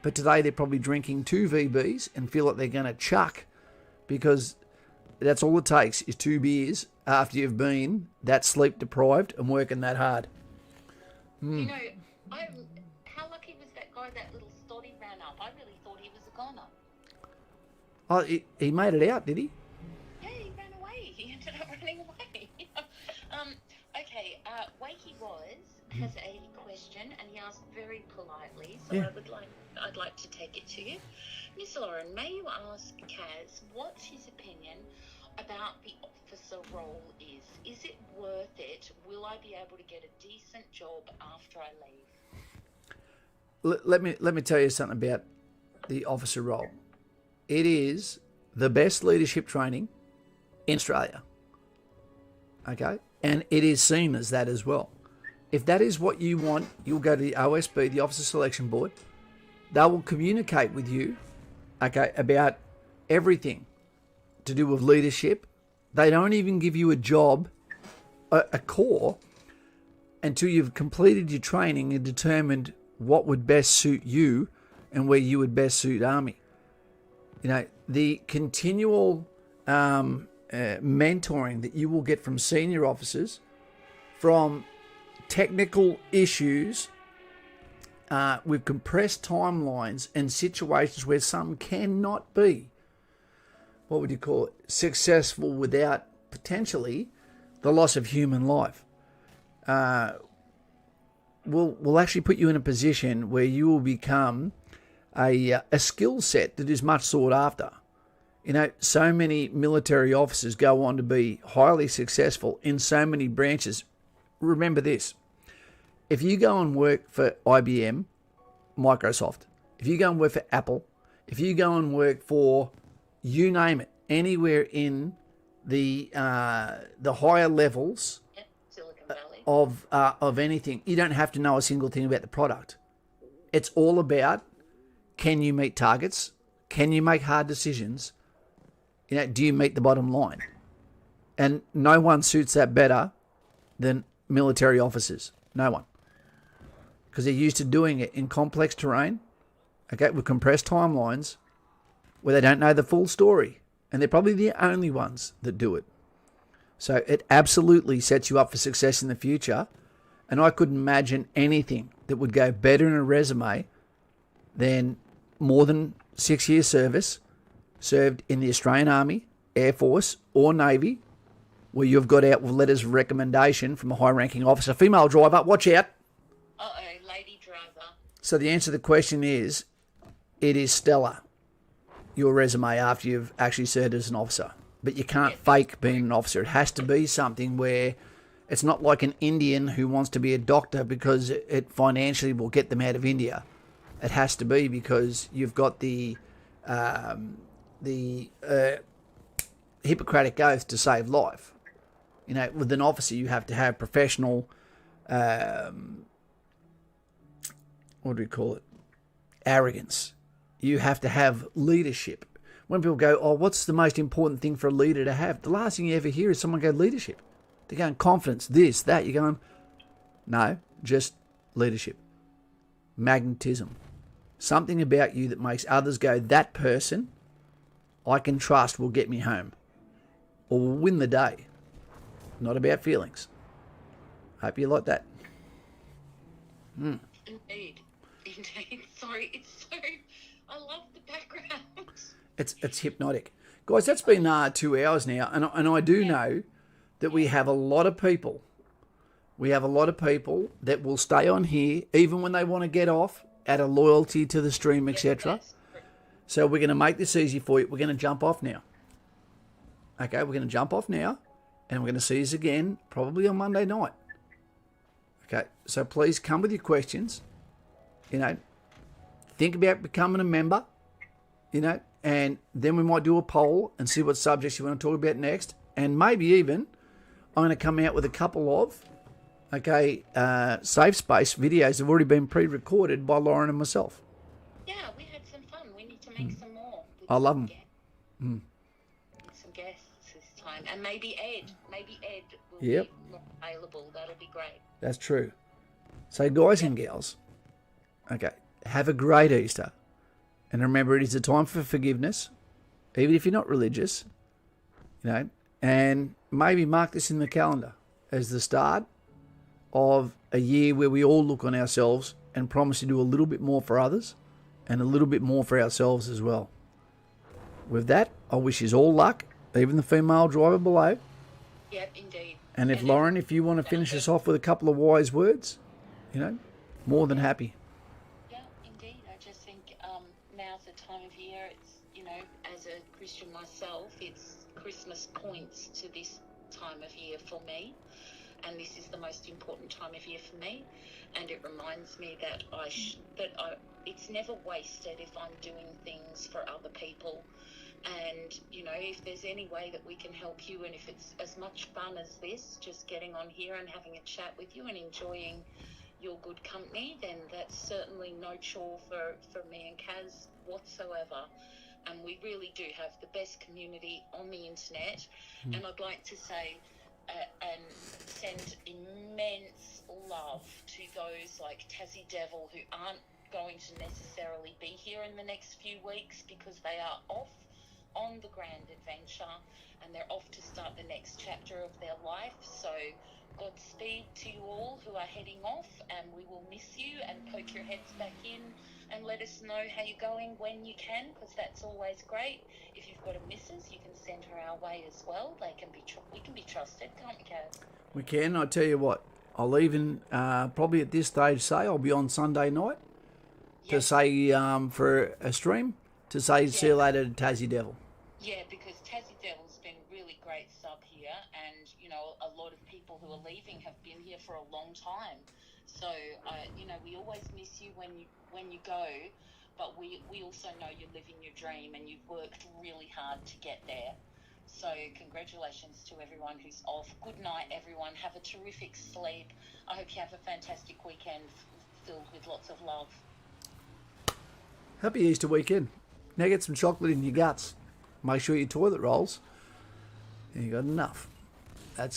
But today they're probably drinking 2 VBs and feel like they're going to chuck, because that's all it takes is 2 beers after you've been that sleep deprived and working that hard. You know, How lucky was that guy? That little stoddy ran up. I really thought he was a goner. Oh, he made it out, did he? Yeah, he ran away. He ended up running away. Okay. Wakey has a question, and he asked very politely. So Yeah. I'd like to take it to you, Miss Loren. May you ask Kaz what his opinion about the officer role is? Is it worth it? Will I be able to get a decent job after I leave? Let me tell you something about the officer role. It is the best leadership training in Australia. Okay? And it is seen as that as well. If that is what you want, you'll go to the OSB, the Officer Selection Board. They will communicate with you, okay, about everything to do with leadership. They don't even give you a job, a core, until you've completed your training and determined what would best suit you and where you would best suit Army. You know, the continual mentoring that you will get from senior officers, from technical issues with compressed timelines and situations where some cannot be, what would you call it, successful without potentially the loss of human life, will actually put you in a position where you will become a skill set that is much sought after. You know, so many military officers go on to be highly successful in so many branches. Remember this. If you go and work for IBM, Microsoft, if you go and work for Apple, if you go and work for, you name it, anywhere in the higher levels Silicon Valley. of anything, you don't have to know a single thing about the product. It's all about, can you meet targets? Can you make hard decisions? You know, do you meet the bottom line? And no one suits that better than military officers. No one. Because they're used to doing it in complex terrain, okay, with compressed timelines, where they don't know the full story. And they're probably the only ones that do it. So it absolutely sets you up for success in the future. And I couldn't imagine anything that would go better in a resume than more than 6 years service, served in the Australian Army, Air Force or Navy, where you've got out with letters of recommendation from a high-ranking officer. Female driver, watch out. Uh-oh, lady driver. So the answer to the question is, it is stellar, your resume, after you've actually served as an officer. But you can't fake being an officer. It has to be something where it's not like an Indian who wants to be a doctor because it financially will get them out of India. It has to be because you've got the Hippocratic oath to save life. You know, with an officer, you have to have professional, what do we call it? Arrogance. You have to have leadership. When people go, oh, what's the most important thing for a leader to have? The last thing you ever hear is someone go, leadership. They're going, confidence, this, that. You're going, no, just leadership. Magnetism. Something about you that makes others go, that person I can trust will get me home or will win the day. Not about feelings. Hope you like that. Indeed. Sorry, it's so... I love the background. It's hypnotic. Guys, that's been 2 hours now, and I do know that we have a lot of people. We have a lot of people that will stay on here even when they want to get off, out of loyalty to the stream, etc. So we're going to make this easy for you. We're going to jump off now. Okay, we're going to jump off now, and we're going to see you again probably on Monday night. Okay, so please come with your questions. You know, think about becoming a member, you know, and then we might do a poll and see what subjects you want to talk about next. And maybe even I'm going to come out with a couple of, safe space videos that have already been pre-recorded by Loren and myself. Yeah, we had some fun. We need to make some more. I love them. Some guests this time. And maybe Ed. Maybe Ed will Yep. be more available. That'll be great. That's true. So guys and gals, okay, have a great Easter. And remember, it is a time for forgiveness, even if you're not religious, you know, and maybe mark this in the calendar as the start of a year where we all look on ourselves and promise to do a little bit more for others and a little bit more for ourselves as well. With that, I wish you all luck, even the female driver below. Yep, indeed. And if Loren, if you want to finish us off with a couple of wise words, more than happy. Yeah, indeed. I just think now's the time of year. It's, as a Christian myself, it's Christmas points to this time of year for me. And this is the most important time of year for me. And it reminds me that it's never wasted if I'm doing things for other people. And, if there's any way that we can help you, and if it's as much fun as this, just getting on here and having a chat with you and enjoying your good company, then that's certainly no chore for me and Kaz whatsoever. And we really do have the best community on the internet. And I'd like to say and send immense love to those like Tassie Devil who aren't going to necessarily be here in the next few weeks because they are off on the grand adventure and they're off to start the next chapter of their life. So Godspeed to you all who are heading off, and we will miss you, and poke your heads back in and let us know how you're going when you can, because that's always great. If you've got a missus, you can send her our way as well. We can be trusted, can't we, Kaz? We can. I tell you what, I'll even probably at this stage say I'll be on Sunday night to say for a stream to say see you later to Tassie Devil. Yeah, because Tassie Devil's been a really great sub here, and a lot of people who are leaving have been here for a long time. So we always miss you when you go, but we also know you're living your dream and you've worked really hard to get there. So congratulations to everyone who's off. Good night, everyone. Have a terrific sleep. I hope you have a fantastic weekend filled with lots of love. Happy Easter weekend. Now get some chocolate in your guts. Make sure your toilet rolls. You got enough.